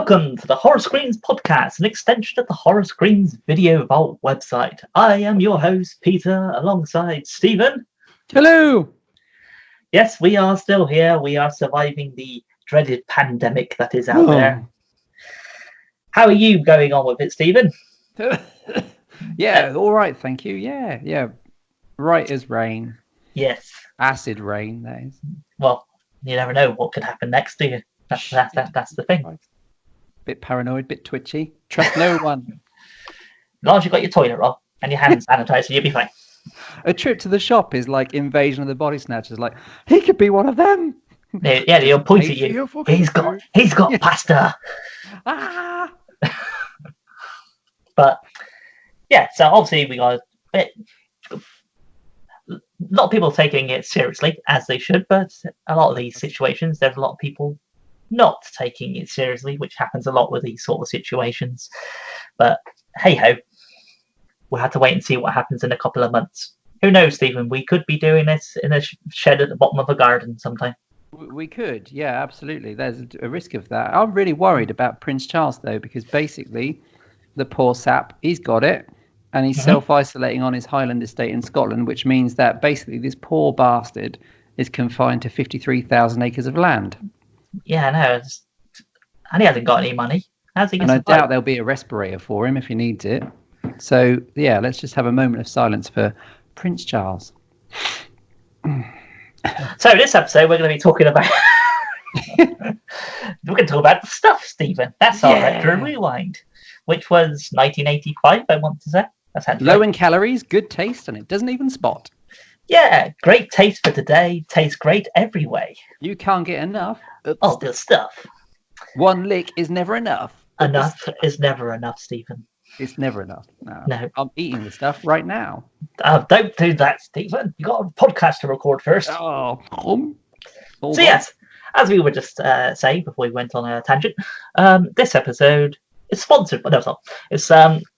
Welcome to the Horror Screens podcast, an extension of the Horror Screens Video Vault website. I am your host, Peter, alongside Stephen. Hello! Yes, we are still here. We are surviving the dreaded pandemic that is out there. How are you going on with it, Stephen? Yeah, all right, thank you. Yeah. Right as rain. Yes. Acid rain, that is. Well, you never know what could happen next, do you? That's the thing. Bit paranoid, bit twitchy. Trust no one. As long as you've got your toilet roll and your hand sanitizer, you'll be fine. A trip to the shop is like Invasion of the Body Snatchers. Like, he could be one of them. Yeah, they'll point at you. He's got pasta. Ah! But yeah, so obviously we got a lot of people taking it seriously, as they should, but a lot of these situations, there's a lot of people not taking it seriously, which happens a lot with these sort of situations. But hey ho, we'll have to wait and see what happens in a couple of months. Who knows, Stephen? We could be doing this in a shed at the bottom of a garden sometime. We could, yeah, absolutely. There's a risk of that. I'm really worried about Prince Charles, though, because basically the poor sap, he's got it, and he's self-isolating on his Highland estate in Scotland, which means that basically this poor bastard is confined to 53,000 acres of land. Yeah, I know. And he hasn't got any money. How's he going to survive? I doubt there'll be a respirator for him if he needs it. So, yeah, let's just have a moment of silence for Prince Charles. So this episode, we're going to be talking about... we're going to talk about the stuff, Stephen. That's our retro rewind, which was 1985, I want to say. That's low in calories, good taste, and it doesn't even spot. Yeah, great taste for today. Tastes great every way. You can't get enough. Oh, the stuff. One lick is never enough. Enough is never enough, Stephen. It's never enough. No. I'm eating the stuff right now. Don't do that, Stephen. You got a podcast to record first. So yes, as we were just saying before we went on a tangent, this episode is sponsored. No, it's not. It's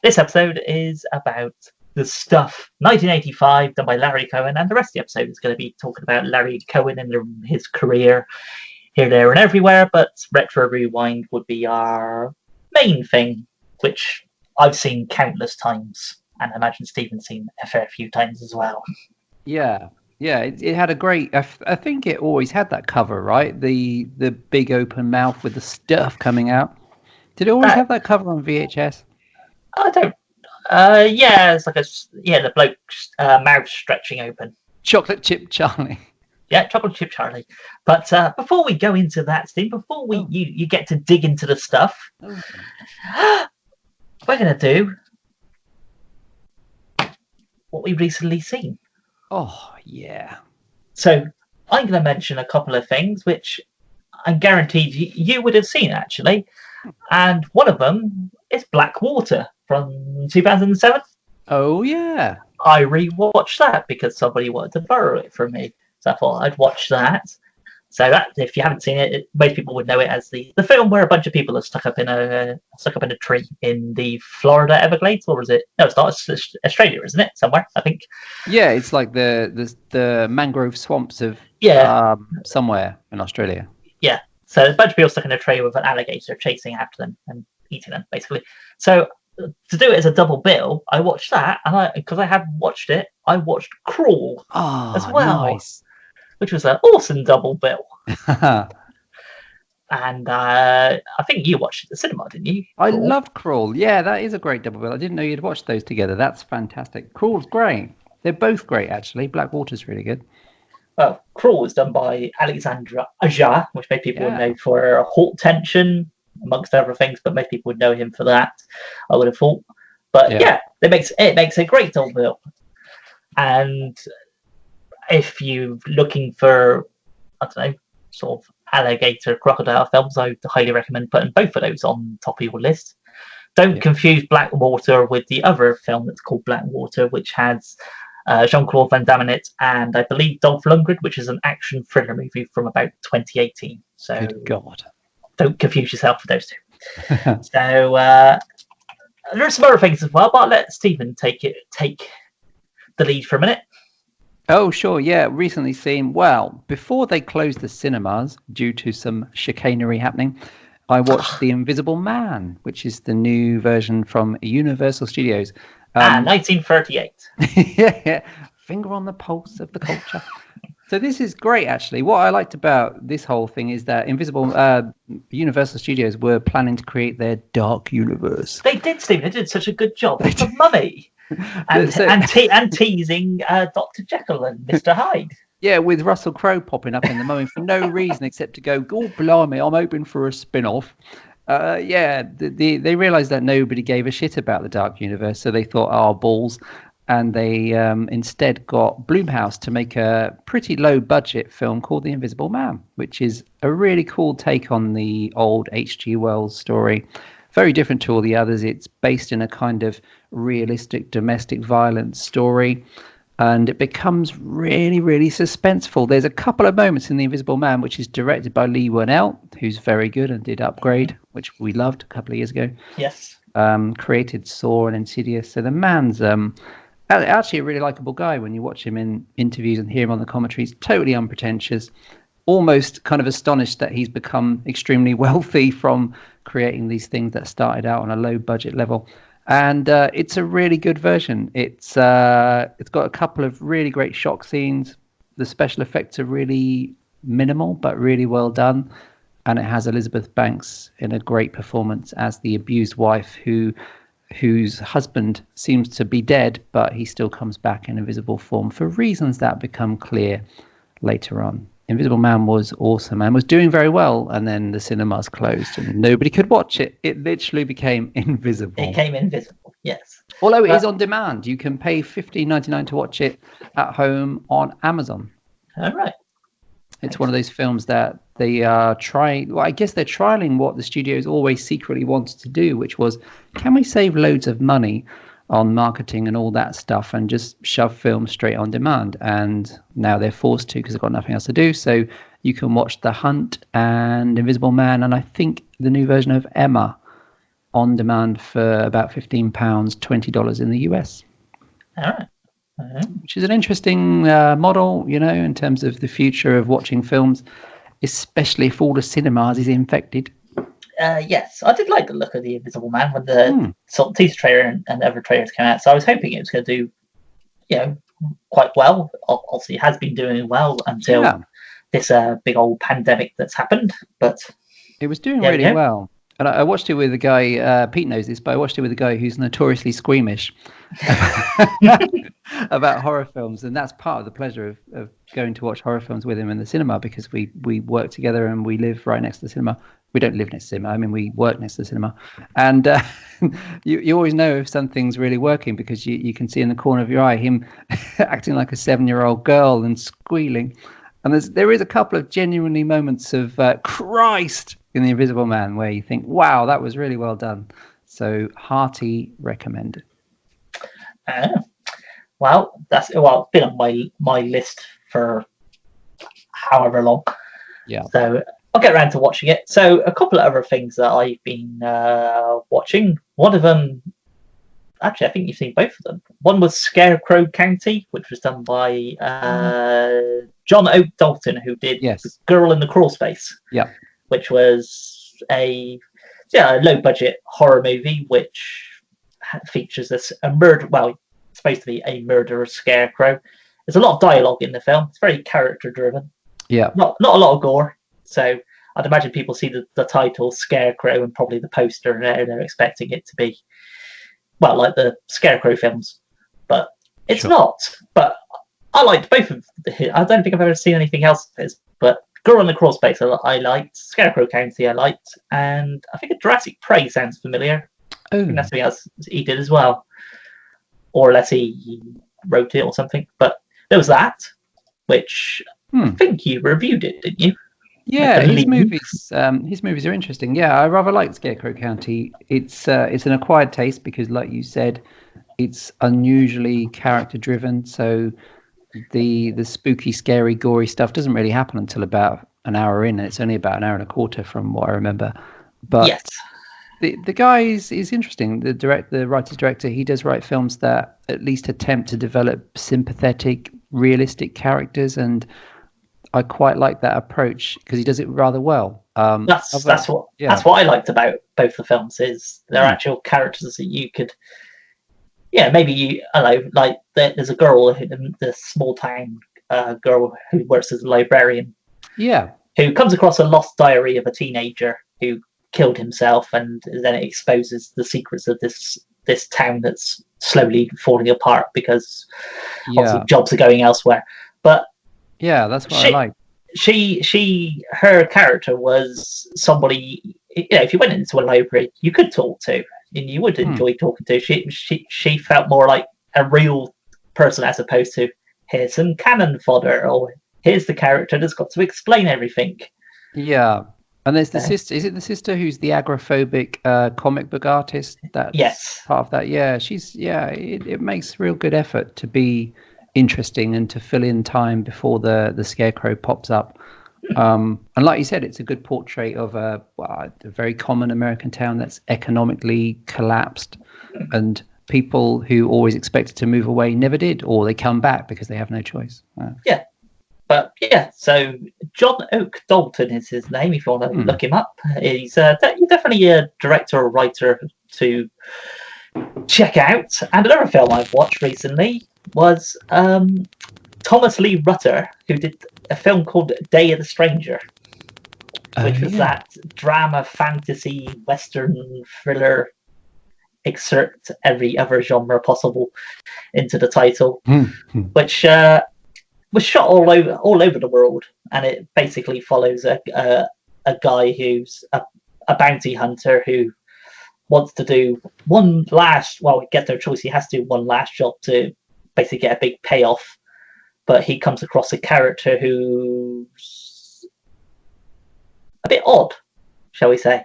this episode is about the stuff 1985 done by Larry Cohen, and the rest of the episode is going to be talking about Larry Cohen and his career here, there, and everywhere. But Retro Rewind would be our main thing, which I've seen countless times, and I imagine Stephen's seen a fair few times as well. Yeah, it had a great. I think it always had that cover, right? The big open mouth with the stuff coming out. Did it always have that cover on VHS? I don't. Yeah, it's like the bloke's mouth stretching open. Chocolate Chip Charlie. Yeah, Chocolate Chip Charlie. But before we go into that, Steve, before you get to dig into the stuff, we're going to do what we've recently seen. Oh, yeah. So I'm going to mention a couple of things which I'm guaranteed you would have seen, actually. And one of them is Blackwater from 2007. Oh, yeah. I rewatched that because somebody wanted to borrow it from me. So I thought I'd watch that. So that, if you haven't seen it, most people would know it as the film where a bunch of people are stuck up in a tree in the Florida Everglades, or is it? No, it's not. It's Australia, isn't it? Somewhere, I think. Yeah, it's like the mangrove swamps of somewhere in Australia. Yeah. So there's a bunch of people stuck in a tree with an alligator chasing after them and eating them, basically. So to do it as a double bill, I watched that, and because I hadn't watched it, I watched Crawl as well, nice. Which was an awesome double bill. And I think you watched it at the cinema, didn't you? I loved Crawl. Yeah, that is a great double bill. I didn't know you'd watched those together. That's fantastic. Crawl's great. They're both great, actually. Blackwater's really good. Well, Crawl was done by Alexandre Aja, which most people would know for Halt Tension, amongst other things, but most people would know him for that, I would have thought. But it makes a great double bill. And if you're looking for, I don't know, sort of alligator crocodile films, I would highly recommend putting both of those on top of your list. Don't confuse Blackwater with the other film that's called Blackwater, which has Jean-Claude Van Damme in it, and I believe Dolph Lundgren, which is an action thriller movie from about 2018. So good God. Don't confuse yourself with those two. So there are some other things as well, but I'll let Stephen take the lead for a minute. Oh, sure. Yeah. Recently seen, well, before they closed the cinemas due to some chicanery happening, I watched The Invisible Man, which is the new version from Universal Studios. 1938. Yeah, finger on the pulse of the culture. So this is great, actually. What I liked about this whole thing is that Universal Studios were planning to create their dark universe. They did, Steve. They did such a good job with the mummy and teasing Dr. Jekyll and Mr. Hyde. Yeah, with Russell Crowe popping up in the Mummy for no reason except to go, oh, blimey, I'm hoping for a spin-off. They realised that nobody gave a shit about the Dark Universe, so they thought, oh, balls. And they instead got Blumhouse to make a pretty low-budget film called The Invisible Man, which is a really cool take on the old H.G. Wells story. Very different to all the others. It's based in a kind of realistic domestic violence story. And it becomes really, really suspenseful. There's a couple of moments in The Invisible Man, which is directed by Lee Whannell, who's very good and did Upgrade, which we loved a couple of years ago. Yes. Created Saw and Insidious. So the man's actually a really likable guy when you watch him in interviews and hear him on the commentary. He's totally unpretentious, almost kind of astonished that he's become extremely wealthy from creating these things that started out on a low budget level. And it's a really good version. It's got a couple of really great shock scenes. The special effects are really minimal, but really well done. And it has Elizabeth Banks in a great performance as the abused wife whose husband seems to be dead, but he still comes back in invisible form for reasons that become clear later on. Invisible Man was awesome and was doing very well, and then the cinemas closed and nobody could watch it. It literally became invisible. It became invisible, yes. Although it is on demand. You can pay $15.99 to watch it at home on Amazon. All right. It's one of those films that they are trying. Well, I guess they're trialing what the studios always secretly wanted to do, which was, can we save loads of money on marketing and all that stuff and just shove films straight on demand? And now they're forced to because they've got nothing else to do. So you can watch The Hunt and Invisible Man, and I think the new version of Emma on demand for about £15, $20 in the US. All right. Which is an interesting model, in terms of the future of watching films, especially if all the cinemas is infected. Yes, I did like the look of The Invisible Man when the sort of teaser trailer and other trailers came out. So I was hoping it was going to do, quite well. Obviously, it has been doing well until this big old pandemic that's happened. But it was doing really well. And I watched it with a guy, Pete knows this, but I watched it with a guy who's notoriously squeamish about horror films. And that's part of the pleasure of going to watch horror films with him in the cinema, because we work together and we live right next to the cinema. We don't live next to the cinema. I mean, we work next to the cinema. And you always know if something's really working, because you can see in the corner of your eye him acting like a 7-year-old girl and squealing. And there is a couple of genuinely moments of Christ in The Invisible Man where you think, wow, that was really well done. So hearty recommend. Well, it's been on my list for however long. Yeah. So I'll get around to watching it. So a couple of other things that I've been watching. One of them, actually, I think you've seen both of them. One was Scarecrow County, which was done by John Oak Dalton, who did Girl in the Crawl Space. Yeah. Which was a low-budget horror movie which features a murder. Well, it's supposed to be a murderous scarecrow. There's a lot of dialogue in the film. It's very character-driven. Yeah. Not a lot of gore. So I'd imagine people see the title Scarecrow and probably the poster, and they're expecting it to be, well, like the Scarecrow films. But it's not. But I liked both of the. I don't think I've ever seen anything else of his, but Girl in the Crawl Space I liked, Scarecrow County I liked, and I think a Jurassic Prey sounds familiar. I think that's something else he did as well. Or unless he wrote it or something. But there was that, which I think you reviewed it, didn't you? Yeah, his movies are interesting. Yeah, I rather like Scarecrow County. It's an acquired taste because, like you said, it's unusually character driven. So the spooky, scary, gory stuff doesn't really happen until about an hour in, and it's only about an hour and a quarter from what I remember. But yes. The guy is interesting. The writer's director, he does write films that at least attempt to develop sympathetic, realistic characters, and I quite like that approach because he does it rather well. That's what I liked about both the films is they're actual characters that you could, maybe like there's a girl in the small town girl who works as a librarian, who comes across a lost diary of a teenager who killed himself, and then it exposes the secrets of this town that's slowly falling apart because obviously jobs are going elsewhere. But that's what I like. Her character was somebody, if you went into a library, you could talk to, and you would enjoy talking to. She felt more like a real person as opposed to here's some cannon fodder, or here's the character that's got to explain everything. Yeah. And there's the sister. Is it the sister who's the agoraphobic comic book artist? That's part of that. Yeah, it makes real good effort to be interesting and to fill in time before the scarecrow pops up. And like you said, it's a good portrait of a very common American town that's economically collapsed, and people who always expected to move away never did, or they come back because they have no choice. But so John Oak Dalton is his name. If you want to look him up, he's definitely a director or writer to check out. And another film I've watched recently was Thomas Lee Rutter, who did a film called Day of the Stranger, which was that drama, fantasy, western, thriller, excerpt every other genre possible into the title, which was shot all over the world, and it basically follows a guy who's a bounty hunter who wants to do one last. Well, he gets no choice. He has to do one last job to basically get a big payoff. But he comes across a character who's a bit odd, shall we say?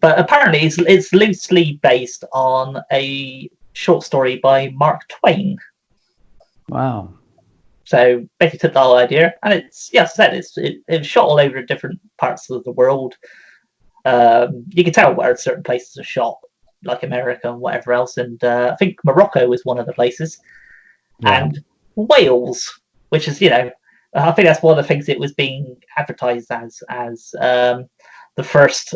But apparently, it's loosely based on a short story by Mark Twain. Wow. So basically took the whole idea, and it's it's shot all over different parts of the world. You can tell where certain places are shot, like America and whatever else. And I think Morocco was one of the places, and Wales, which is I think that's one of the things it was being advertised as the first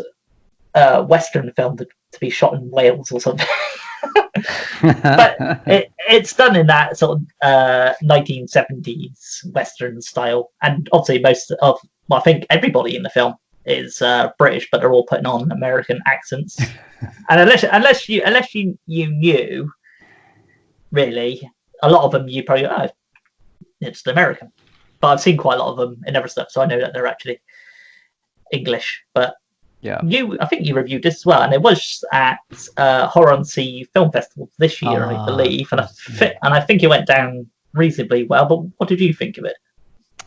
Western film to be shot in Wales or something. But it's done in that sort of 1970s Western style, and obviously I think everybody in the film is British, but they're all putting on American accents. And unless you knew, really, a lot of them you probably it's American. But I've seen quite a lot of them in other stuff, so I know that they're actually English. But I think you reviewed this as well, and it was at Horror on Sea Film Festival this year, I believe, and I think it went down reasonably well. But what did you think of it?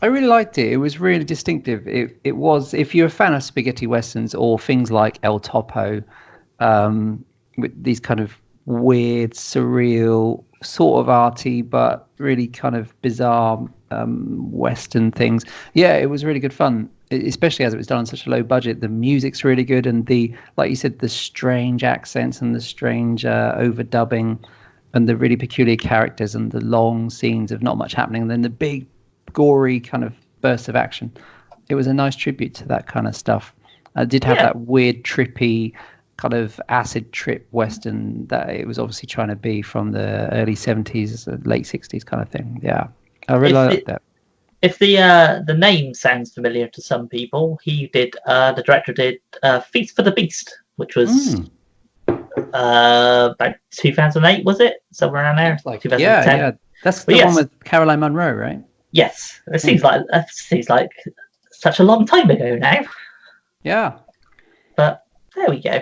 I really liked it. It was really distinctive. It was, if you're a fan of spaghetti westerns or things like El Topo, with these kind of weird, surreal, sort of arty, but really kind of bizarre western things. Yeah, it was really good fun, especially as it was done on such a low budget. The music's really good, and like you said, the strange accents and the strange overdubbing and the really peculiar characters and the long scenes of not much happening, and then the big gory kind of bursts of action. It was a nice tribute to that kind of stuff. I did have that weird trippy kind of acid trip western that it was obviously trying to be from the early 70s, late 60s kind of thing. Yeah, I really liked that. If the name sounds familiar to some people, the director did Feast for the Beast, which was about 2008, was it? Somewhere around there, like 2010. Yeah. That's the one with Caroline Munro, right? Yes, it seems like such a long time ago now. Yeah, but there we go.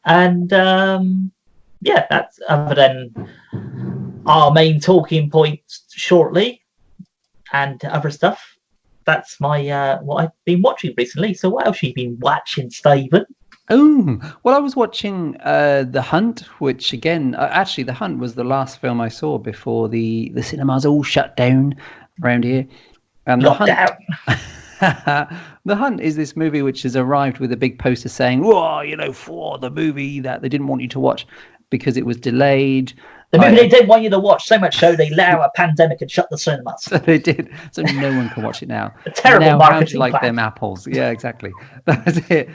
And that's other than our main talking points shortly and other stuff. That's my what I've been watching recently. So what else have you been watching, Stephen? Oh, well, I was watching The Hunt, which again, actually, The Hunt was the last film I saw before the cinemas all shut down around here. And The Hunt is this movie which has arrived with a big poster saying, "Whoa, for the movie that they didn't want you to watch." because it was delayed. The movie they didn't want you to watch so much so they let out a pandemic and shut the cinemas. So they did. So no one can watch it now. A terrible now, marketing how do you like plan. them apples? Yeah, exactly. That's it.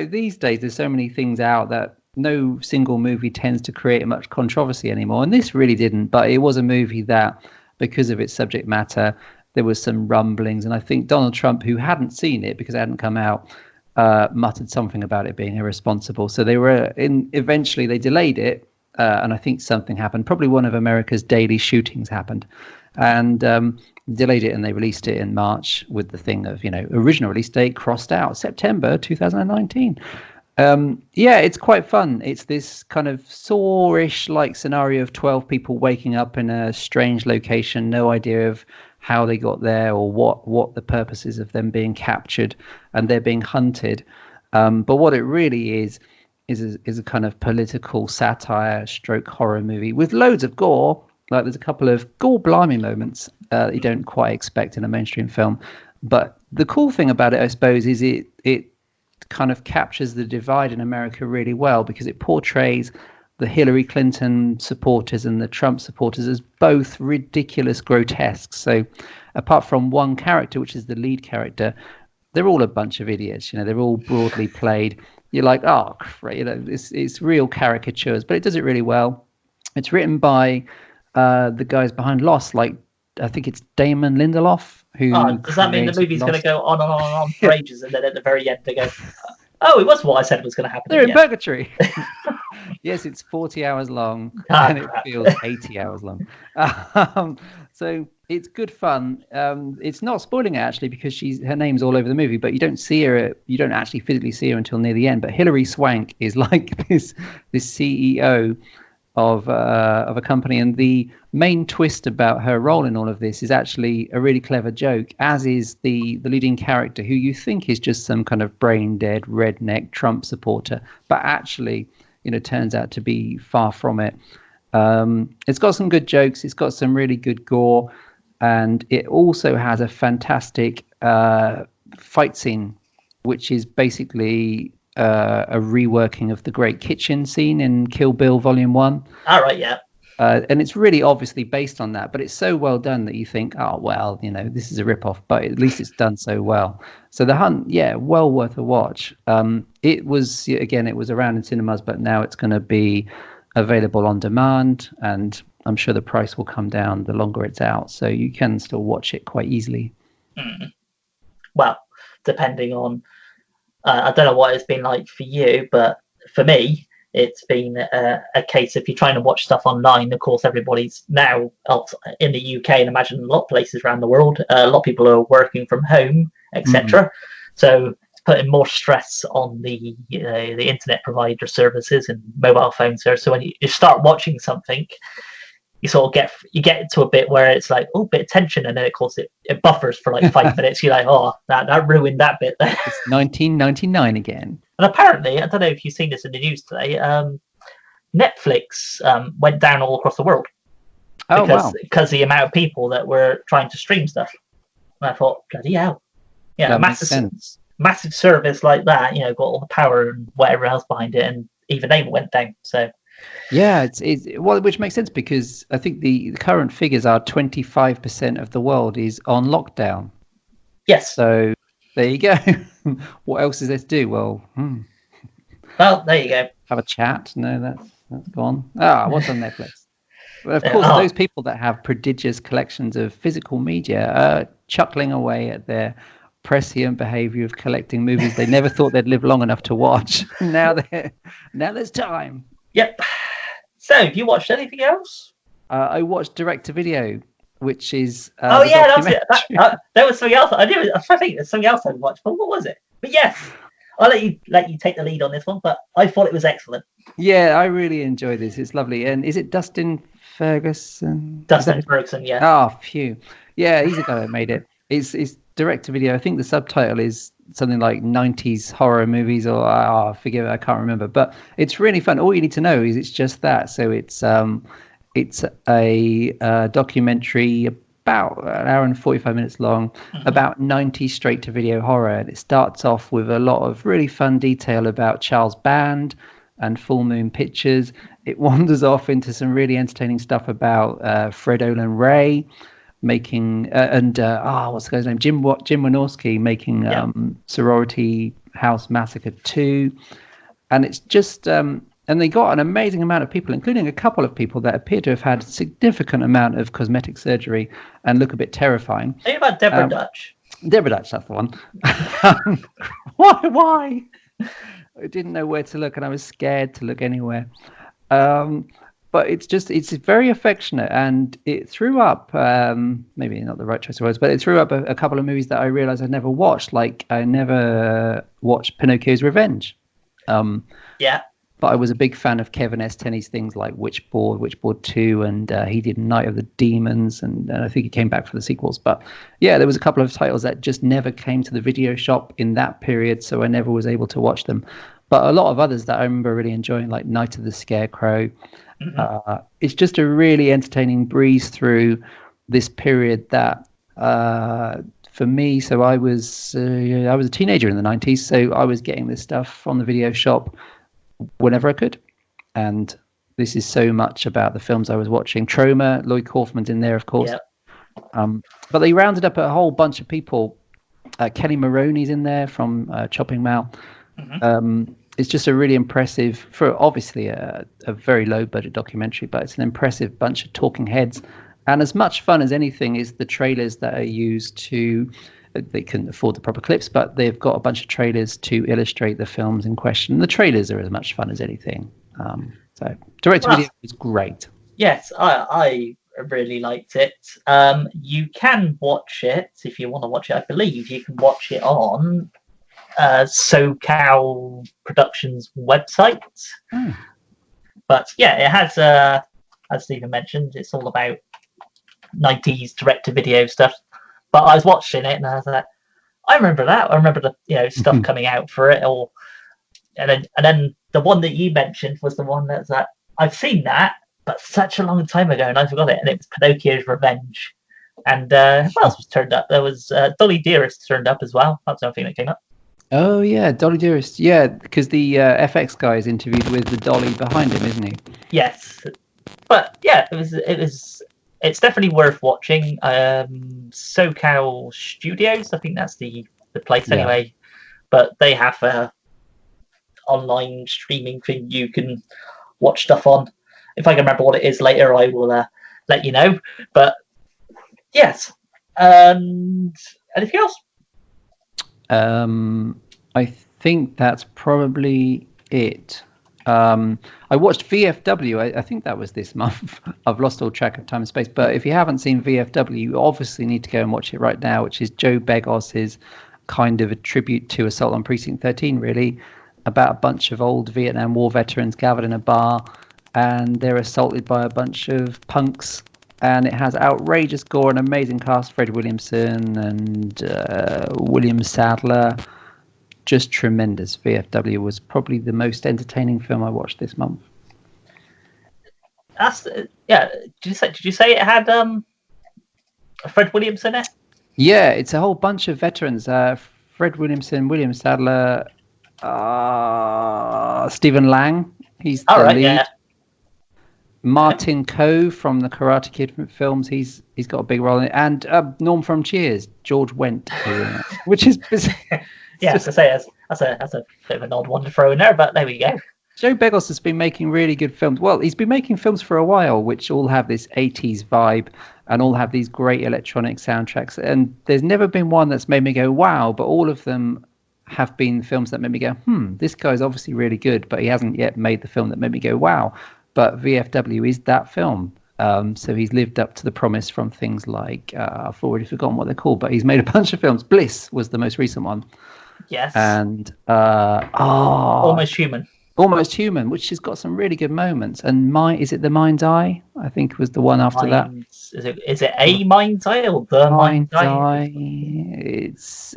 These days there's so many things out that no single movie tends to create much controversy anymore, and this really didn't. But it was a movie that, because of its subject matter, there was some rumblings, and I think Donald Trump, who hadn't seen it because it hadn't come out, muttered something about it being irresponsible. So eventually they delayed it. And I think something happened. Probably one of America's daily shootings happened, and delayed it, and they released it in March with the thing of, original release date crossed out, September 2019. It's quite fun. It's this kind of Saw-ish like scenario of 12 people waking up in a strange location, no idea of how they got there or what the purpose is of them being captured, and they're being hunted. But what it really is a kind of political satire stroke horror movie with loads of gore. Like, there's a couple of gore blimey moments that you don't quite expect in a mainstream film. But the cool thing about it, I suppose, is it kind of captures the divide in America really well, because it portrays the Hillary Clinton supporters and the Trump supporters as both ridiculous grotesques. So apart from one character, which is the lead character, they're all a bunch of idiots. They're all broadly played. You're like, oh, it's real caricatures, but it does it really well. It's written by the guys behind Lost, like I think it's Damon Lindelof. Does that mean the movie's going to go on and on and on for ages, and then at the very end they go, oh, it was what I said was going to happen? They're in purgatory. Yes, it's 40 hours long, and it feels 80 hours long. So it's good fun. It's not spoiling it, actually, because her name's all over the movie, but you don't see her. You don't actually physically see her until near the end. But Hilary Swank is like this CEO of a company, and the main twist about her role in all of this is actually a really clever joke, as is the leading character, who you think is just some kind of brain dead redneck Trump supporter, but actually, turns out to be far from it. It's got some good jokes. It's got some really good gore. And it also has a fantastic fight scene, which is basically a reworking of the Great Kitchen scene in Kill Bill Volume 1. All right, yeah. And it's really obviously based on that, but it's so well done that you think, oh, well, this is a ripoff, but at least it's done so well. So The Hunt, well worth a watch. It was around in cinemas, but now it's going to be available on demand, and I'm sure the price will come down the longer it's out, so you can still watch it quite easily. Well, depending on, I don't know what it's been like for you, but for me, it's been a case of, if you're trying to watch stuff online, of course, everybody's now in the UK, and imagine a lot of places around the world, a lot of people are working from home, etc. So it's putting more stress on the internet provider services and mobile phone service. So when you start watching something, you sort of get to a bit where it's like, oh, bit of tension, and then of course it buffers for like 5 minutes. You're like, oh, that ruined that bit there. It's 1999 again. And apparently, I don't know if you've seen this in the news today, Netflix went down all across the world. Because the amount of people that were trying to stream stuff. And I thought, bloody hell. That makes sense. Massive service like that, got all the power and whatever else behind it, and even they went down. So yeah, which makes sense, because I think the current figures are 25% of the world is on lockdown. Yes. So there you go. What else is there to do? Well, there you go. Have a chat. No, that's gone. What's on Netflix? Well, of course, those people that have prodigious collections of physical media are chuckling away at their prescient behavior of collecting movies they never thought they'd live long enough to watch. Now there's time. Yep. So, have you watched anything else? I watched direct-to-video, which is that was it. That was something else. I think there's something else I watched, but what was it? But yes, I'll let you take the lead on this one. But I thought it was excellent. Yeah, I really enjoy this. It's lovely. And is it Dustin Ferguson? Dustin Ferguson, yeah. Oh, phew. Yeah, he's the guy that made it. It's direct-to-video. I think the subtitle is something like 90s horror movies, or I can't remember, but it's really fun. All you need to know is it's just that. So it's a documentary about an hour and 45 minutes long, about 90s straight to video horror, and it starts off with a lot of really fun detail about Charles Band, and Full Moon Pictures. It wanders off into some really entertaining stuff about Fred Olen Ray making what's the guy's name? Jim Wynorski making Sorority House Massacre 2, and it's just and they got an amazing amount of people, including a couple of people that appear to have had a significant amount of cosmetic surgery and look a bit terrifying. Are you about Deborah Dutch? Deborah Dutch, that's the one. Why? I didn't know where to look, and I was scared to look anywhere. But it's very affectionate, and it threw up, maybe not the right choice of words, but it threw up a couple of movies that I realized I'd never watched. Like, I never watched Pinocchio's Revenge. But I was a big fan of Kevin S. Tenney's things like Witchboard 2, and he did Night of the Demons, and I think he came back for the sequels. But yeah, there was a couple of titles that just never came to the video shop in that period, so I never was able to watch them. But a lot of others that I remember really enjoying, like Night of the Scarecrow. It's just a really entertaining breeze through this period that for me, so I was a teenager in the 90s, so I was getting this stuff from the video shop whenever I could, and this is so much about the films I was watching. Troma, Lloyd Kaufman's in there, of course. But they rounded up a whole bunch of people. Kelly Maroney's in there from Chopping Mall. It's just a really impressive, for obviously a very low budget documentary, but it's an impressive bunch of talking heads. And as much fun as anything is the trailers that are used to, they couldn't afford the proper clips, but they've got a bunch of trailers to illustrate the films in question. The trailers are as much fun as anything. So direct-to-video is great. Yes, I really liked it. You can watch it, if you want to watch it, I believe you can watch it on SoCal Productions website. But yeah, it has, as Stephen mentioned, it's all about 90s direct-to-video stuff. But I was watching it and I was like, I remember that. I remember the stuff coming out for it. And then the one that you mentioned was the one that's that I've seen that, but such a long time ago, and I forgot it. And it was Pinocchio's Revenge. And what else was turned up? There was Dolly Dearest turned up as well. That's the other thing that came up. Oh yeah, Dolly Dearest. Yeah, because the FX guy is interviewed with the dolly behind him, isn't he? Yes, but yeah, it's definitely worth watching. SoCal Studios, I think that's the place anyway. But they have a online streaming thing you can watch stuff on. If I can remember what it is later, I will let you know. But yes, and anything else? I think that's probably it. I watched VFW. I think that was this month. I've lost all track of time and space. But if you haven't seen VFW, you obviously need to go and watch it right now, which is Joe Begos's kind of a tribute to Assault on Precinct 13, really, about a bunch of old Vietnam War veterans gathered in a bar, and they're assaulted by a bunch of punks. And it has outrageous gore and amazing cast. Fred Williamson and William Sadler. Just tremendous. VFW was probably the most entertaining film I watched this month. That's Did you say it had Fred Williamson in it? Yeah, it's a whole bunch of veterans. Fred Williamson, William Sadler, Stephen Lang. He's the lead. Yeah. Martin Coe from the Karate Kid films. He's got a big role in it. And Norm from Cheers, George Wendt, which is yeah, to say that's a bit of an odd one to throw in there, but there we go. Joe Begos has been making really good films. Well, he's been making films for a while, which all have this 80s vibe and all have these great electronic soundtracks. And there's never been one that's made me go, wow, but all of them have been films that made me go, this guy's obviously really good, but he hasn't yet made the film that made me go, wow. But VFW is that film. So he's lived up to the promise from things like, I've already forgotten what they're called, but he's made a bunch of films. Bliss was the most recent one. Yes. And Almost Human, which has got some really good moments. And is it The Mind's Eye? I think was the one after that. Is it a Mind's Eye or The Mind's Eye?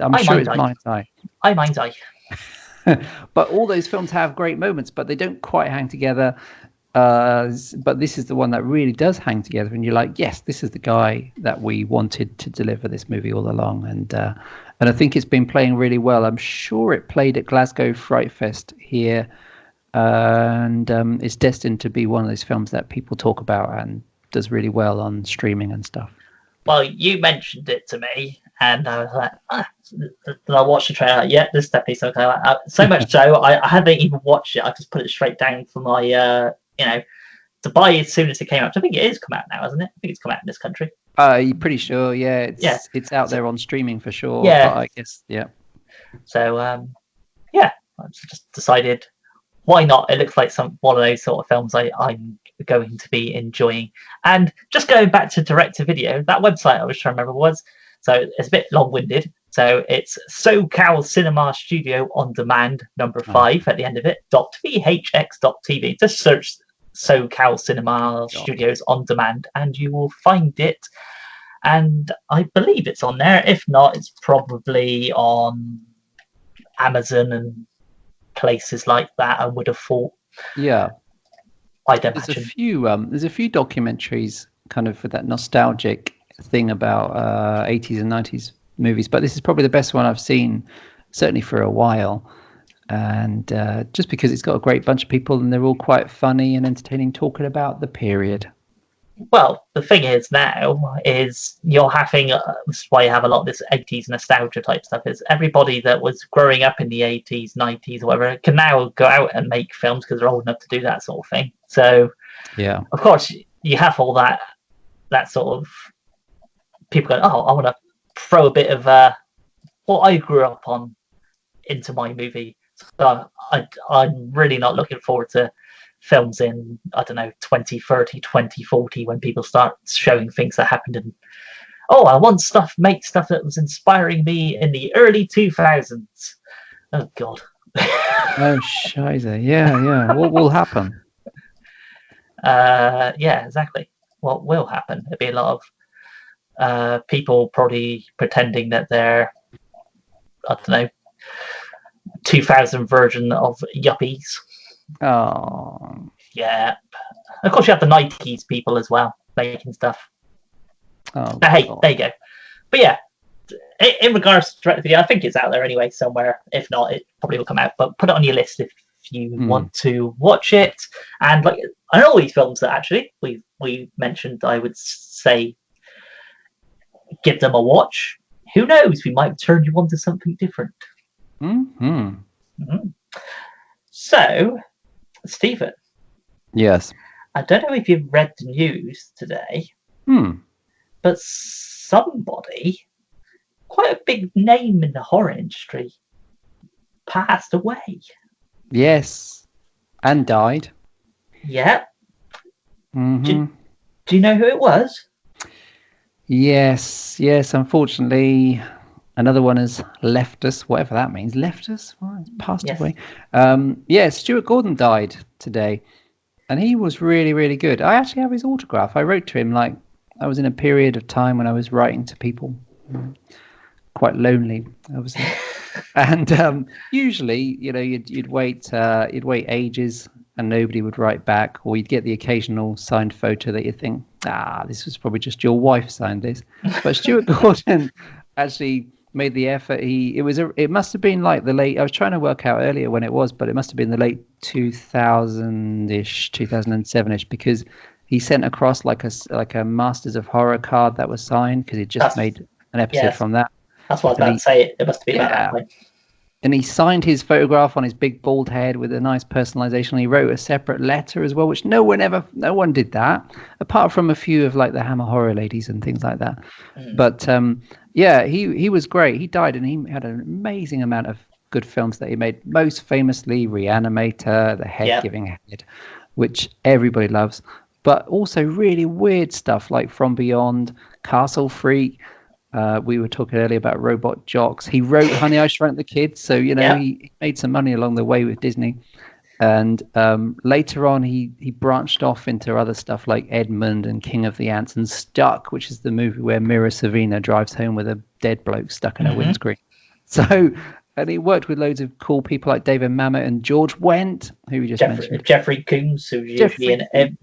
I'm sure it's Mind's Eye. Mind's Eye. But all those films have great moments, but they don't quite hang together. But this is the one that really does hang together, and you're like, yes, this is the guy that we wanted to deliver this movie all along. And I think it's been playing really well. I'm sure it played at Glasgow Fright Fest here and it's destined to be one of those films that people talk about and does really well on streaming and stuff. Well, you mentioned it to me, and I was like, and I watched the trailer. Yeah, this is definitely something I like. So much so, I haven't even watched it. I just put it straight down for my, to buy as soon as it came out. I think it is come out now, hasn't it? I think it's come out in this country. You're pretty sure? Yeah, it's out there on streaming for sure. Yeah, but I guess So, I just decided, why not? It looks like one of those sort of films I'm going to be enjoying. And just going back to direct-to-video, that website I was trying to remember was, so it's a bit long-winded. So it's SoCal Cinema Studio On Demand, number 5 at the end of it, .vhx.tv. Just search SoCal Cinema Studios On Demand and you will find it. And I believe it's on there. If not, it's probably on Amazon and places like that, I would have thought. Yeah. I'd imagine. There's a few documentaries kind of for that nostalgic thing about 80s and 90s movies, but this is probably the best one I've seen, certainly for a while. And just because it's got a great bunch of people and they're all quite funny and entertaining talking about the period. Well, the thing is now is you're having, this is why you have a lot of this 80s nostalgia type stuff, is everybody that was growing up in the 80s, 90s, or whatever, can now go out and make films because they're old enough to do that sort of thing. So, yeah, of course, you have all that sort of people going, oh, I want to throw a bit of what I grew up on into my movie. So I'm really not looking forward to films in, I don't know, 2030, 2040, when people start showing things that happened in, I want make stuff that was inspiring me in the early 2000s. Oh, God. Oh, shiza. Yeah. What will happen? Yeah, exactly. What will happen? There'll be a lot of people probably pretending that they're, I don't know, 2000 version of Yuppies. Oh. Yeah. Of course, you have the 90s people as well making stuff. Oh, but hey, there you go. But yeah, in regards to direct video, I think it's out there anyway somewhere. If not, it probably will come out. But put it on your list if you want to watch it. And like, I know all these films that actually we mentioned, I would say give them a watch. Who knows? We might turn you on to something different. So, Stephen. Yes. I don't know if you've read the news today, but somebody, quite a big name in the horror industry, passed away. Yes. And died. Yeah. Mm-hmm. Do you know who it was? Yes. Unfortunately, another one has left us, whatever that means. Left us? Well, passed away. Stuart Gordon died today. And he was really, really good. I actually have his autograph. I wrote to him, like, I was in a period of time when I was writing to people. Quite lonely, obviously. And usually, you'd wait ages and nobody would write back, or you'd get the occasional signed photo that you think, this was probably just your wife signed this. But Stuart Gordon actually made the effort. It must have been like the late, I was trying to work out earlier when it was, but it must have been the late 2000-ish, 2007-ish, because he sent across like a Masters of Horror card that was signed, because he just made an episode from that. That's what I was about to say. It must have been about that point. And he signed his photograph on his big bald head with a nice personalization. He wrote a separate letter as well, which no one did that, apart from a few of like the Hammer Horror ladies and things like that. But he was great. He died, and he had an amazing amount of good films that he made. Most famously, Reanimator, The Head Giving Head, which everybody loves. But also really weird stuff like From Beyond, Castle Freak. We were talking earlier about Robot Jocks. He wrote Honey, I Shrunk the Kids, so he made some money along the way with Disney. And later on, he branched off into other stuff like Edmund and King of the Ants and Stuck, which is the movie where Mira Savina drives home with a dead bloke stuck in a windscreen. So, and he worked with loads of cool people like David Mamet and George Wendt, who we just mentioned. Jeffrey Combs, who's usually in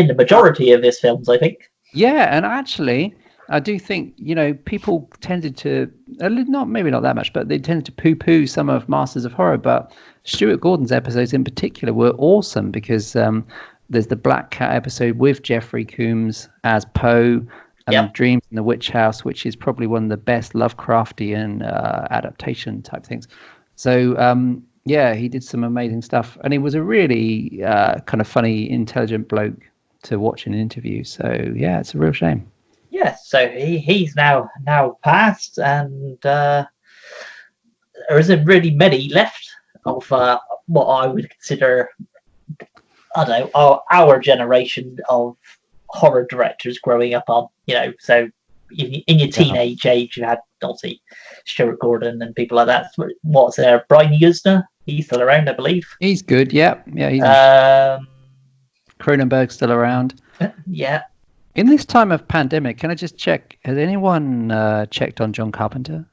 the majority of his films, I think. Yeah, and actually, I do think, people tended to maybe not that much, but they tended to poo-poo some of Masters of Horror. But Stuart Gordon's episodes in particular were awesome because there's the Black Cat episode with Jeffrey Combs as Poe, and Dreams in the Witch House, which is probably one of the best Lovecraftian adaptation type things. So he did some amazing stuff, and he was a really kind of funny, intelligent bloke to watch in an interview. So yeah, it's a real shame. Yes, so he's now passed, and there isn't really many left of what I would consider, I don't know, our generation of horror directors growing up on. So in your teenage age, you had obviously Stuart Gordon and people like that. What's there? Brian Usna, he's still around, I believe. He's good, yeah. He's Cronenberg's still around. Yeah. In this time of pandemic, can I just check? Has anyone checked on John Carpenter?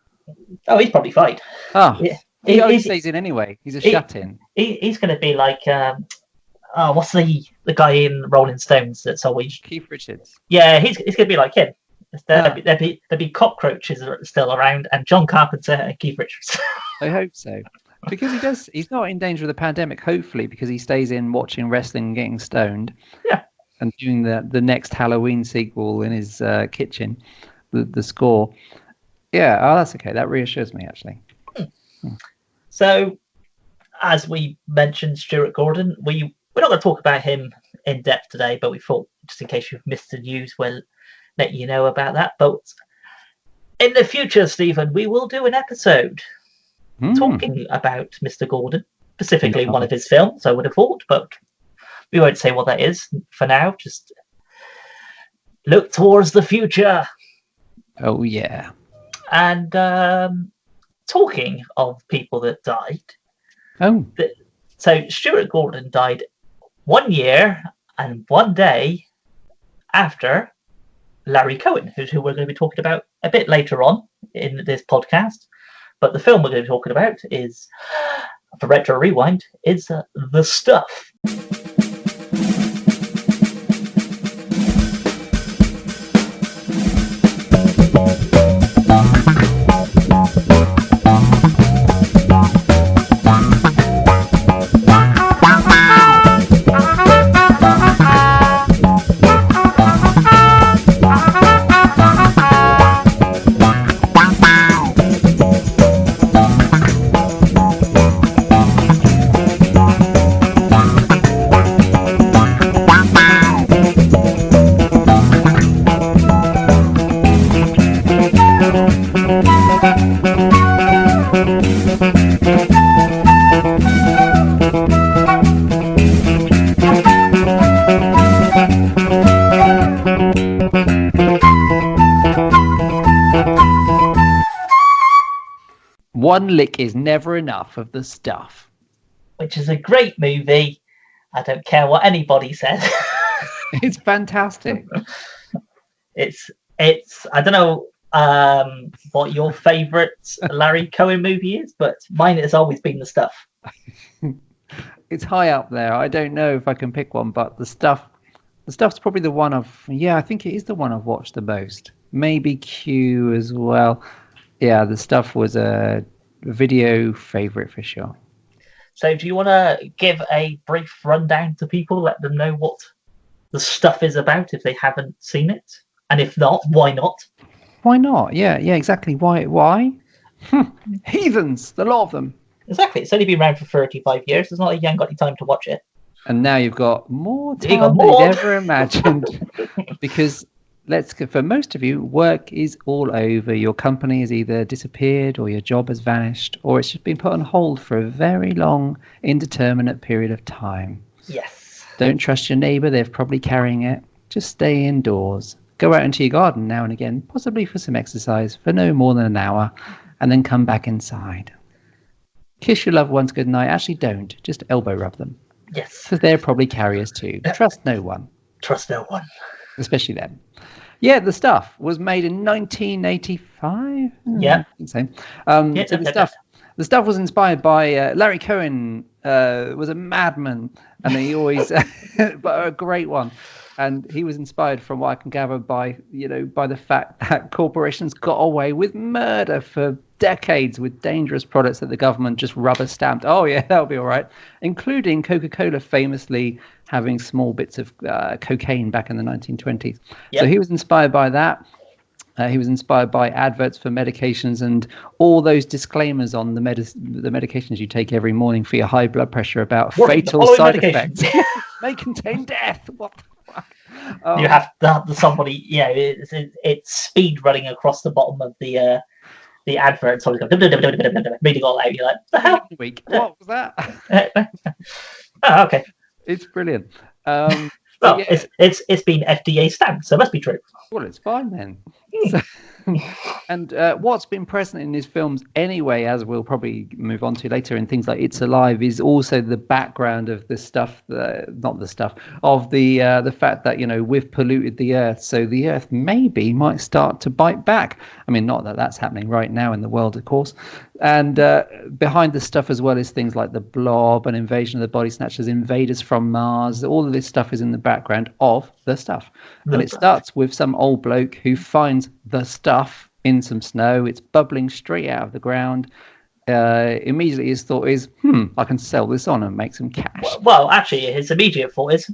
Oh, he's probably fine. Oh, he always stays in anyway. He's a shut-in. He's going to be like, what's the guy in Rolling Stones that's always... Keith Richards. Yeah, he's going to be like him. There'll be cockroaches still around, and John Carpenter and Keith Richards. I hope so. Because he's not in danger of the pandemic, hopefully, because he stays in watching wrestling and getting stoned. Yeah. And doing the next Halloween sequel in his kitchen, the score. Yeah, that's okay. That reassures me, actually. So, as we mentioned, Stuart Gordon, we're not going to talk about him in depth today, but we thought, just in case you've missed the news, we'll let you know about that. But in the future, Stephen, we will do an episode talking about Mr. Gordon, specifically one of his films, I would have thought, but we won't say what that is for now. Just look towards the future. Oh, yeah. And talking of people that died. Oh. So Stuart Gordon died 1 year and 1 day after Larry Cohen, who we're going to be talking about a bit later on in this podcast. But the film we're going to be talking about is, for Retro Rewind, is The Stuff. One lick is never enough of The Stuff. Which is a great movie. I don't care what anybody says. It's fantastic. It's I don't know what your favourite Larry Cohen movie is, but mine has always been The Stuff. It's high up there. I don't know if I can pick one, but The Stuff's probably the one I think it is the one I've watched the most. Maybe Q as well. Yeah, The Stuff was a video favourite for sure. So do you want to give a brief rundown to people, let them know what The Stuff is about if they haven't seen it? And if not, why not? Why not? Yeah, exactly. Why? Heathens, the lot of them. Exactly. It's only been around for 35 years. It's not like you haven't got any time to watch it. And now you've got more time than you'd ever imagined. Because for most of you, work is all over. Your company has either disappeared or your job has vanished or it's just been put on hold for a very long, indeterminate period of time. Yes. Don't trust your neighbour. They're probably carrying it. Just stay indoors. Go out into your garden now and again, possibly for some exercise for no more than an hour, and then come back inside. Kiss your loved ones goodnight. Actually, don't. Just elbow rub them. Yes. Because they're probably carriers too. Trust no one. Trust no one. Especially them. Yeah, The Stuff was made in 1985. Yeah. I think so. So The Stuff The stuff was inspired by Larry Cohen. Was a madman, and he always, but a great one. And he was inspired, from what I can gather, by the fact that corporations got away with murder for decades with dangerous products that the government just rubber stamped. Oh yeah, that'll be all right. Including Coca-Cola famously having small bits of cocaine back in the 1920s. Yep. So he was inspired by that. He was inspired by adverts for medications and all those disclaimers on the medications you take every morning for your high blood pressure about fatal side effects. May contain death. What the fuck? You have somebody, it's speed running across the bottom of the advert. So reading all out. You're like, the hell? What was that? Oh, okay. It's brilliant. Well, it's been FDA stamped, so it must be true. Well, it's fine then. And what's been present in his films anyway, as we'll probably move on to later in things like It's Alive, is also the background of the stuff, the fact that, we've polluted the earth, so the earth maybe might start to bite back. I mean, not that that's happening right now in the world, of course. And behind the stuff as well is things like The Blob and Invasion of the Body Snatchers, Invaders from Mars. All of this stuff is in the background of the stuff. And it starts with some old bloke who finds the stuff in some snow. It's bubbling straight out of the ground. Immediately his thought is, I can sell this on and make some cash. Well, actually, his immediate thought is,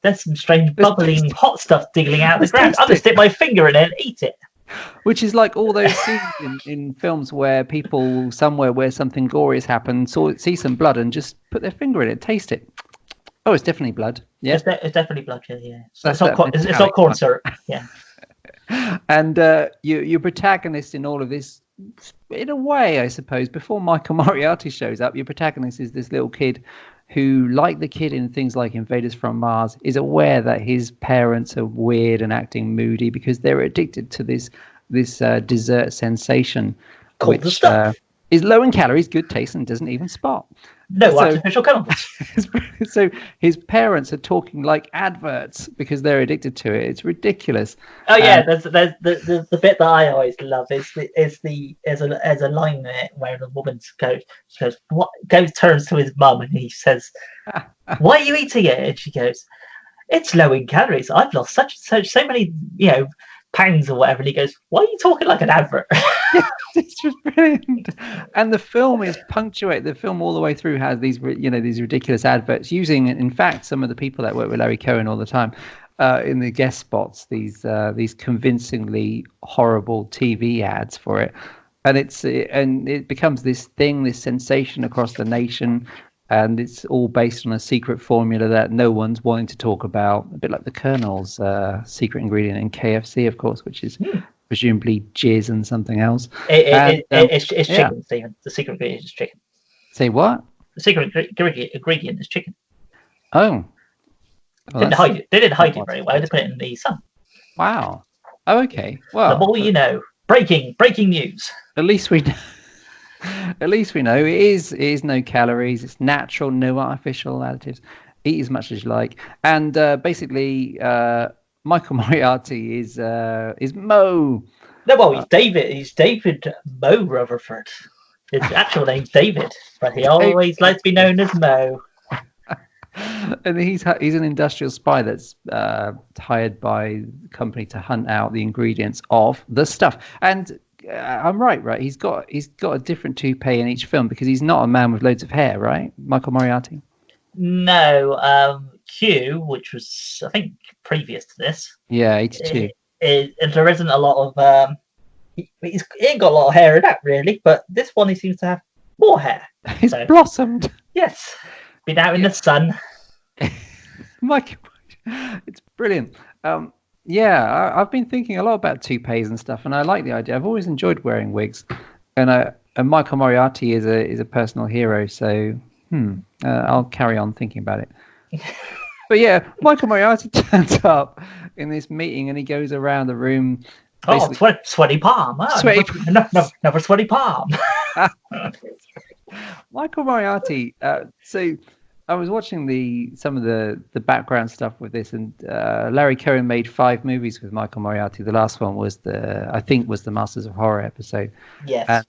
there's some strange bubbling hot stuff diggling out of the ground. I'm going to stick my finger in it and eat it. Which is like all those scenes in films where people somewhere where something gory has happened see some blood and just put their finger in it, taste it. Oh, it's definitely blood. Yeah, it's definitely blood. Yeah, it's not corn syrup. Yeah. And your protagonist in all of this, in a way, I suppose, before Michael Moriarty shows up, your protagonist is this little kid who, like the kid in things like Invaders from Mars, is aware that his parents are weird and acting moody because they're addicted to this dessert sensation, which is low in calories, good taste, and doesn't even spot. No artificial chemicals. So his parents are talking like adverts because they're addicted to it. It's ridiculous. Oh yeah, there's the bit that I always love is a line there where the woman turns to his mum and he says, "Why are you eating it?" And she goes, "It's low in calories. I've lost so many pounds or whatever." And he goes, "Why are you talking like an advert?" It's just brilliant. And the film is punctuated. The film all the way through has these ridiculous adverts using, in fact, some of the people that work with Larry Cohen all the time in the guest spots. These convincingly horrible TV ads for it, and it becomes this thing, this sensation across the nation. And it's all based on a secret formula that no one's wanting to talk about, a bit like the Colonel's secret ingredient in KFC, of course, which is presumably jizz and something else. It's chicken, Stephen. The secret ingredient is chicken. Say what? The secret ingredient is chicken. Oh. Well, they didn't hide it very well. They put it in the sun. Wow. Oh, okay. Well, the more you know. Breaking news. At least we know. At least we know it is no calories. It's natural, no artificial additives. Eat as much as you like. And basically, Michael Moriarty is Mo. No, well, he's David. He's David Mo Rutherford. His actual name's David, but he always likes to be known as Mo. And he's an industrial spy that's hired by the company to hunt out the ingredients of the stuff. And I'm right. He's got a different toupee in each film because he's not a man with loads of hair, right? Michael Moriarty. No, Q, which was I think previous to this. Yeah, 82. There isn't a lot of he ain't got a lot of hair in that really, but this one he seems to have more hair. He's blossomed. Yes, been out in the sun. Michael, it's brilliant. Yeah, I've been thinking a lot about toupees and stuff, and I like the idea. I've always enjoyed wearing wigs, and Michael Moriarty is a personal hero. So I'll carry on thinking about it. But yeah, Michael Moriarty turns up in this meeting, and he goes around the room. Oh, sweaty palm! Never sweaty palm. Michael Moriarty. So I was watching some of the background stuff with this, and Larry Cohen made 5 movies with Michael Moriarty. The last one was the Masters of Horror episode. Yes.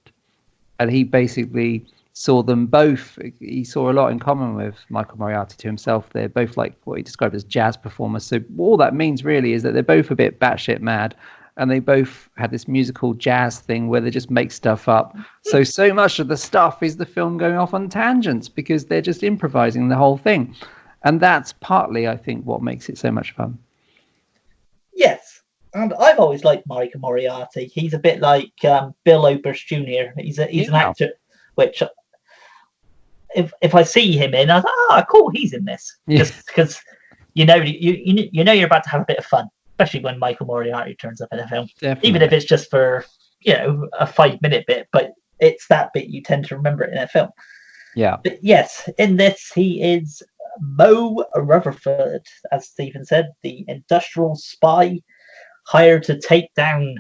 and he basically saw them both. He saw a lot in common with Michael Moriarty to himself. They're both like what he described as jazz performers. So all that means really is that they're both a bit batshit mad, and they both had this musical jazz thing where they just make stuff up. So much of the stuff is the film going off on tangents because they're just improvising the whole thing. And that's partly, I think, what makes it so much fun. Yes. And I've always liked Michael Moriarty. He's a bit like Bill Oberst Jr. He's an actor, which if I see him in, I was like, cool, he's in this. Just because you know you're about to have a bit of fun, especially when Michael Moriarty turns up in a film. Definitely. Even if it's just for a 5-minute bit, but it's that bit you tend to remember it in a film. Yeah. But yes, in this he is Mo Rutherford, as Stephen said, the industrial spy hired to take down.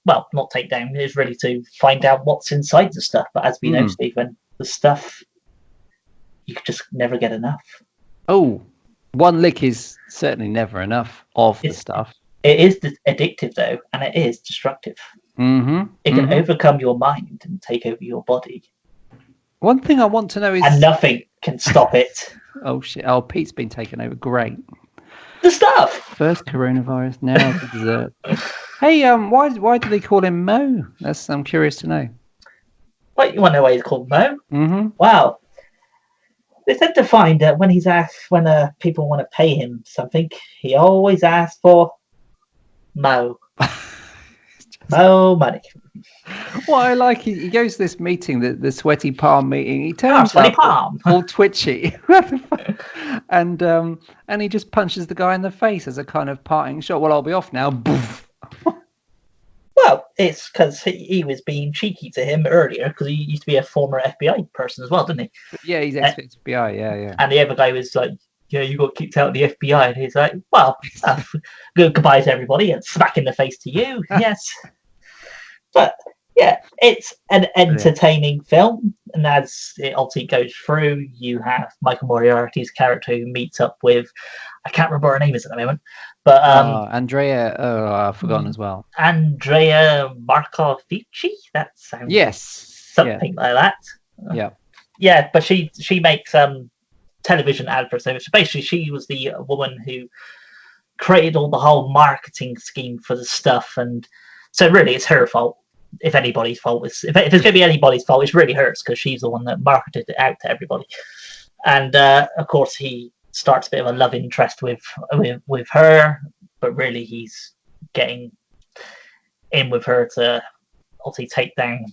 Well, not take down. Is really to find out what's inside the stuff. But as we know, Stephen, the stuff you could just never get enough. Oh, one lick is certainly never enough of the stuff. It is addictive, though, and it is destructive. It can overcome your mind and take over your body. One thing I want to know is... And nothing can stop it. Oh, shit. Oh, Pete's been taken over. Great. The stuff! First coronavirus, now the dessert. Hey, why do they call him Mo? I'm curious to know. What, you want to know why he's called Mo? Mm-hmm. Wow. They tend to find that when people want to pay him something, he always asks for Mo. Mo money. What I like, he goes to this meeting, the sweaty palm meeting. He turns up all twitchy, and he just punches the guy in the face as a kind of parting shot. Well, I'll be off now. Well, it's because he was being cheeky to him earlier because he used to be a former FBI person as well, didn't he? Yeah, he's ex-FBI, yeah. And the other guy was like, you got kicked out of the FBI. And he's like, well, goodbye to everybody and smack in the face to you. Yes. But, yeah, it's an entertaining film. And as it obviously goes through, you have Michael Moriarty's character who meets up with, I can't remember what her name is at the moment, but Andrea, I've forgotten as well. Andrea Markovici? That sounds something like that. Yeah. Yeah, but she makes television adverts. So basically, she was the woman who created the whole marketing scheme for the stuff, and so really, it's her fault. If anybody's fault, if it's going to be anybody's fault, it's really hers because she's the one that marketed it out to everybody. And of course, he starts a bit of a love interest with her, but really, he's getting in with her to obviously take down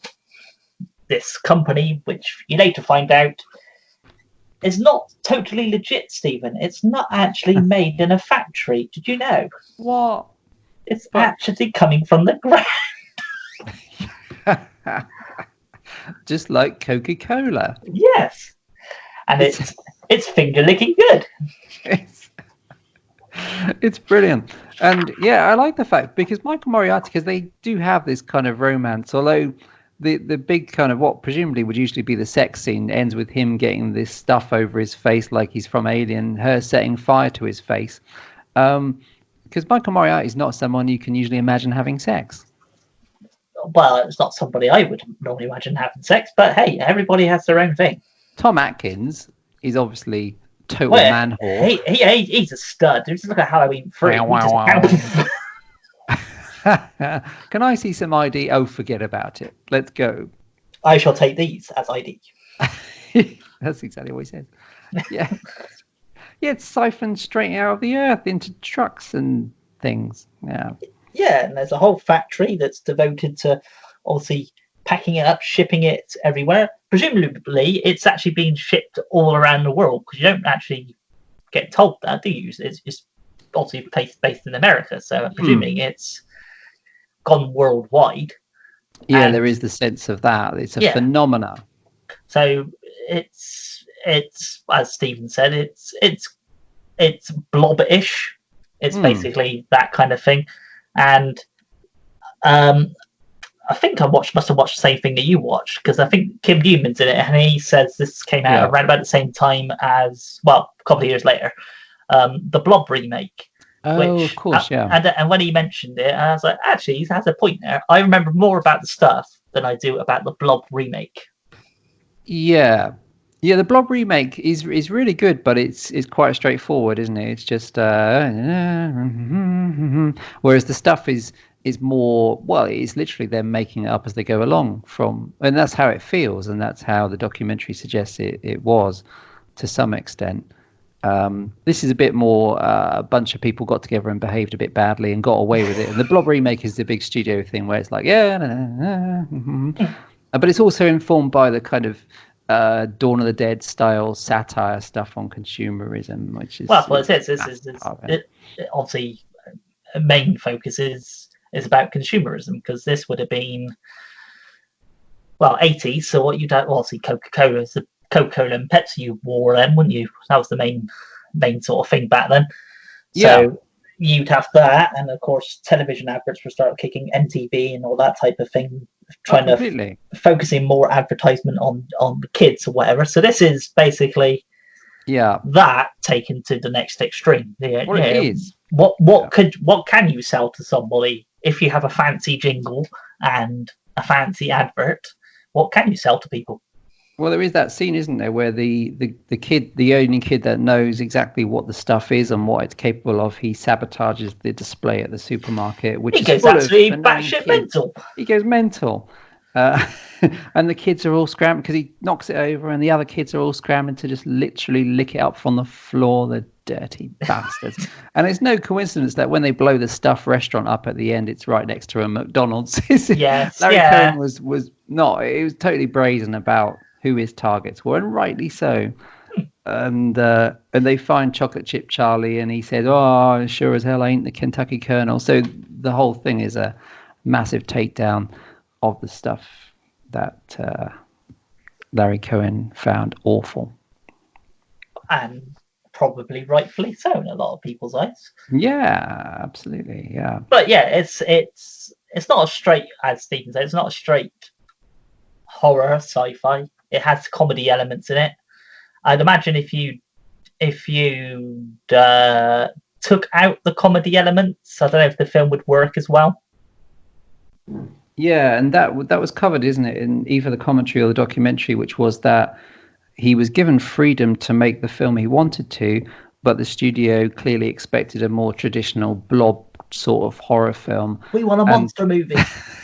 this company, which you later find out is not totally legit, Stephen. It's not actually made in a factory. Did you know? What? It's actually coming from the ground. Just like Coca-Cola. Yes. And it's finger licking good. It's brilliant. And yeah, I like the fact because Michael Moriarty, because they do have this kind of romance, although the big kind of what presumably would usually be the sex scene ends with him getting this stuff over his face like he's from Alien, her setting fire to his face. Because Michael Moriarty is not someone you can usually imagine having sex. Well, it's not somebody I would normally imagine having sex, but hey, everybody has their own thing. Tom Atkins is obviously total man whore. He's a stud. Just look at Halloween 3. Can I see some ID? Oh, forget about it. Let's go. I shall take these as ID. That's exactly what he says. Yeah. Yeah, it's siphoned straight out of the earth into trucks and things. Yeah. Yeah, and there's a whole factory that's devoted to obviously packing it up, shipping it everywhere. Presumably, it's actually being shipped all around the world because you don't actually get told that, do you? It's just obviously based in America, so I'm presuming it's gone worldwide. Yeah, and there is the sense of that. It's a phenomena. So it's as Stephen said, it's blob-ish. It's basically that kind of thing. And I think must have watched the same thing that you watched because I think Kim Newman's in it, and he says this came out around about the same time as a couple of years later, the Blob remake. Oh, of course, And when he mentioned it, I was like, actually, he has a point there. I remember more about the stuff than I do about the Blob remake. Yeah, the Blob remake is really good, but it's quite straightforward, isn't it? It's just whereas the stuff is more, well, it's literally them making it up as they go along and that's how it feels, and that's how the documentary suggests it was to some extent. This is a bit more a bunch of people got together and behaved a bit badly and got away with it. And the Blob remake is the big studio thing where it's like, but it's also informed by the kind of Dawn of the Dead style satire stuff on consumerism, which is obviously main focus is about consumerism, because this would have been 80s. So what you'd have, obviously Coca-Cola and Pepsi war then, wouldn't you? That was the main sort of thing back then. So you'd have that, and of course television adverts would start kicking, MTV and all that type of thing, trying to focusing more advertisement on the kids or whatever. So this is basically that taken to the next extreme. It is. What can you sell to somebody if you have a fancy jingle and a fancy advert? What can you sell to people? Well, there is that scene, isn't there, where the kid, the only kid that knows exactly what the stuff is and what it's capable of, he sabotages the display at the supermarket, which he goes absolutely batshit mental. He goes mental. And the kids are all scrambling because he knocks it over, and the other kids are all scrambling to just literally lick it up from the floor, the dirty bastards. And it's no coincidence that when they blow the Stuff restaurant up at the end, it's right next to a McDonald's. Larry Cohen was not. It was totally brazen about who his targets were, and rightly so. And they find Chocolate Chip Charlie, and he said, "Oh, sure as hell I ain't the Kentucky Colonel." So the whole thing is a massive takedown of the stuff that Larry Cohen found awful, and probably rightfully so in a lot of people's eyes. Yeah, absolutely. Yeah, but it's not a straight, as Stephen said, it's not a straight horror sci-fi. It has comedy elements in it. I'd imagine if you took out the comedy elements, I don't know if the film would work as well. Yeah, and that was covered, isn't it, in either the commentary or the documentary, which was that he was given freedom to make the film he wanted to, but the studio clearly expected a more traditional Blob sort of horror film. We want a monster movie.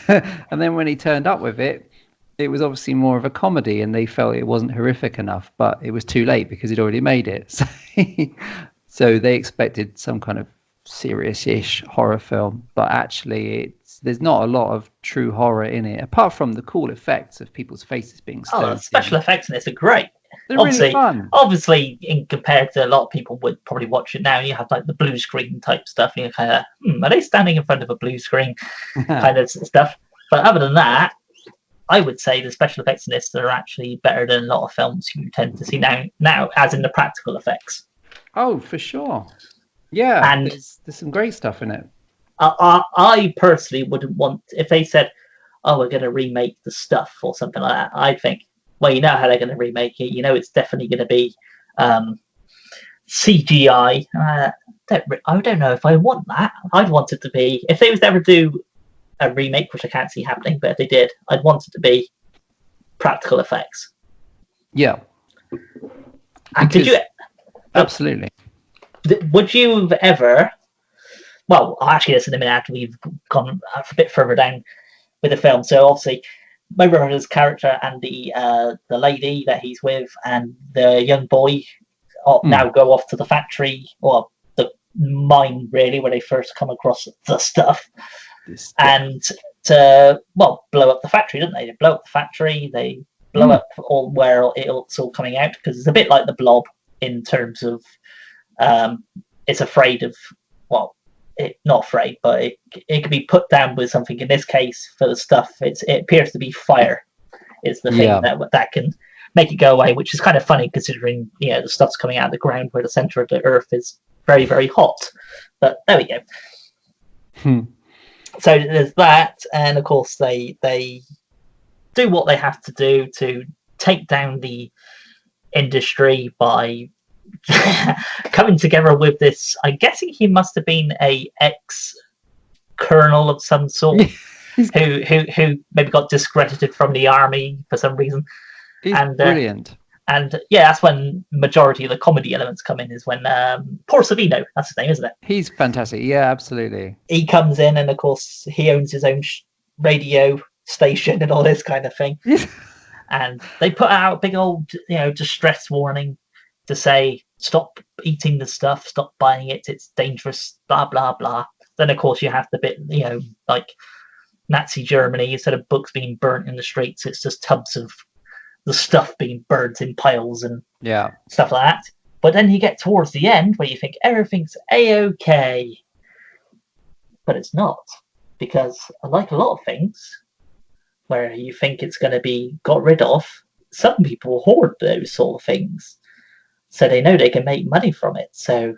And then when he turned up with it, it was obviously more of a comedy, and they felt it wasn't horrific enough, but it was too late because he'd already made it. So they expected some kind of serious-ish horror film, but actually there's not a lot of true horror in it, apart from the cool effects of people's faces being stoned. The special effects in this are great. They're really fun. Obviously, in compared to a lot of people would probably watch it now, you have like the blue screen type stuff, and you're kind of, are they standing in front of a blue screen kind of stuff? But other than that, I would say the special effects in this are actually better than a lot of films you tend to see now, as in the practical effects. Oh, for sure. Yeah, and there's some great stuff in it. I personally wouldn't want, if they said, "Oh, we're going to remake the Stuff" or something like that, I'd think, well, you know how they're going to remake it. You know, it's definitely going to be CGI. I don't know if I want that. I'd want it to be, if they was to ever do a remake, which I can't see happening, but if they did, I'd want it to be practical effects. Yeah. And did you? Absolutely. Would you have ever? Well, actually, this in a minute after we've gone a bit further down with the film. So obviously, my brother's character and the lady that he's with and the young boy now go off to the factory, or the mine, really, where they first come across the stuff. And to blow up the factory, don't they? They blow up the factory. They blow up all where it's all coming out, because it's a bit like the Blob in terms of it's afraid of not afraid, but it can be put down with something. In this case, for the stuff, it appears to be fire. Is the thing that can make it go away, which is kind of funny considering the stuff's coming out of the ground where the center of the earth is very, very hot. But there we go. So there's that, and of course they do what they have to do to take down the industry by coming together with this. I'm guessing he must have been a ex-colonel of some sort. who maybe got discredited from the army for some reason. He's brilliant. And yeah, that's when majority of the comedy elements come in. Is when Paul Savino, that's his name, isn't it? He's fantastic. Yeah, absolutely. He comes in, and of course he owns his own radio station and all this kind of thing. And they put out a big old, distress warning to say, stop eating the stuff, stop buying it, it's dangerous, blah blah blah. Then of course you have the bit, like Nazi Germany, instead of books being burnt in the streets, it's just tubs of the stuff being burnt in piles and stuff like that. But then you get towards the end where you think everything's a-okay, but it's not, because unlike a lot of things where you think it's going to be got rid of, some people hoard those sort of things, so they know they can make money from it. So it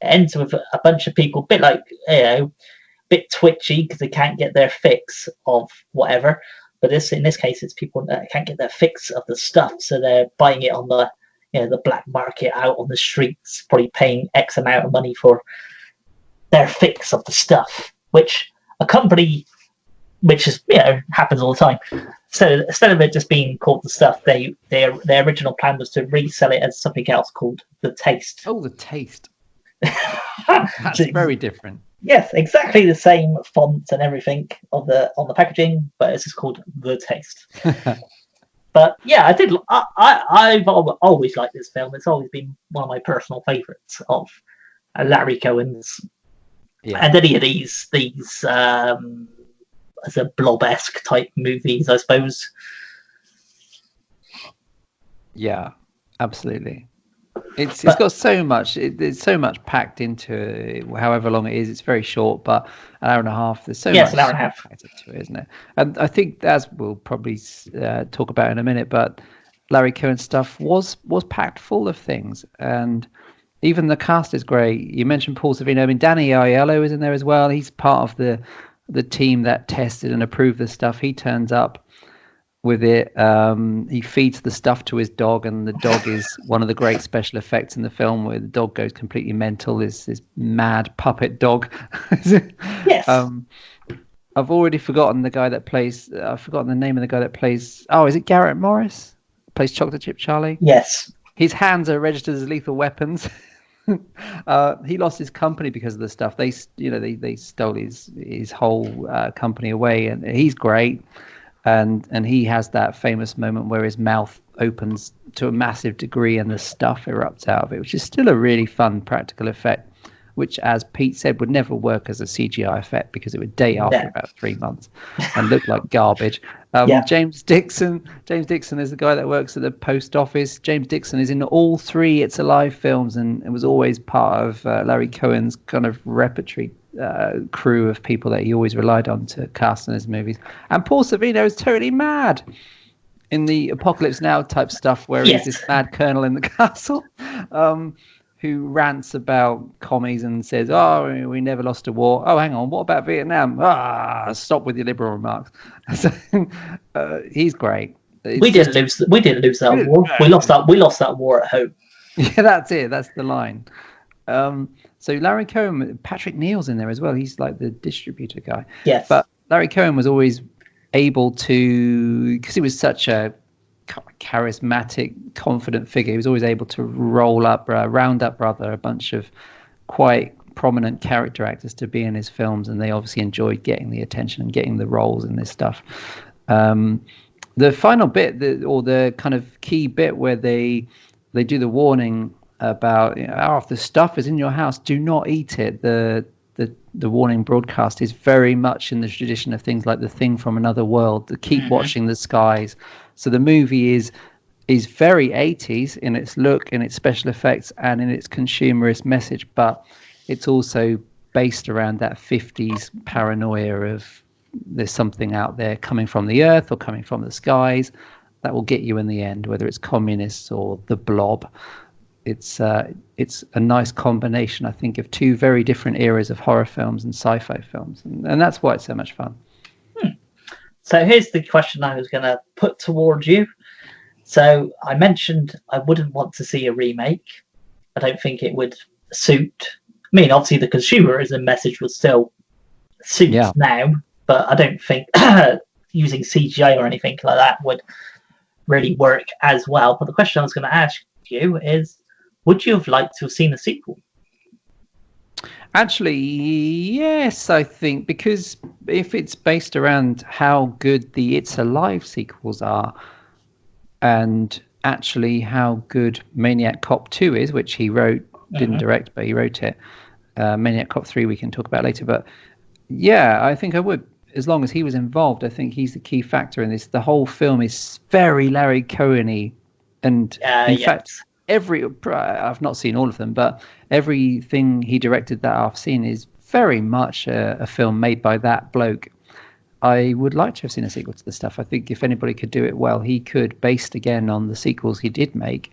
ends with a bunch of people, bit like, bit twitchy because they can't get their fix of whatever. But in this case, it's people that can't get their fix of the stuff, so they're buying it on the the black market out on the streets, probably paying X amount of money for their fix of the stuff, which a company, which is happens all the time. So instead of it just being called the stuff, their original plan was to resell it as something else called the taste. Oh, the taste. That's very different. Yes, exactly the same font and everything on the packaging, but it's just called the taste. But yeah, I've always liked this film. It's always been one of my personal favourites of Larry Cohen's. Yeah. And any of these as a blob-esque type movies, I suppose. Yeah, absolutely. It's got so much. There's so much packed into it, however long it is. It's very short, but an hour and a half. There's so much an hour and a half packed into it, isn't it? And I think, as we'll probably talk about in a minute, but Larry Cohen's stuff was packed full of things, and even the cast is great. You mentioned Paul Savino. I mean, Danny Aiello is in there as well. He's part of the team that tested and approved the stuff. He turns up with it. He feeds the stuff to his dog, and the dog is one of the great special effects in the film, where the dog goes completely mental. This mad puppet dog. Yes. I've already forgotten the guy that plays. I've forgotten the name of the guy that plays. Oh, is it Garrett Morris? Plays Chocolate Chip Charlie. Yes. His hands are registered as lethal weapons. He lost his company because of the stuff. They stole his whole company away, and he's great. And he has that famous moment where his mouth opens to a massive degree and the stuff erupts out of it, which is still a really fun practical effect, which, as Pete said, would never work as a CGI effect because it would date after about 3 months and look like garbage. James Dixon is the guy that works at the post office. James Dixon is in all 3 It's Alive films, and it was always part of Larry Cohen's kind of repertory crew of people that he always relied on to cast in his movies. And Paul Savino is totally mad in the Apocalypse Now type stuff, where he's this mad colonel in the castle who rants about commies and says, "Oh, we never lost a war. Oh, hang on, what about Vietnam? Stop with your liberal remarks." So, he's great. We didn't lose that war. We lost that war at home. Yeah, that's it. That's the line. So Larry Cohen, Patrick Neal's in there as well. He's like the distributor guy. Yes. But Larry Cohen was always able to, because he was such a charismatic, confident figure, he was always able to round up a bunch of quite prominent character actors to be in his films, and they obviously enjoyed getting the attention and getting the roles in this stuff. The final bit, or the kind of key bit where they do the warning about, if the stuff is in your house, do not eat it. The warning broadcast is very much in the tradition of things like The Thing from Another World, the Keep Watching the Skies. So the movie is very 80s in its look, in its special effects, and in its consumerist message, but it's also based around that 50s paranoia of there's something out there coming from the earth or coming from the skies that will get you in the end, whether it's communists or the blob. It's a nice combination, I think, of 2 very different eras of horror films and sci-fi films, and that's why it's so much fun. So here's the question I was going to put towards you. So I mentioned I wouldn't want to see a remake. I don't think it would suit. I mean, obviously the consumerism message would still suit now, but I don't think using CGI or anything like that would really work as well. But the question I was going to ask you is, would you have liked to have seen a sequel? Actually, yes, I think, because if it's based around how good the It's Alive sequels are, and actually how good Maniac Cop 2 is, which he wrote, didn't direct, but he wrote it. Maniac Cop 3 we can talk about later. But yeah, I think I would. As long as he was involved, I think he's the key factor in this. The whole film is very Larry Cohen-y. And in fact, I've not seen all of them, but everything he directed that I've seen is very much a film made by that bloke. I would like to have seen a sequel to the stuff. I think if anybody could do it well, he could, based again on the sequels he did make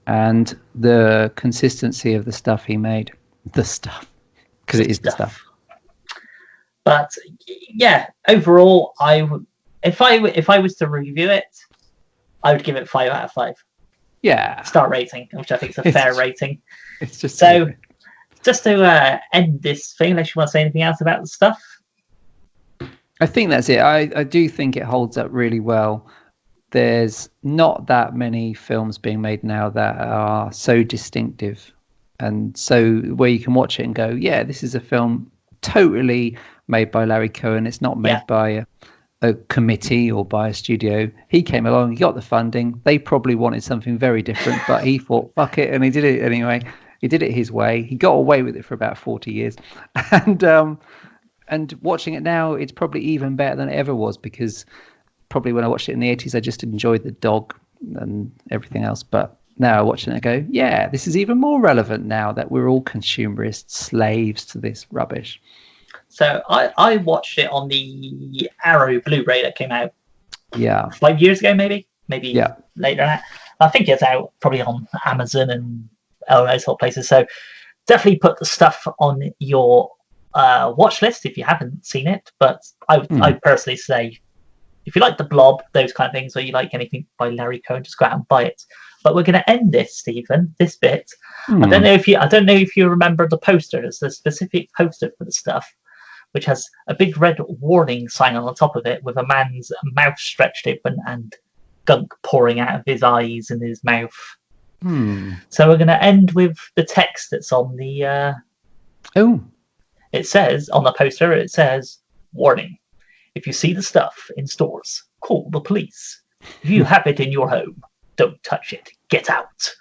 and the consistency of the stuff he made. The stuff, because it is the stuff. But yeah, overall, if I was to review it, I would give it 5 out of 5. Yeah, star rating, which I think is a fair rating. It's just so. Just to end this thing, unless you want to say anything else about the stuff. I think that's it. I do think it holds up really well. There's not that many films being made now that are so distinctive, and so where you can watch it and go, yeah, this is a film totally made by Larry Cohen. It's not made by a committee or by a studio. He came along, he got the funding. They probably wanted something very different, but he thought, fuck it, and he did it anyway. He did it his way. He got away with it for about 40 years. And watching it now, it's probably even better than it ever was, because probably when I watched it in the 80s, I just enjoyed the dog and everything else. But now I watch it and I go, yeah, this is even more relevant now that we're all consumerist slaves to this rubbish. So I watched it on the Arrow Blu-ray that came out 5 years ago, maybe later than that. I think it's out probably on Amazon and all those sort of places. So definitely put the stuff on your watch list if you haven't seen it. But I personally say, if you like The Blob, those kind of things, or you like anything by Larry Cohen, just go out and buy it. But we're going to end this, Stephen, this bit. I don't know if you remember the poster. There's a specific poster for the stuff, which has a big red warning sign on the top of it with a man's mouth stretched open and gunk pouring out of his eyes and his mouth. So we're going to end with the text that's on the... It says, on the poster, it says, warning. If you see the stuff in stores, call the police. If you have it in your home, don't touch it. Get out.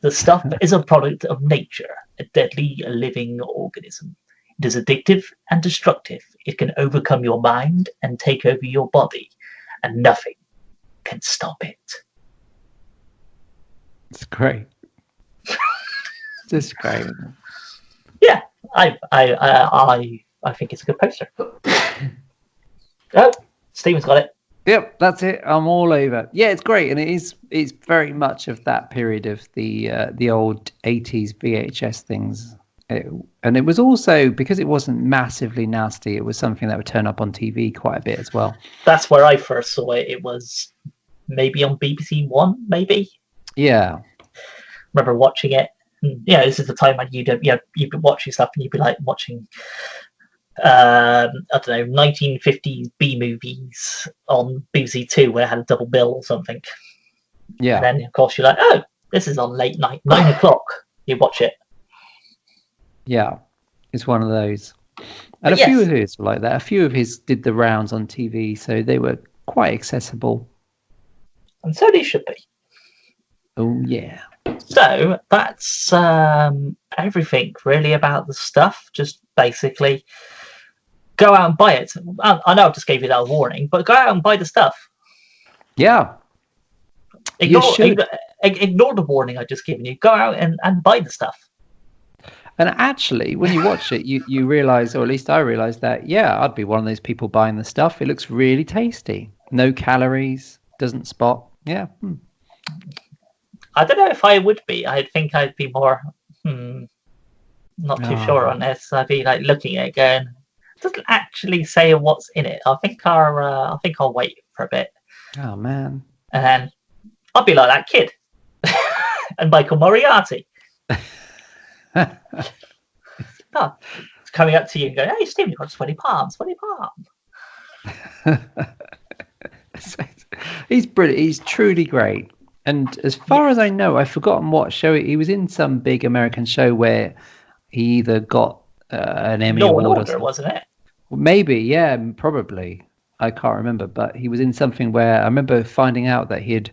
The stuff is a product of nature, a deadly living organism. It is addictive and destructive. It can overcome your mind and take over your body, and nothing can stop it. It's great. Just great. Yeah, I think it's a good poster. Oh, Stephen's got it. Yep, that's it. I'm all over. Yeah, it's great, and it's very much of that period of the old 80s VHS things. And it was also, because it wasn't massively nasty, it was something that would turn up on TV quite a bit as well. That's where I first saw it. It was maybe on BBC One, maybe. Yeah. Remember watching it. And, this is the time when you'd be watching stuff and you'd be like watching, I don't know, 1950s B movies on BBC Two where it had a double bill or something. Yeah. And then, of course, you're like, oh, this is on late night, 9 o'clock. You watch it. Yeah, it's one of those. And a few of his were like that. A few of his did the rounds on TV, so they were quite accessible. And so they should be. Oh, yeah. So that's everything really about the stuff. Just basically go out and buy it. I know I just gave you that warning, but go out and buy the stuff. Yeah. Ignore the warning I just given you. Go out and buy the stuff. And actually, when you watch it, you realise, or at least I realised that, I'd be one of those people buying the stuff. It looks really tasty. No calories, doesn't spot. Yeah. I don't know if I would be. I think I'd be more, not too sure on this. I'd be like looking at it going, it doesn't actually say what's in it. I think I'll wait for a bit. Oh, man. And then I'll be like that kid. And Michael Moriarty. It's coming up to you and going, hey, Steve, you've got sweaty palms. He's brilliant. He's truly great. And as far as I know, I've forgotten what show he was in. Some big American show where he either got an Emmy Law award and or Order, wasn't it? Maybe, yeah, probably. I can't remember, but he was in something where I remember finding out that he had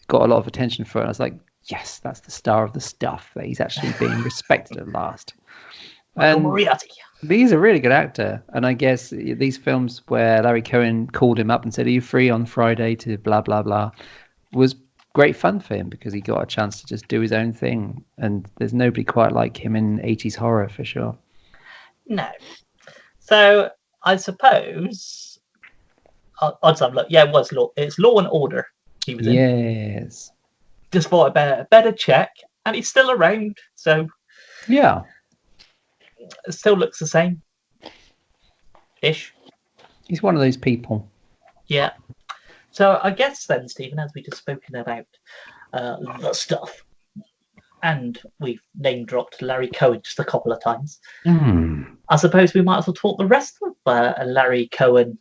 got a lot of attention for it. I was like, yes, that's the star of the stuff, that he's actually being respected at last. Michael Moriarty. He's a really good actor. And I guess these films where Larry Cohen called him up and said, are you free on Friday to blah, blah, blah, was great fun for him because he got a chance to just do his own thing. And there's nobody quite like him in 80s horror, for sure. No. So I suppose odds have look. Yeah, it's Law and Order. He was in. Yes. Just thought a better check, and he's still around. So yeah, it still looks the same. Ish. He's one of those people. Yeah. So I guess then, Stephen, as we just spoken about the stuff, and we've name dropped Larry Cohen just a couple of times. I suppose we might as well talk the rest of Larry Cohen.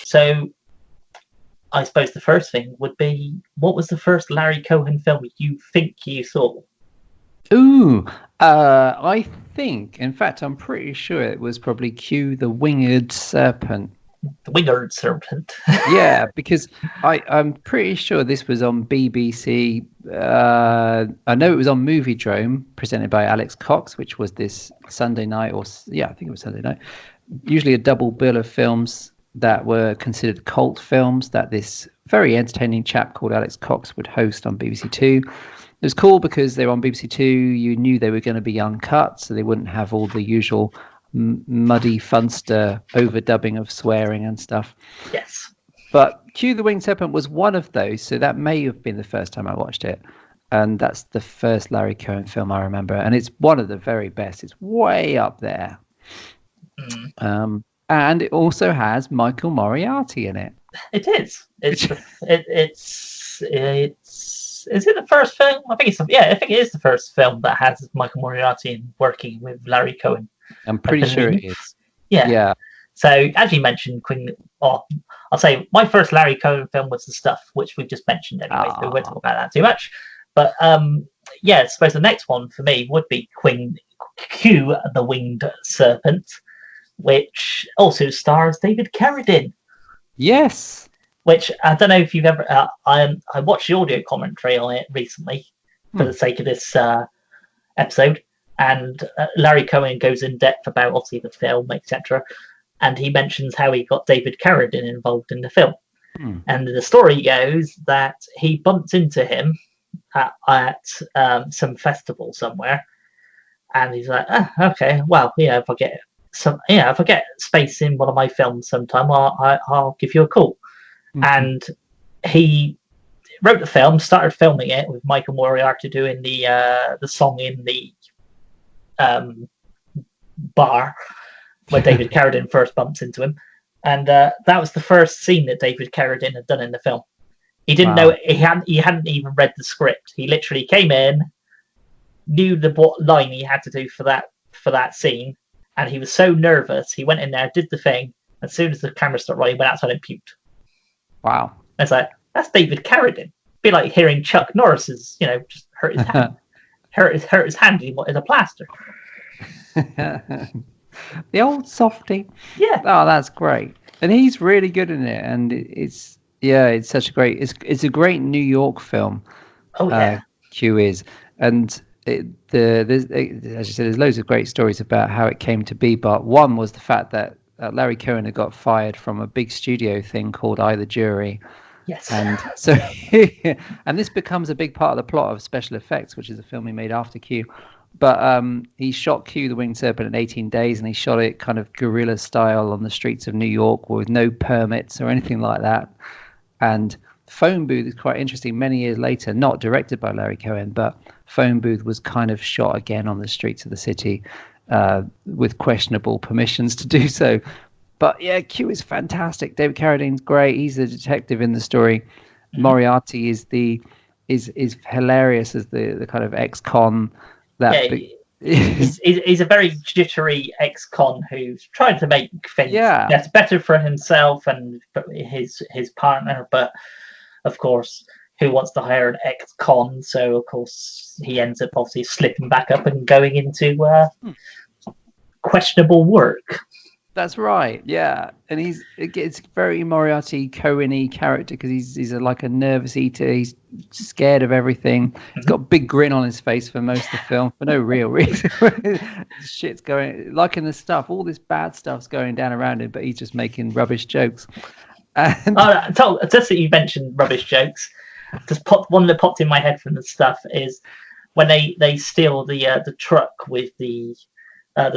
So I suppose the first thing would be, what was the first Larry Cohen film you think you saw? I think, in fact, I'm pretty sure it was probably Q the Winged Serpent. The Winged Serpent. Yeah, because I'm pretty sure this was on BBC. I know it was on Moviedrome, presented by Alex Cox, which was this Sunday night, I think it was Sunday night. Usually a double bill of films that were considered cult films that this very entertaining chap called Alex Cox would host on BBC Two. It was cool because they were on BBC Two. You knew they were going to be uncut, so they wouldn't have all the usual muddy funster overdubbing of swearing and stuff. Yes. But Q the Winged Serpent was one of those, so that may have been the first time I watched it. And that's the first Larry Cohen film I remember. And it's one of the very best. It's way up there. And it also has Michael Moriarty in it. It is. Is it the first film? I think it is the first film that has Michael Moriarty working with Larry Cohen. I'm pretty sure it is. Yeah. So as you mentioned, I'll say my first Larry Cohen film was The Stuff, which we've just mentioned anyway, so we won't talk about that too much. But I suppose the next one for me would be Q the Winged Serpent, which also stars David Carradine. Yes. Which I don't know if you've ever. I watched the audio commentary on it recently for the sake of this episode, and Larry Cohen goes in depth about obviously the film, etc. And he mentions how he got David Carradine involved in the film. And the story goes that he bumped into him at some festival somewhere, and he's like, okay, well, if I get space in one of my films sometime, I'll give you a call. And he wrote the film, started filming it with Michael Moriarty doing the song in the bar where David Carradine first bumps into him, and that was the first scene that David Carradine had done in the film. He didn't know, he hadn't even read the script. He literally came in, knew what line he had to do for that scene, and he was so nervous. He went in there, did the thing. As soon as the camera started rolling, he went outside and puked. Wow! It's like, that's David Carradine. It'd be like hearing Chuck Norris's, just hurt his hand, hurt his hand in a plaster. The old softie. Yeah. Oh, that's great, and he's really good in it, and it's such a great. It's a great New York film. Oh yeah. Q is, and there's, as you said, there's loads of great stories about how it came to be. But one was the fact that Larry Cohen had got fired from a big studio thing called I, the Jury. Yes. And so, and this becomes a big part of the plot of Special Effects, which is a film he made after Q. But he shot Q, the Winged Serpent, in 18 days, and he shot it kind of guerrilla style on the streets of New York with no permits or anything like that. And Phone Booth is quite interesting. Many years later, not directed by Larry Cohen, but Phone Booth was kind of shot again on the streets of the city with questionable permissions to do so. But yeah, Q is fantastic. David Carradine's great. He's the detective in the story. Moriarty is hilarious as the kind of ex-con. He's a very jittery ex-con who's trying to make things that's better for himself and his partner, but of course, who wants to hire an ex-con? So of course he ends up obviously slipping back up and going into questionable work. That's right, yeah, and it's very Moriarty Cohen-y character because he's like a nervous eater. He's scared of everything. He's got a big grin on his face for most of the film for no real reason. Shit's going like in the stuff. All this bad stuff's going down around him, but he's just making rubbish jokes. And just that you mentioned rubbish jokes. One that popped in my head from the stuff is when they steal the truck with the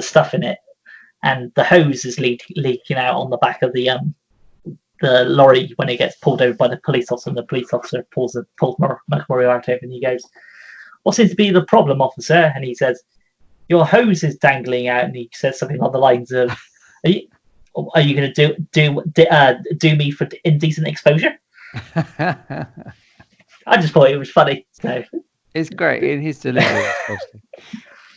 stuff in it. And the hose is leaking out on the back of the lorry when it gets pulled over by the police officer. And the police officer pulls Moriarty over and he goes, "What seems to be the problem, officer?" And he says, "Your hose is dangling out." And he says something on the lines of, "Are you going to do me for indecent exposure?" I just thought it was funny. So. It's great in his delivery.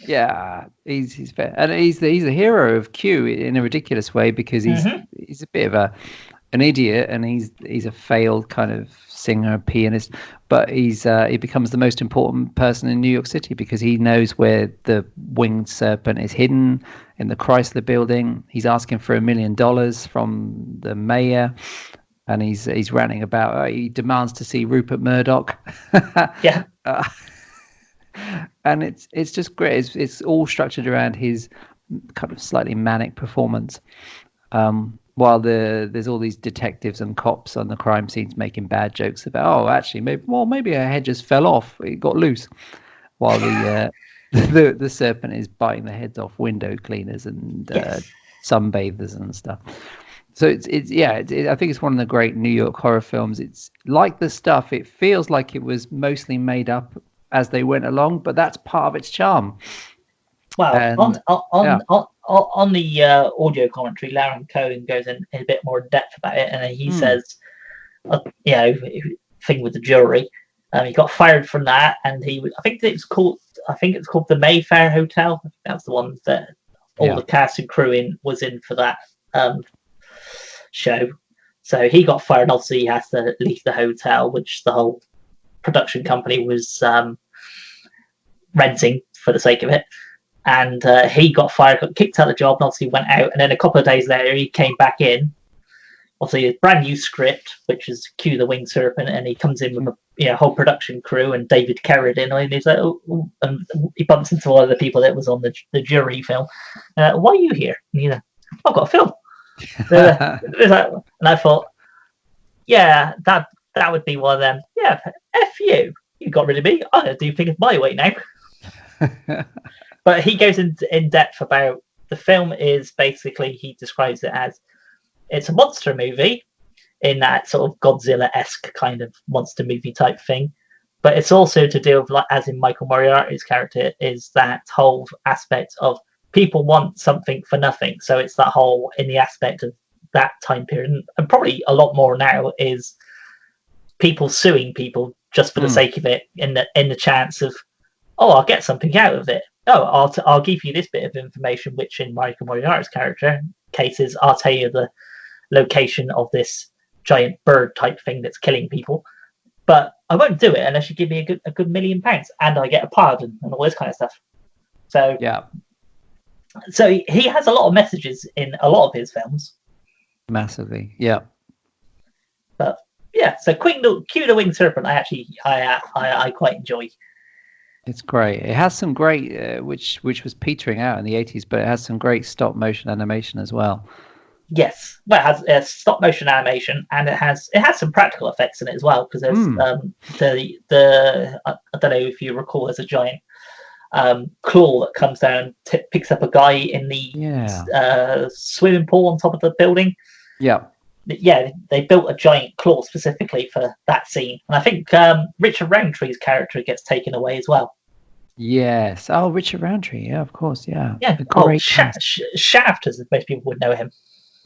Yeah, he's fair, and he's a hero of Q in a ridiculous way because he's a bit of an idiot, and he's a failed kind of singer, pianist, but he becomes the most important person in New York City because he knows where the Winged Serpent is hidden in the Chrysler Building. He's asking for $1 million from the mayor, and he's ranting about he demands to see Rupert Murdoch. Yeah. And it's just great. It's all structured around his kind of slightly manic performance, while there's all these detectives and cops on the crime scenes making bad jokes about maybe her head just fell off, it got loose, while the serpent is biting the heads off window cleaners and sunbathers and stuff. So I think it's one of the great New York horror films. It's like the stuff. It feels like it was mostly made up as they went along, but that's part of its charm. Well, on the audio commentary, Larry Cohen goes in a bit more depth about it, and he says, thing with the jury, he got fired from that, and I think it's called the Mayfair Hotel. That's the one that all the cast and crew was in for that show. So he got fired. Obviously, he has to leave the hotel, which the whole production company was renting for the sake of it, and he got fired, got kicked out of the job, and obviously went out. And then a couple of days later, he came back in, obviously a brand new script, which is Q the Winged Serpent, and he comes in with a whole production crew and David Carradine, and he's like, and he bumps into one of the people that was on the jury film. Why are you here? And I've got a film. And I thought, yeah, that would be one of them. Yeah, F you. You got rid of me. I'm going to do things my way now. But he goes in depth about the film. Is basically, he describes it as it's a monster movie in that sort of Godzilla-esque kind of monster movie type thing. but it's also to do with, like, as in Michael Moriarty's character, is that whole aspect of people want something for nothing. So it's that whole, in the aspect of that time period, and probably a lot more now, is people suing people just for the sake of it, in the chance of, oh, I'll get something out of it. Oh, I'll give you this bit of information, which in Michael Moriarty's character cases, I'll tell you the location of this giant bird type thing that's killing people, but I won't do it unless you give me a good £1,000,000 and I get a pardon and all this kind of stuff. So yeah, so he has a lot of messages in a lot of his films, massively. Yeah, but yeah. So Q the Winged Serpent, I quite enjoy. it's great. It has some great, which was petering out in the 80s, but it has some great stop motion animation as well. Yes, well, it has stop motion animation, and it has some practical effects in it as well. Because there's the I don't know if you recall, there's a giant claw that comes down, picks up a guy in the swimming pool on top of the building. Yeah, they built a giant claw specifically for that scene, and I think Richard Roundtree's character gets taken away as well. Yes. Oh, Richard Roundtree. Yeah, of course. Yeah. Yeah. Shaft, as most people would know him.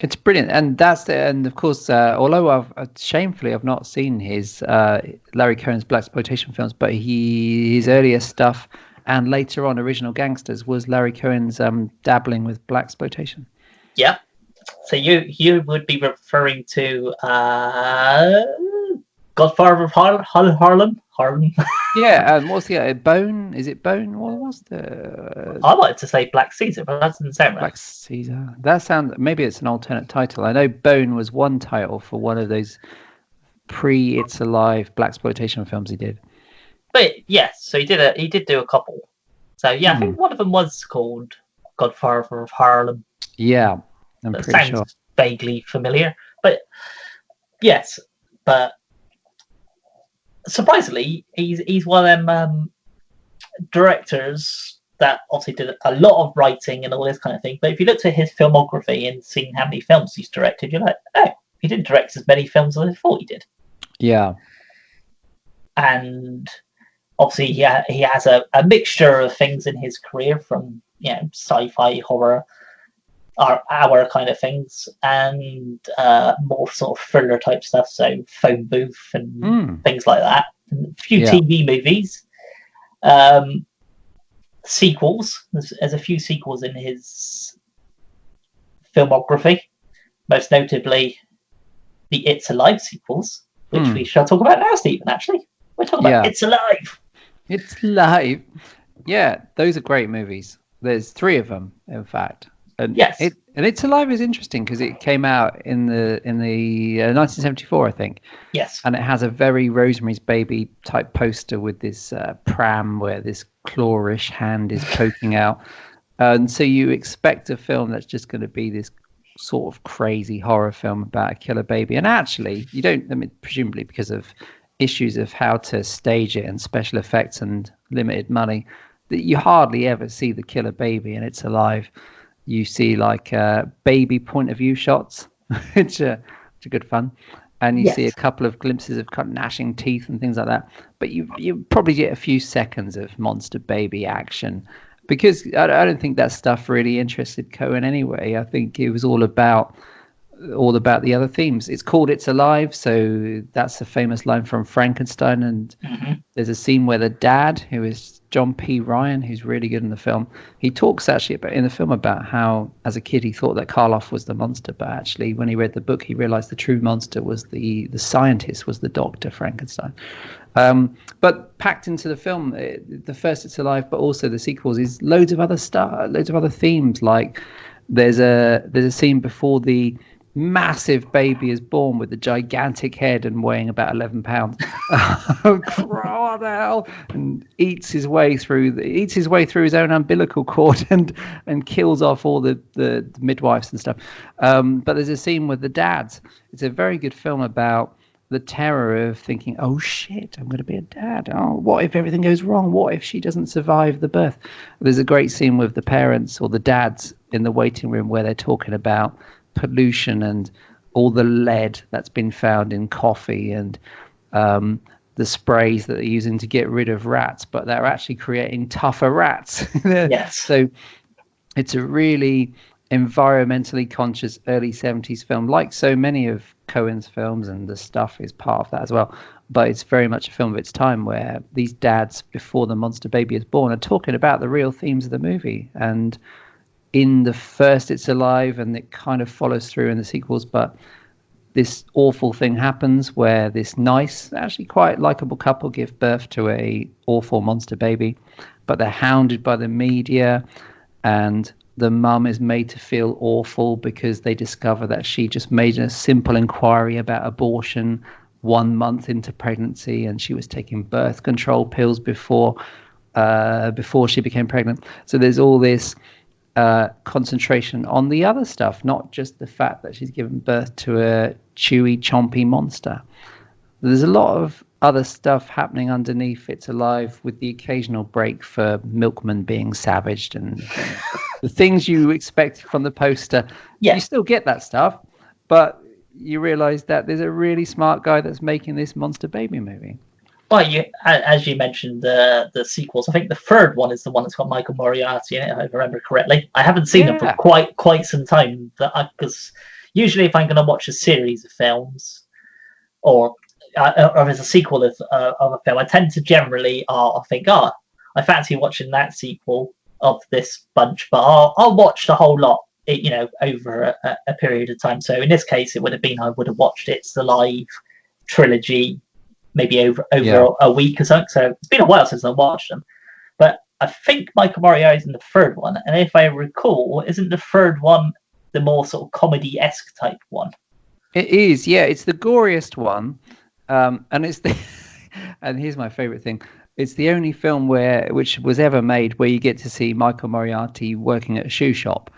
It's brilliant, and and of course, although I've not seen his Larry Cohen's blaxploitation films, but his earlier stuff and later on original gangsters was Larry Cohen's dabbling with blaxploitation. Yeah. So you would be referring to Godfather of Harlem. Yeah, and what's the Bone? Is it Bone? What was the? I wanted to say Black Caesar, but that doesn't sound right. Black Caesar. That sounds, maybe it's an alternate title. I know Bone was one title for one of those pre-It's Alive blaxploitation films he did. But yes, so he did do a couple. So yeah, I think one of them was called Godfather of Harlem. Yeah, I'm pretty sure. Vaguely familiar, but yes, but. Surprisingly, he's one of them directors that obviously did a lot of writing and all this kind of thing. But if you looked at his filmography and seen how many films he's directed, you're like, oh, he didn't direct as many films as I thought he did. Yeah. And obviously, he has a mixture of things in his career, from sci-fi, horror, our kind of things, and more sort of thriller type stuff, so Phone Booth and things like that, and a few TV movies, sequels. There's a few sequels in his filmography, most notably the It's Alive sequels, which we shall talk about now, Stephen. Actually, we're talking about It's Alive. It's Alive. Yeah, those are great movies. There's 3 of them, in fact. And yes, It's Alive is interesting because it came out in the 1974, I think. Yes, and it has a very Rosemary's Baby type poster with this pram where this clawish hand is poking out, and so you expect a film that's just going to be this sort of crazy horror film about a killer baby, and actually you don't. I mean, presumably because of issues of how to stage it and special effects and limited money, that you hardly ever see the killer baby in It's Alive. You see like baby point of view shots, which are good fun, and you see a couple of glimpses of kind of gnashing teeth and things like that. But you probably get a few seconds of monster baby action, because I don't think that stuff really interested Cohen anyway. I think it was all about the other themes. It's called It's Alive, so that's a famous line from Frankenstein, and there's a scene where the dad, who is John P. Ryan, who's really good in the film, he talks actually in the film about how as a kid he thought that Karloff was the monster, but actually when he read the book he realized the true monster was the scientist, was the doctor Frankenstein. But packed into the film, the first It's Alive, but also the sequels, is loads of other stuff, loads of other themes. Like there's a scene before the massive baby is born with a gigantic head and weighing about 11 pounds. What the hell? And eats his way through his own umbilical cord and kills off all the midwives and stuff. But there's a scene with the dads. It's a very good film about the terror of thinking, oh shit, I'm going to be a dad. Oh, what if everything goes wrong? What if she doesn't survive the birth? There's a great scene with the parents or the dads in the waiting room where they're talking about pollution and all the lead that's been found in coffee, and sprays that they're using to get rid of rats, but they're actually creating tougher rats. Yes. So it's a really environmentally conscious early 70s film, like so many of Cohen's films, and The Stuff is part of that as well. But it's very much a film of its time, where these dads, before the monster baby is born, are talking about the real themes of the movie. And in the first It's Alive, and it kind of follows through in the sequels, but this awful thing happens where this nice, actually quite likable couple give birth to a awful monster baby, but they're hounded by the media, and the mum is made to feel awful because they discover that she just made a simple inquiry about abortion 1 month into pregnancy, and she was taking birth control pills before she became pregnant. So there's all this concentration on the other stuff, not just the fact that she's given birth to a chewy, chompy monster. There's a lot of other stuff happening underneath It's Alive, with the occasional break for milkman being savaged and the things you expect from the poster. Yeah. You still get that stuff, but you realize that there's a really smart guy that's making this monster baby movie. Well, as you mentioned, the sequels. I think the third one is the one that's got Michael Moriarty in it, if I remember correctly. I haven't seen them for quite some time, because usually if I'm going to watch a series of films, or as a sequel of a film, I tend to generally think, I fancy watching that sequel of this bunch, but I'll watch the whole lot, over a period of time. So in this case, it would have been, I would have watched It's Alive trilogy maybe over a week or something. So it's been a while since I watched them. But I think Michael Moriarty's in the third one, and if I recall, isn't the third one the more sort of comedy-esque type one? It is, yeah. It's the goriest one. And it's and here's my favorite thing: it's the only film which was ever made where you get to see Michael Moriarty working at a shoe shop.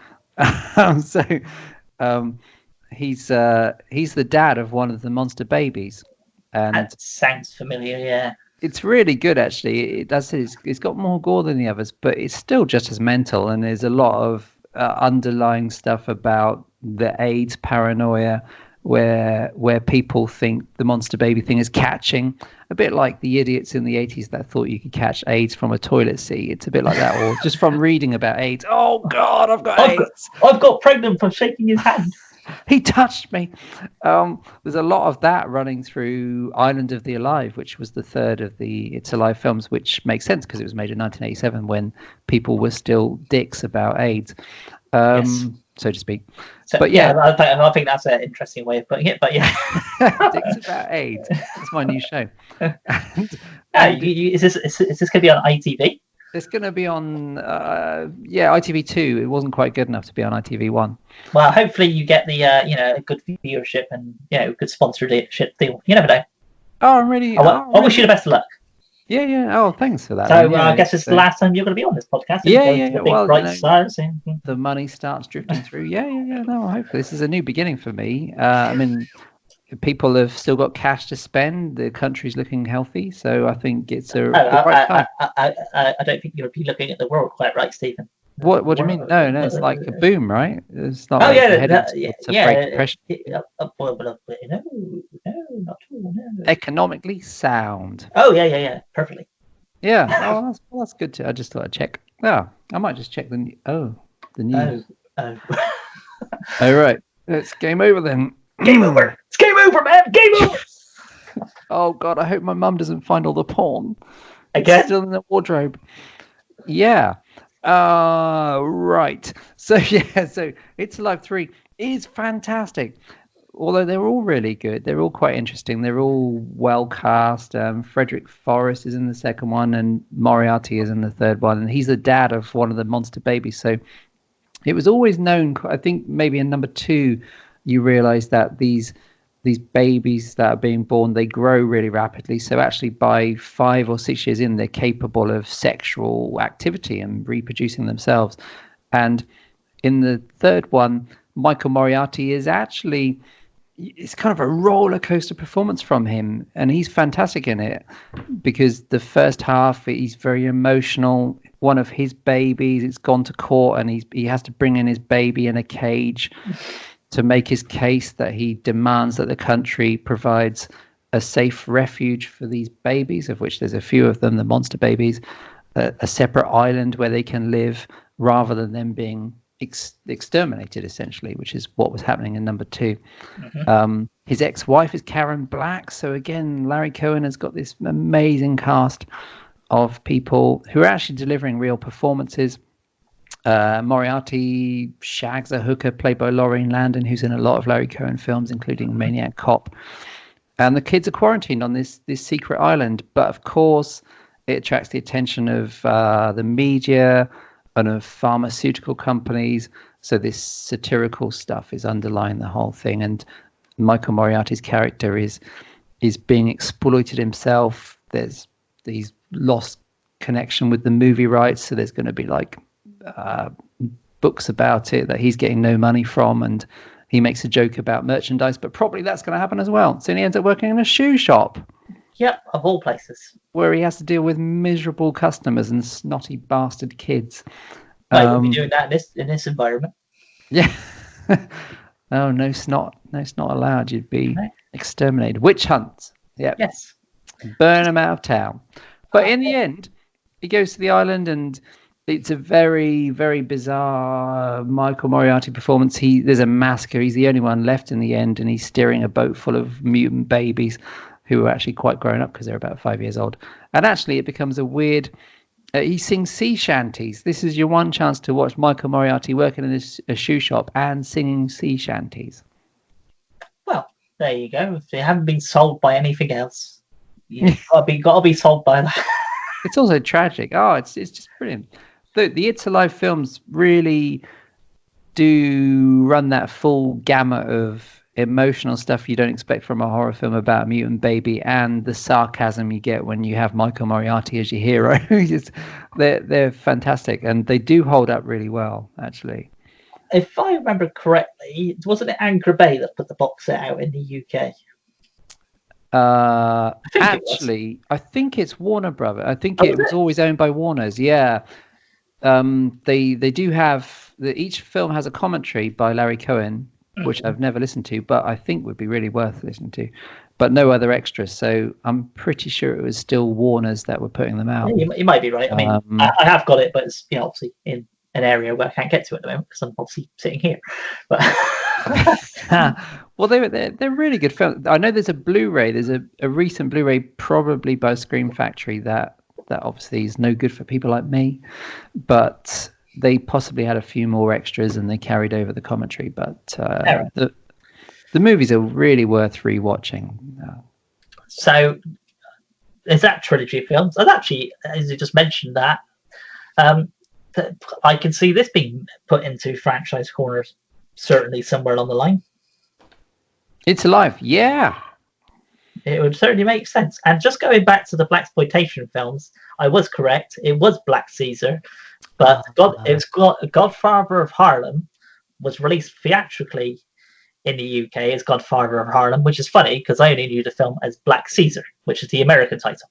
He's the dad of one of the monster babies, and that sounds familiar. Yeah, it's really good actually. It's got more gore than the others, but it's still just as mental. And there's a lot of underlying stuff about the AIDS paranoia, where people think the monster baby thing is catching, a bit like the idiots in the 80s that thought you could catch AIDS from a toilet seat. It's a bit like that, or just from reading about AIDS. Oh God, I've got AIDS. I've got pregnant from shaking his hand. He touched me. There's a lot of that running through Island of the Alive, which was the third of the It's Alive films, which makes sense because it was made in 1987 when people were still dicks about AIDS. Yes. So to speak. So, but yeah, I think that's an interesting way of putting it. But yeah, Dicks About AIDS. That's my new show. Is this going to be on ITV? It's going to be on ITV2. It wasn't quite good enough to be on ITV1. Well, hopefully you get the a good viewership and good sponsorship deal. You never know. Oh, I'm really. I wish you the best of luck. Yeah. Oh, thanks for that. So I guess it's the last time you're going to be on this podcast. The money starts drifting through. Yeah. No, hopefully this is a new beginning for me. I mean, people have still got cash to spend. The country's looking healthy, so I think it's a right time. I don't think you'll be looking at the world quite right, Stephen. What do you mean? No, it's like a boom, right? It's not. Oh, break depression. No, not at all. No. Economically sound. Oh yeah, perfectly. Yeah. Oh, that's good too. I just thought I'd check. Oh, I might just check the news. Oh. All right. It's game over then. Game over. It's game over, man. Game over. Oh God, I hope my mum doesn't find all the porn. Again? It's still in the wardrobe. Yeah. Right. So It's Alive 3 is fantastic. Although they're all really good. They're all quite interesting. They're all well cast. Frederick Forrest is in the second one, and Moriarty is in the third one. And he's the dad of one of the monster babies. So it was always known, I think maybe in number 2, you realize that these babies that are being born, they grow really rapidly. So actually by 5 or 6 years in, they're capable of sexual activity and reproducing themselves. And in the third one, Michael Moriarty is actually, it's kind of a roller coaster performance from him. And he's fantastic in it because the first half, he's very emotional. One of his babies, it's gone to court and he has to bring in his baby in a cage to make his case that he demands that the country provides a safe refuge for these babies, of which there's a few of them, the monster babies, a separate island where they can live rather than them being exterminated, essentially, which is what was happening in number 2. His ex-wife is Karen Black. So again, Larry Cohen has got this amazing cast of people who are actually delivering real performances. Moriarty shags a hooker played by Laureen Landon, who's in a lot of Larry Cohen films, including Maniac Cop. And the kids are quarantined on this secret island. But of course, it attracts the attention of the media and of pharmaceutical companies. So this satirical stuff is underlying the whole thing. And Michael Moriarty's character is being exploited himself. He's lost connection with the movie rights. So there's going to be like books about it that he's getting no money from, and he makes a joke about merchandise, but probably that's going to happen as well. So he ends up working in a shoe shop. Yep, of all places. Where he has to deal with miserable customers and snotty bastard kids. Well, you'll be doing that in this environment. Yeah. Oh, no snot allowed. You'd be exterminated. Witch hunts. Yeah. Yes. Burn them out of town. But in the end, he goes to the island, and it's a very, very bizarre Michael Moriarty performance. There's a massacre. He's the only one left in the end, and he's steering a boat full of mutant babies who are actually quite grown up because they're about 5 years old. And actually, it becomes a weird... he sings sea shanties. This is your one chance to watch Michael Moriarty working in a shoe shop and singing sea shanties. Well, there you go. If you haven't been sold by anything else, you've got to be sold by that. It's also tragic. Oh, it's just brilliant. The It's Alive films really do run that full gamut of emotional stuff you don't expect from a horror film about a mutant baby, and the sarcasm you get when you have Michael Moriarty as your hero. They're fantastic, and they do hold up really well, actually. If I remember correctly, wasn't it Anchor Bay that put the box set out in the UK? I think it's Warner Brothers. I think it was always owned by Warner's. Yeah. They do have each film has a commentary by Larry Cohen, which I've never listened to, but I think would be really worth listening to, but no other extras. So I'm pretty sure it was still Warner's that were putting them out. You might be right. I mean, I have got it, but it's obviously in an area where I can't get to at the moment because I'm obviously sitting here. But well, they're really good films. I know there's a Blu-ray. There's a recent Blu-ray, probably by Scream Factory, that obviously is no good for people like me, but they possibly had a few more extras and they carried over the commentary. But the movies are really worth rewatching. So there's that trilogy of films. And actually, as you just mentioned that, I can see this being put into franchise corners, certainly somewhere along the line. It's Alive, yeah. It would certainly make sense. And just going back to the blaxploitation films, I was correct. It was Black Caesar, but Godfather of Harlem was released theatrically in the UK as Godfather of Harlem, which is funny because I only knew the film as Black Caesar, which is the American title.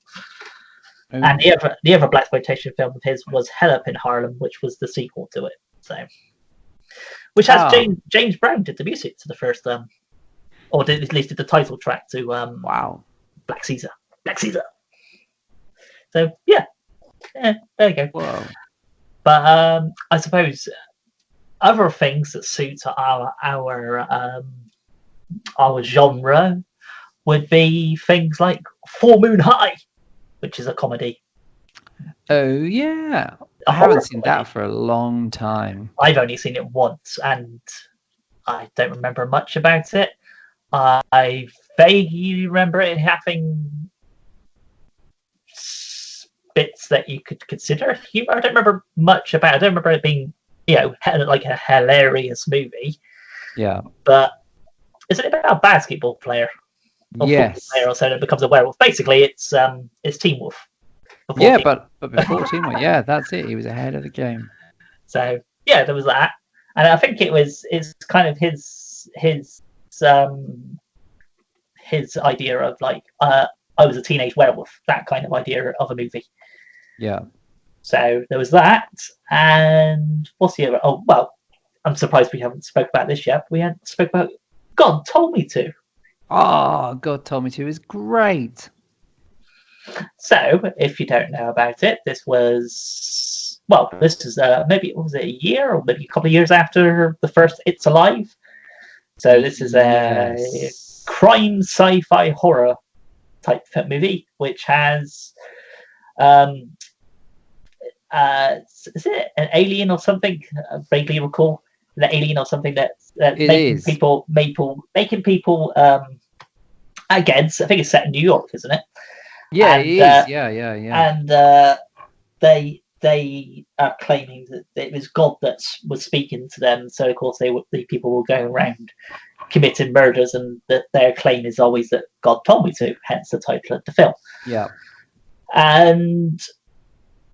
Oh. And the other blaxploitation film of his was Hell Up in Harlem, which was the sequel to it. So, which has James Brown did the music to the first or at least did the title track to Black Caesar. So yeah, there you go. Whoa. But I suppose other things that suit our genre would be things like Full Moon High, which is a comedy. Oh yeah, I haven't seen that for a long time. I've only seen it once, and I don't remember much about it. I vaguely remember it having bits that you could consider humor. I don't remember much about it. I don't remember it being, like a hilarious movie. Yeah. But isn't it about a basketball player? Yes. Player or so that becomes a werewolf. Basically, it's Teen Wolf. But before Teen Wolf, yeah, that's it. He was ahead of the game. So yeah, there was that, and I think it's kind of his idea of like I was a teenage werewolf, that kind of idea of a movie. Yeah. So there was that, and what's the other? Oh well, I'm surprised we haven't spoke about this yet. We hadn't spoke about God Told Me To. Oh, God Told Me To is great. So, if you don't know about it, this is maybe was it a year or maybe a couple of years after the first It's Alive. So this is a Yes. crime sci-fi horror type movie, which has um, is it an alien or something? I vaguely recall the alien or something that's It making is. people again. I think it's set in New York, isn't it? Yeah, it And is. Yeah. and they are claiming that it was God that was speaking to them. So of course the people were going around committing murders, and that their claim is always that God told me to. Hence the title of the film. Yeah. And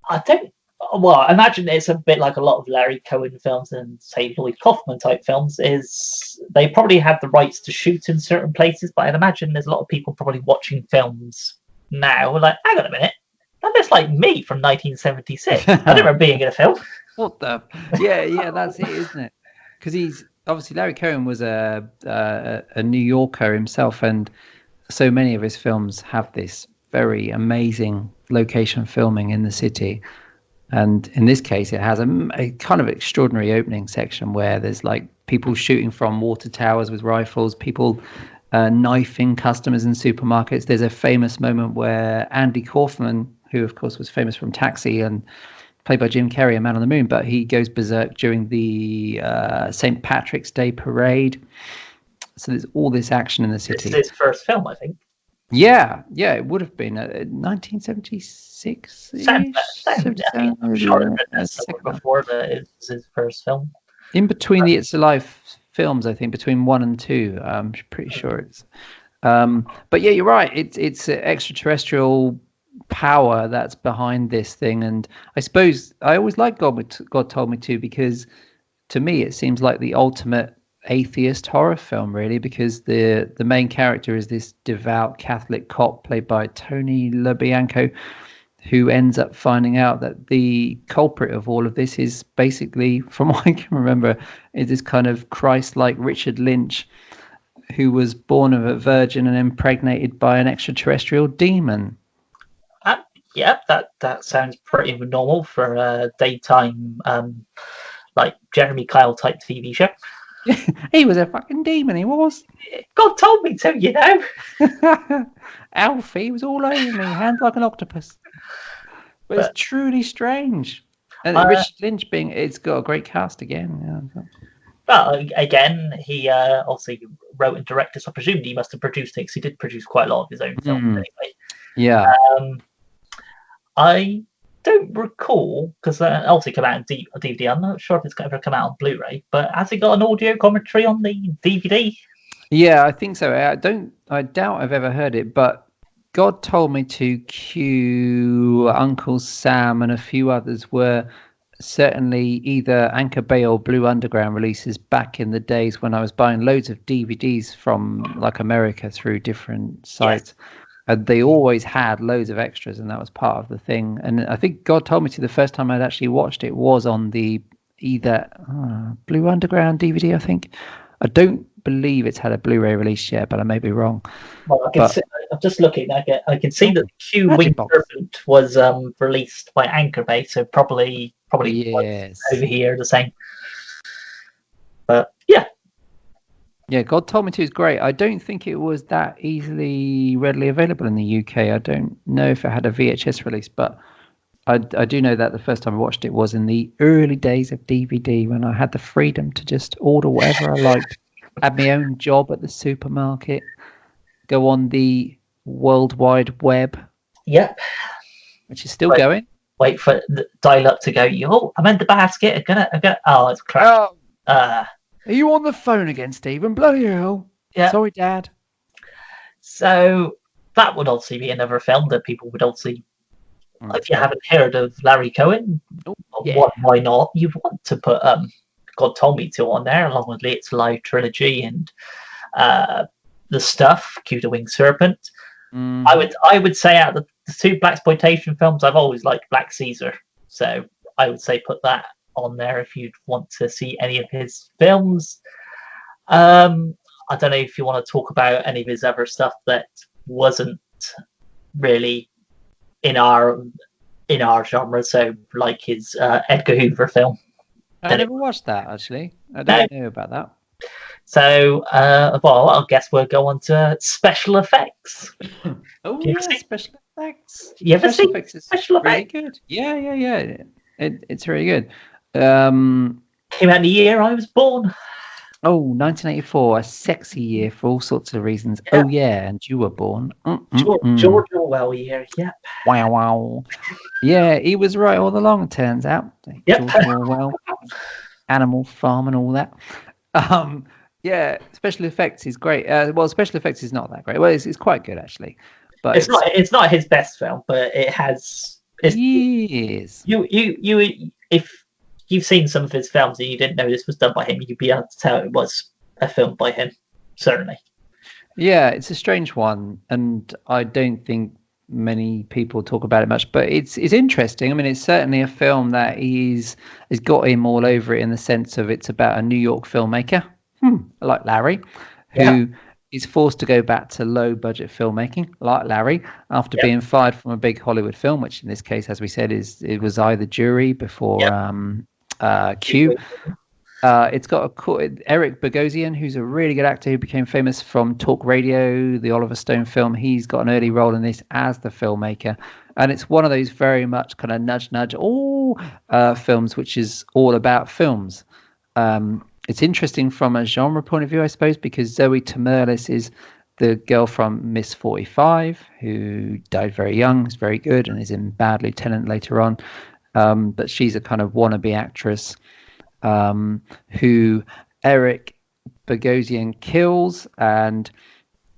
I don't. Well, I imagine it's a bit like a lot of Larry Cohen films and say Lloyd Kaufman type films. Is they probably have the rights to shoot in certain places, but I'd imagine there's a lot of people probably watching films now. Like, hang on a minute, that looks like me from 1976. I remember being in a film. What the? Yeah, that's it, isn't it? Because he's obviously Larry Cohen was a New Yorker himself, and so many of his films have this very amazing location filming in the city. And in this case, it has a kind of extraordinary opening section where there's like people shooting from water towers with rifles, people knifing customers in supermarkets. There's a famous moment where Andy Kaufman, who of course was famous from Taxi and played by Jim Carrey, A Man on the Moon, but he goes berserk during the St. Patrick's Day parade. So there's all this action in the city. It's his first film, I think. Yeah, it would have been 1976. I'm sure before it was his first film. In between the It's Alive films, I think between 1 and 2, I'm pretty sure it's. But yeah, you're right. It's extraterrestrial power that's behind this thing, and I suppose I always liked God Told Me To, because to me it seems like the ultimate atheist horror film, really, because the main character is this devout Catholic cop played by Tony LaBianco, who ends up finding out that the culprit of all of this is basically, from what I can remember, is this kind of Christ-like Richard Lynch, who was born of a virgin and impregnated by an extraterrestrial demon. Yeah, that sounds pretty normal for a daytime, like Jeremy Kyle type TV show. He was a fucking demon, he was. God told me to, you know. Alfie was all over me, hands like an octopus. But it's truly strange. And Richard Lynch it's got a great cast again. Yeah. Well, again, he also wrote and directed, so I presume he must have produced it, because he did produce quite a lot of his own films anyway. Yeah. I don't recall, because it also came out on DVD. I'm not sure if it's ever come out on Blu-ray, but has it got an audio commentary on the DVD? Yeah, I think so. I doubt I've ever heard it, but God Told Me To, Q, Uncle Sam, and a few others were certainly either Anchor Bay or Blue Underground releases back in the days when I was buying loads of DVDs from like America through different sites. Yes. And they always had loads of extras, and that was part of the thing. And I think God Told Me To, the first time I'd actually watched it was on the either Blue Underground DVD, I think. I don't believe it's had a Blu-ray release yet, but I may be wrong. Well, I'm just looking. I can see that Q Winged Serpent was released by Anchor Bay, so probably yes. over here the same. But yeah. Yeah, God Told Me To is great. I don't think it was that readily available in the UK. I don't know if it had a VHS release, but I do know that the first time I watched it was in the early days of DVD, when I had the freedom to just order whatever I liked. Had my own job at the supermarket, go on the World Wide Web. Yep. Which is still going. Wait for the dial up to go. I'm in the basket. I'm gonna. Oh, it's crashed. Are you on the phone again, Stephen? Bloody hell. Yeah. Sorry, Dad. So that would also be another film that people would also, if you haven't heard of Larry Cohen, why not? You want to put God Told Me To on there, along with the It's Alive trilogy and the stuff, Q the Winged Serpent. I would say out of the two blaxploitation films, I've always liked Black Caesar. So I would say put that on there if you'd want to see any of his films. I I don't know if you want to talk about any of his other stuff that wasn't really in our genre. So like his Edgar Hoover film. I never watched that actually. I don't know about that. So, well, I guess we'll go on to special effects. Special effects. You ever seen special effects? Really good. Yeah. It's really good. Came out in the year I was born. 1984, a sexy year for all sorts of reasons. Yeah. Oh yeah, and you were born. George Orwell year. Yep. Wow. Yeah, he was right all along. It turns out. Yep. George Orwell, Animal Farm, and all that. Yeah, special effects is great. Well, special effects is not that great. Well, it's quite good actually, but it's not his best film, but it has. Yes. If you've seen some of his films and you didn't know this was done by him, you'd be able to tell it was a film by him. Certainly. Yeah, it's a strange one, and I don't think many people talk about it much, but it's interesting. I mean, it's certainly a film that has got him all over it in the sense of it's about a New York filmmaker, like Larry, who is forced to go back to low budget filmmaking, like Larry, after being fired from a big Hollywood film, which in this case, as we said, it was either Jury before Q. It's got Eric Bogosian, who's a really good actor who became famous from Talk Radio, the Oliver Stone film. He's got an early role in this as the filmmaker. And it's one of those very much kind of nudge, films, which is all about films. It's interesting from a genre point of view, I suppose, because Zoe Tamerlis is the girl from Miss 45, who died very young, is very good, and is in Bad Lieutenant later on. But she's a kind of wannabe actress who Eric Bogosian kills, and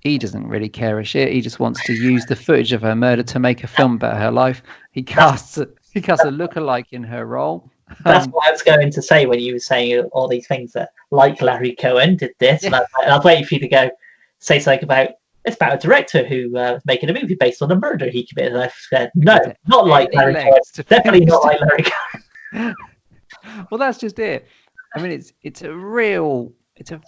he doesn't really care a shit. He just wants to use the footage of her murder to make a film about her life. He casts a lookalike in her role. That's what I was going to say when you were saying all these things that, like Larry Cohen did this, and I was waiting for you to go say something about it's about a director who was making a movie based on a murder he committed. And I said, no, not like Larry Cohen. Definitely not like Larry Cohen. Well, that's just it. I mean, it's a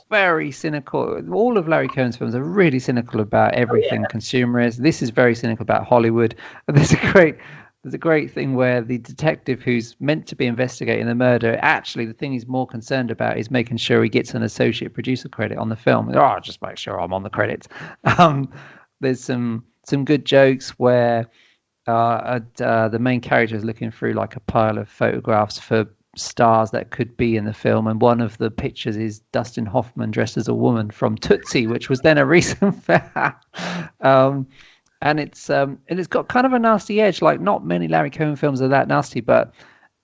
very cynical. All of Larry Cohen's films are really cynical about everything consumerist. This is very cynical about Hollywood. There's a great thing where the detective who's meant to be investigating the murder, actually the thing he's more concerned about is making sure he gets an associate producer credit on the film. I'll just make sure I'm on the credits. There's some good jokes where the main character is looking through like a pile of photographs for stars that could be in the film, and one of the pictures is Dustin Hoffman dressed as a woman from Tootsie, which was then a recent film. And it's got kind of a nasty edge. Like, not many Larry Cohen films are that nasty, but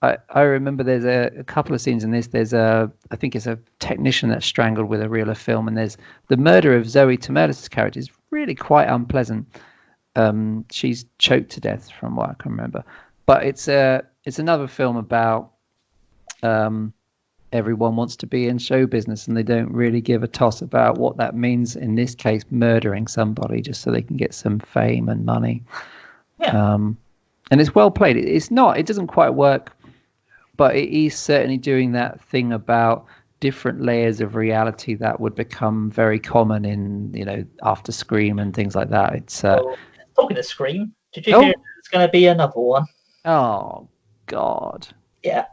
I remember there's a couple of scenes in this. There's I think it's a technician that's strangled with a reel of film, and there's the murder of Zoe Tamerlis' character is really quite unpleasant. She's choked to death, from what I can remember. But it's another film about everyone wants to be in show business, and they don't really give a toss about what that means. In this case, murdering somebody just so they can get some fame and money. And it's well played. It doesn't quite work, but it is certainly doing that thing about different layers of reality that would become very common in, after Scream and things like that. It's talking of Scream, did you hear there's going to be another one? Oh God. Yeah.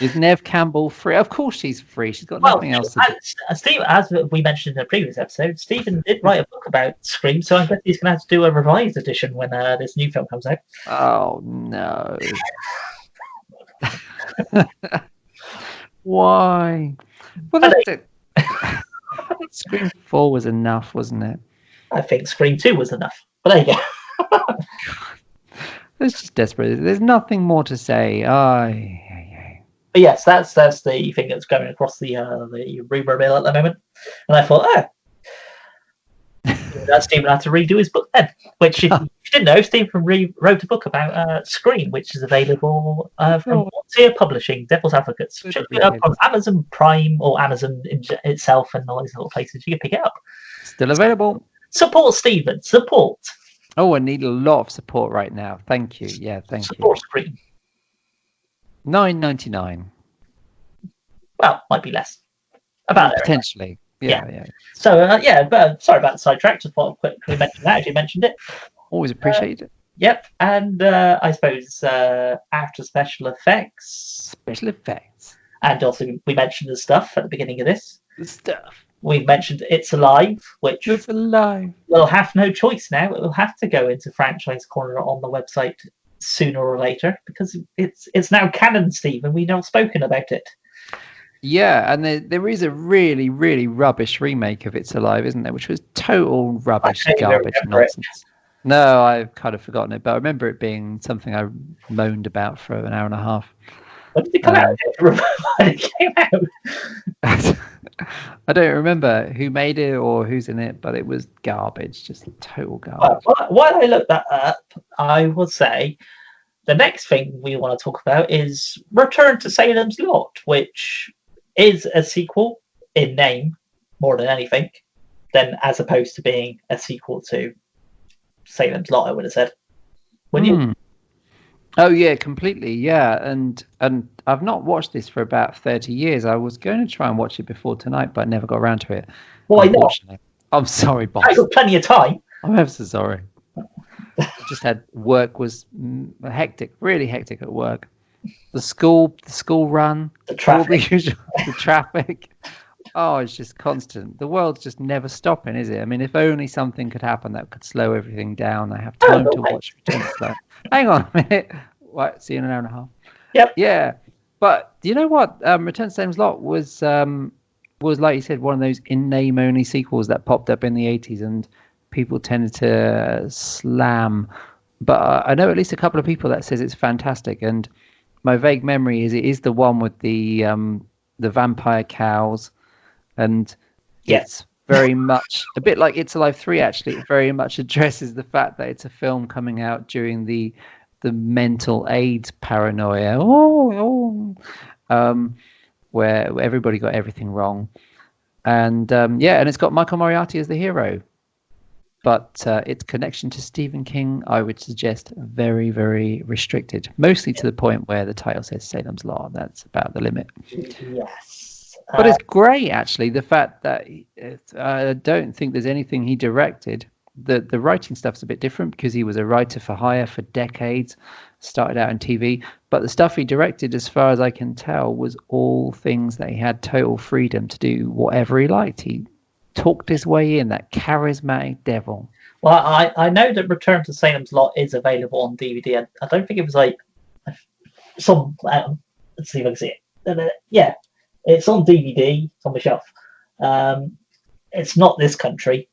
Is Neve Campbell free? Of course she's free. She's got nothing else to do. Steve, as we mentioned in a previous episode, Stephen did write a book about Scream, so I guess he's going to have to do a revised edition when this new film comes out. Oh no. Why? Well, Scream 4 was enough, wasn't it? I think Scream 2 was enough. But there you go. It's just desperate. There's nothing more to say. But yes, that's the thing that's going across the rumor mill at the moment. And I thought, that Stephen had to redo his book then. Which, if you didn't know, Stephen wrote a book about Scream, which is available from Tier Publishing, Devil's Advocates. Should be up on Amazon Prime or Amazon itself and all those little places. You can pick it up. Still available. Support Stephen. Support. Oh, I need a lot of support right now. Thank you. Yeah, thank you. Support Scream. $9.99. Well, might be less. About potentially. Yeah. So but sorry about the sidetrack. Just thought I'd quickly mention that as you mentioned it. Always appreciate it. Yep, and I suppose after special effects, and also we mentioned the stuff at the beginning of this. The stuff. We mentioned It's Alive, which It's Alive. We'll have no choice now. It will have to go into Franchise Corner on the website sooner or later because it's now canon, Steve, and we've not spoken about it. Yeah, and there is a really, really rubbish remake of It's Alive, isn't there? Which was total rubbish, garbage, nonsense. No, I've kind of forgotten it, but I remember it being something I moaned about for an hour and a half. When did it come out? When it came out? I don't remember who made it or who's in it, but it was garbage, just total garbage. While I look that up, I will say the next thing we want to talk about is Return to Salem's Lot, which is a sequel in name more than anything, than as opposed to being a sequel to Salem's Lot, I would have said. Wouldn't you? Oh yeah, completely. Yeah, and I've not watched this for about 30 years. I was going to try and watch it before tonight, but I never got around to it. Why not? I'm sorry, boss. I got plenty of time. I'm ever so sorry. I just had work was hectic, really hectic at work. The school run, the traffic, the traffic. Oh, it's just constant. The world's just never stopping, is it? I mean, if only something could happen that could slow everything down. I have time to watch Return to Salem's. Hang on a minute. What? See you in an hour and a half. Yep. Yeah, but do you know what? Return to Salem's Lot was like you said, one of those in name only sequels that popped up in the 80s, and people tended to slam. But I know at least a couple of people that says it's fantastic, and my vague memory is it is the one with the vampire cows. And it's very much a bit like It's Alive 3. Actually, it very much addresses the fact that it's a film coming out during the mental AIDS paranoia, where everybody got everything wrong, and and it's got Michael Moriarty as the hero, but its connection to Stephen King, I would suggest, very, very restricted, mostly to the point where the title says Salem's Lot. That's about the limit. Yes. But it's great, actually, the fact that I don't think there's anything he directed. The writing stuff's a bit different because he was a writer for hire for decades, started out in TV. But the stuff he directed, as far as I can tell, was all things that he had total freedom to do whatever he liked. He talked his way in, that charismatic devil. Well, I know that Return to Salem's Lot is available on DVD. I don't think it was like some... let's see if I can see it. Yeah. It's on DVD. It's on the shelf. It's not this country,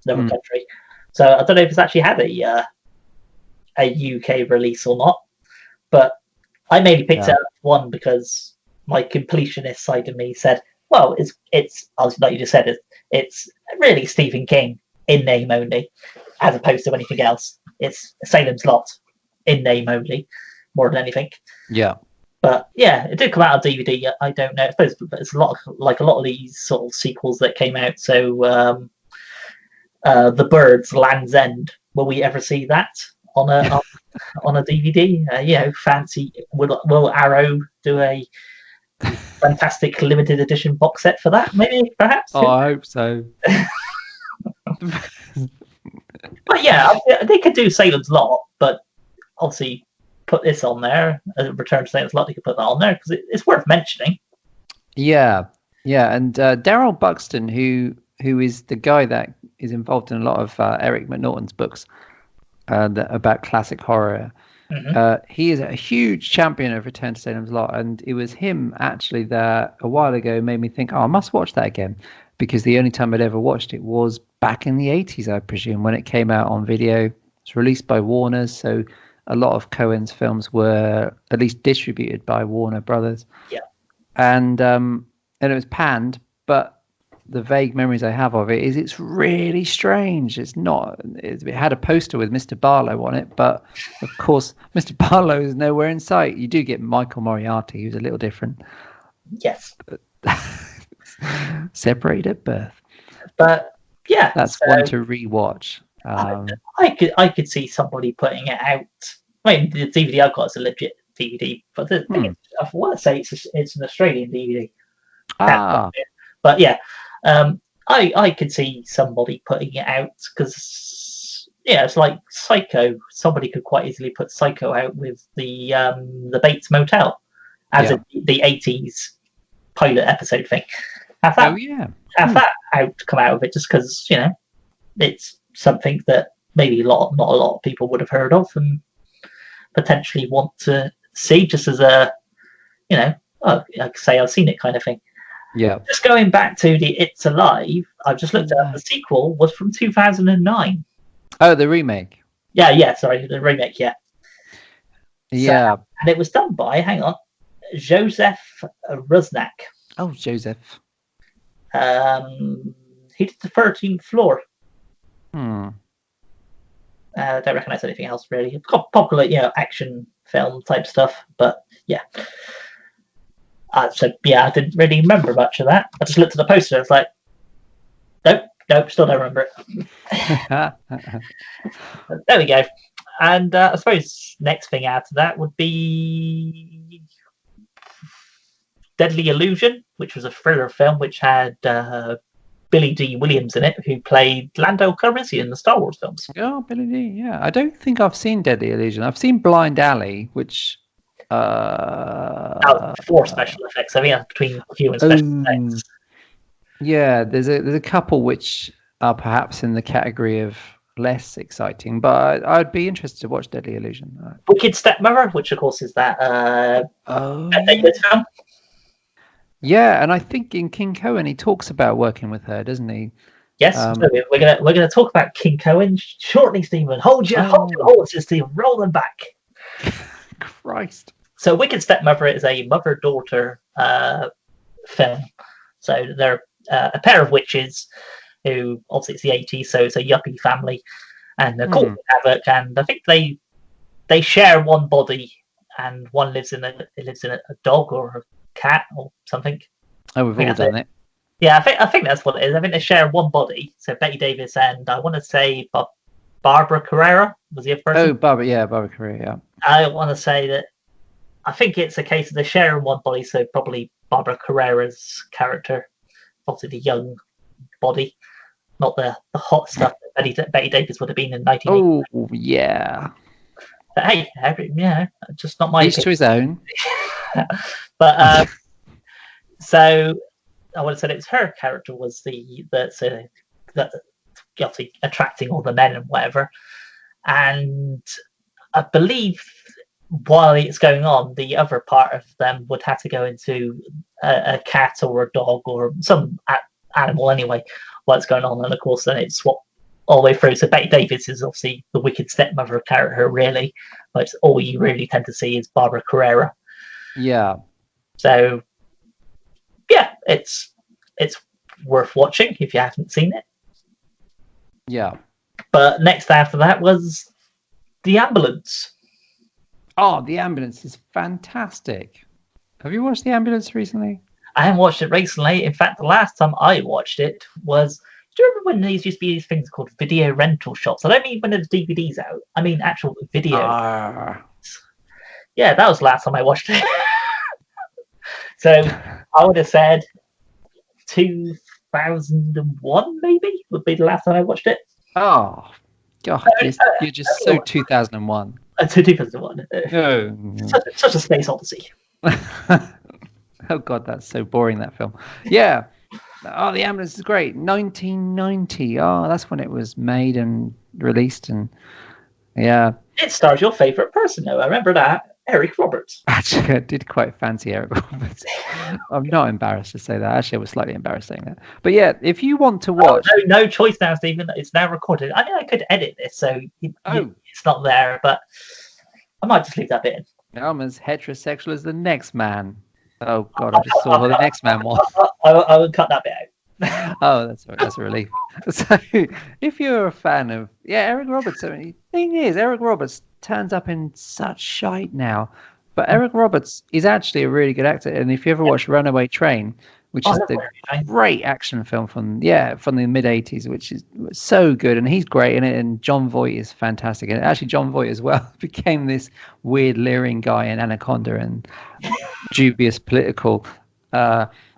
another country. So I don't know if it's actually had a UK release or not. But I mainly picked it up one because my completionist side of me said, "Well, it's like you just said, it's really Stephen King in name only, as opposed to anything else. It's Salem's Lot in name only, more than anything." Yeah. But yeah, it did come out on DVD. I don't know. I suppose it's a lot of these sort of sequels that came out. So, The Birds, Land's End. Will we ever see that on a on a DVD? Fancy. Will Arrow do a fantastic limited edition box set for that? Maybe, perhaps. Oh, I hope so. But yeah, they could do Salem's Lot, but obviously put this on there. Return to Salem's Lot, they could put that on there because it's worth mentioning. Yeah, and Daryl Buxton, who is the guy that is involved in a lot of Eric McNaughton's books about classic horror. Mm-hmm. He is a huge champion of Return to Salem's Lot, and it was him actually that a while ago made me think, I must watch that again, because the only time I'd ever watched it was back in the 80s, I presume, when it came out on video. It's released by Warner's, so a lot of Cohen's films were at least distributed by Warner Brothers. Yeah. And it was panned, but the vague memories I have of it is it's really strange. It had a poster with Mr. Barlow on it, but of course Mr. Barlow is nowhere in sight. You do get Michael Moriarty, who's a little different. Yes. Separated at birth. But yeah, that's one to rewatch. I could see somebody putting it out. I mean, the DVD I've got is a legit DVD, but the thing is, I want to say it's an Australian DVD. But But yeah, I could see somebody putting it out because it's like Psycho. Somebody could quite easily put Psycho out with the Bates Motel as the 80s pilot episode thing. Have that come out of it, just because it's something that maybe not a lot of people would have heard of and potentially want to see, just as a like say I've seen it kind of thing. Yeah. Just going back to the It's Alive, I've just looked at the sequel was from 2009. Oh, the remake. Sorry, the remake. Yeah. And it was done by Joseph Rusnak. Oh, Joseph. He did The 13th Floor. Don't recognize anything else really. Popular, action film type stuff, but yeah. I didn't really remember much of that. I just looked at the poster. It's like, nope, still don't remember it. There we go. And I suppose next thing after that would be Deadly Illusion, which was a thriller film which had Billy D. Williams in it, who played Lando Calrissian in the Star Wars films. Oh, Billy D. Yeah, I don't think I've seen Deadly Illusion. I've seen Blind Alley, which. For special effects. I mean, between human special effects. Yeah, there's a couple which are perhaps in the category of less exciting, but I'd be interested to watch Deadly Illusion. Wicked Stepmother, which of course is that film. Yeah, and I think in King Cohen he talks about working with her, doesn't he? Yes, so we're gonna talk about King Cohen shortly, Stephen. Hold your horses, Stephen. Roll them back. Christ. So Wicked Stepmother is a mother-daughter film. So they're a pair of witches who, obviously it's the 80s, so it's a yuppie family, and they're causing havoc, and I think they share one body, and one lives in a dog or a cat or something. Oh, we've all done it. Yeah, I think that's what it is. I think they share one body. So Betty Davis and I want to say Barbara Carrera was the other person. Oh, Barbara Carrera, yeah. I want to say that I think it's a case of they're sharing one body, so probably Barbara Carrera's character, obviously the young body, not the hot stuff that Betty Davis would have been in 1980. Oh, yeah. But hey, just not my Each to his own. But so I would have said it was her character was the obviously attracting all the men and whatever. And I believe while it's going on, the other part of them would have to go into a cat or a dog or some animal anyway while it's going on. And of course, then it's swapped all the way through. So Betty Davis is obviously the wicked stepmother character, really. But all you really tend to see is Barbara Carrera. Yeah. So, yeah, it's worth watching if you haven't seen it. Yeah. But next after that was The Ambulance. Oh, The Ambulance is fantastic. Have you watched The Ambulance recently? I haven't watched it recently. In fact, the last time I watched it was... Do you remember when there used to be these things called video rental shops? I don't mean when there's DVDs out. I mean actual video. Yeah, that was the last time I watched it. So I would have said 2001 maybe would be the last time I watched it. Oh, God, you're just so 2001. 2001. Such a space odyssey. Oh God, that's so boring, that film. Yeah. Oh, The Ambulance is great. 1990. Oh, that's when it was made and released, and yeah. It stars your favourite person, though. I remember that. Eric Roberts. Actually, I did quite fancy Eric Roberts. I'm not embarrassed to say that. Actually, I was slightly embarrassed saying that. But yeah, if you want to watch... No choice now, Stephen. It's now recorded. I mean, I could edit this, so it's not there, but I might just leave that bit in. I'm as heterosexual as the next man. Oh, God, I just saw who the next man was. I would cut that bit out. Oh, that's a relief. So, if you're a fan of... Yeah, Eric Roberts, I mean, the thing is, Eric Roberts turns up in such shite now. But Eric Roberts is actually a really good actor. And if you ever watch Runaway Train, which is the great action film from the mid-'80s, which is so good. And he's great in it. And John Voight is fantastic. And actually, John Voight as well became this weird leering guy in Anaconda and dubious political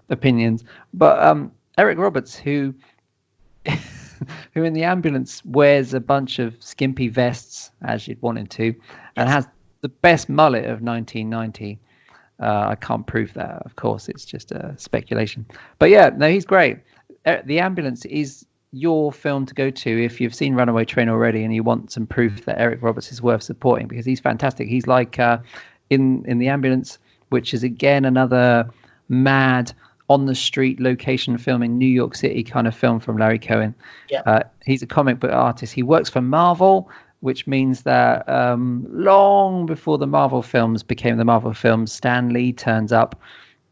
opinions. But Eric Roberts, who who in the ambulance wears a bunch of skimpy vests, as you'd want him to, and has the best mullet of 1990. I can't prove that, of course. It's just a speculation. But yeah, no, he's great. The Ambulance is your film to go to if you've seen Runaway Train already and you want some proof that Eric Roberts is worth supporting, because he's fantastic. He's like in The Ambulance, which is again another mad on the street location film in New York City kind of film from Larry Cohen. Yeah. He's a comic book artist. He works for Marvel, which means that long before the Marvel films became the Marvel films, Stan Lee turns up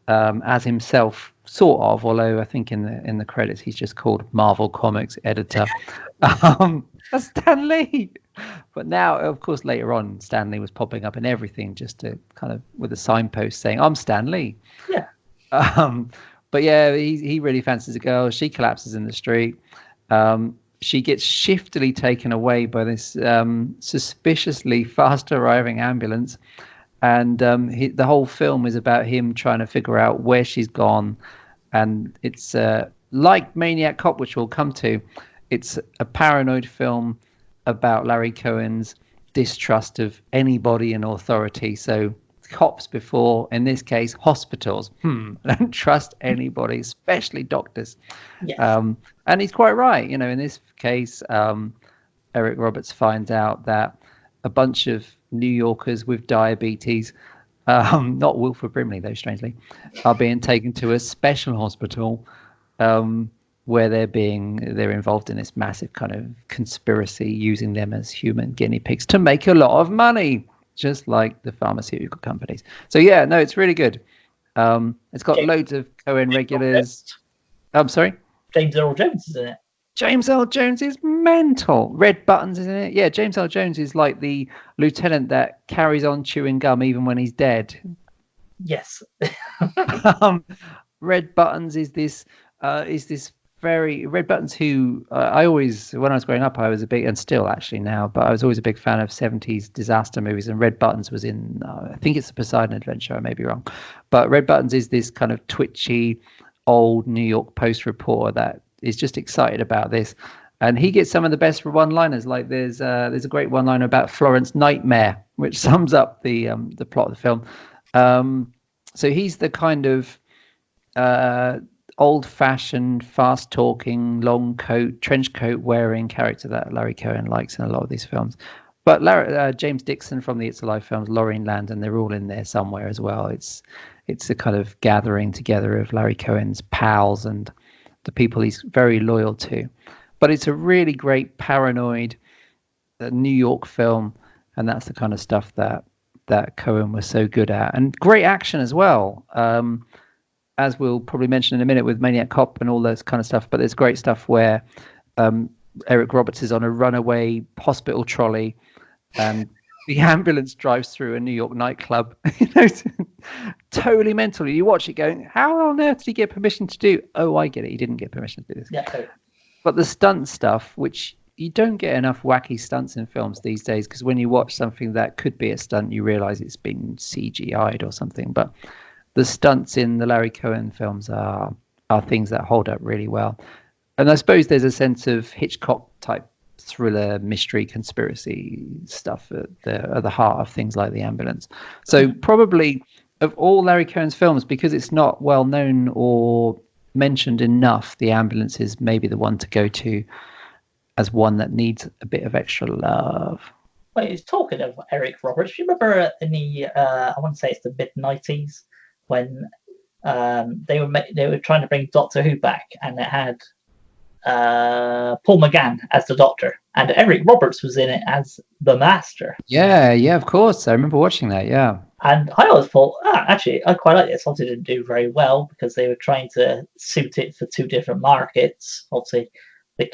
as himself, sort of, although I think in the credits he's just called Marvel Comics editor. That's Stan Lee. But now, of course, later on, Stan Lee was popping up in everything just to kind of with a signpost saying, "I'm Stan Lee." Yeah. But yeah, he really fancies a girl. She collapses in the street. She gets shiftily taken away by this suspiciously fast arriving ambulance. And the whole film is about him trying to figure out where she's gone. And it's like Maniac Cop, which we'll come to. It's a paranoid film about Larry Cohen's distrust of anybody in authority. So cops before, in this case, hospitals. I don't trust anybody, especially doctors. Yes. And he's quite right. You know, in this case, Eric Roberts finds out that a bunch of New Yorkers with diabetes, not Wilford Brimley, though, strangely, are being taken to a special hospital where they're involved in this massive kind of conspiracy, using them as human guinea pigs to make a lot of money, just like the pharmaceutical companies. So yeah, no, it's really good. It's got loads of Cohen regulars. I'm sorry? James Earl Jones is in it. James Earl Jones is mental. Red Buttons is in it. Yeah, James Earl Jones is like the lieutenant that carries on chewing gum even when he's dead. Yes. Red Buttons is this very Red Buttons who I always, when I was growing up, I was a big, and still actually now, but I was always a big fan of 70s disaster movies, and Red Buttons was in I think it's the Poseidon Adventure, I may be wrong, but Red Buttons is this kind of twitchy old New York Post reporter that is just excited about this, and he gets some of the best one-liners. Like there's a great one-liner about Florence Nightmare, which sums up the plot of the film. So he's the kind of old-fashioned, fast-talking, long coat, trench coat wearing character that Larry Cohen likes in a lot of these films. But James Dixon from the It's Alive films, Laureen Landon, they're all in there somewhere as well. It's a kind of gathering together of Larry Cohen's pals and the people he's very loyal to. But it's a really great paranoid New York film, and that's the kind of stuff that Cohen was so good at. And great action as well. As we'll probably mention in a minute with Maniac Cop and all this kind of stuff, but there's great stuff where Eric Roberts is on a runaway hospital trolley and the ambulance drives through a New York nightclub. Totally mental. You watch it going, how on earth did he get permission to do? Oh, I get it. He didn't get permission to do this. Yeah. But the stunt stuff, which you don't get enough wacky stunts in films these days, because when you watch something that could be a stunt, you realize it's been CGI'd or something. But the stunts in the Larry Cohen films are things that hold up really well. And I suppose there's a sense of Hitchcock type thriller, mystery, conspiracy stuff at the heart of things like The Ambulance. So probably of all Larry Cohen's films, because it's not well known or mentioned enough, The Ambulance is maybe the one to go to as one that needs a bit of extra love. Wait, he's talking of Eric Roberts. Do you remember in the I want to say it's the mid-90s when they were trying to bring Doctor Who back, and it had Paul McGann as the Doctor, and Eric Roberts was in it as the Master. Yeah, of course. I remember watching that, yeah. And I always thought, actually, I quite like this. Obviously, didn't do very well because they were trying to suit it for two different markets. Obviously, the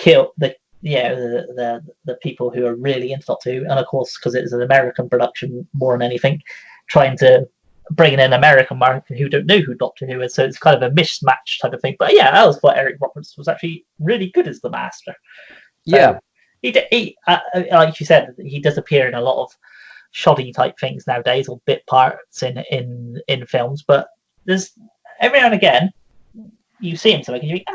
people who are really into Doctor Who, and of course, because it's an American production more than anything, trying to bring in an American market who don't know who Doctor Who is. So it's kind of a mismatch type of thing. But yeah, I always thought Eric Roberts was actually really good as the Master. Yeah. He like you said, he does appear in a lot of shoddy type things nowadays, or bit parts in films. But there's every now and again you see him something and you think,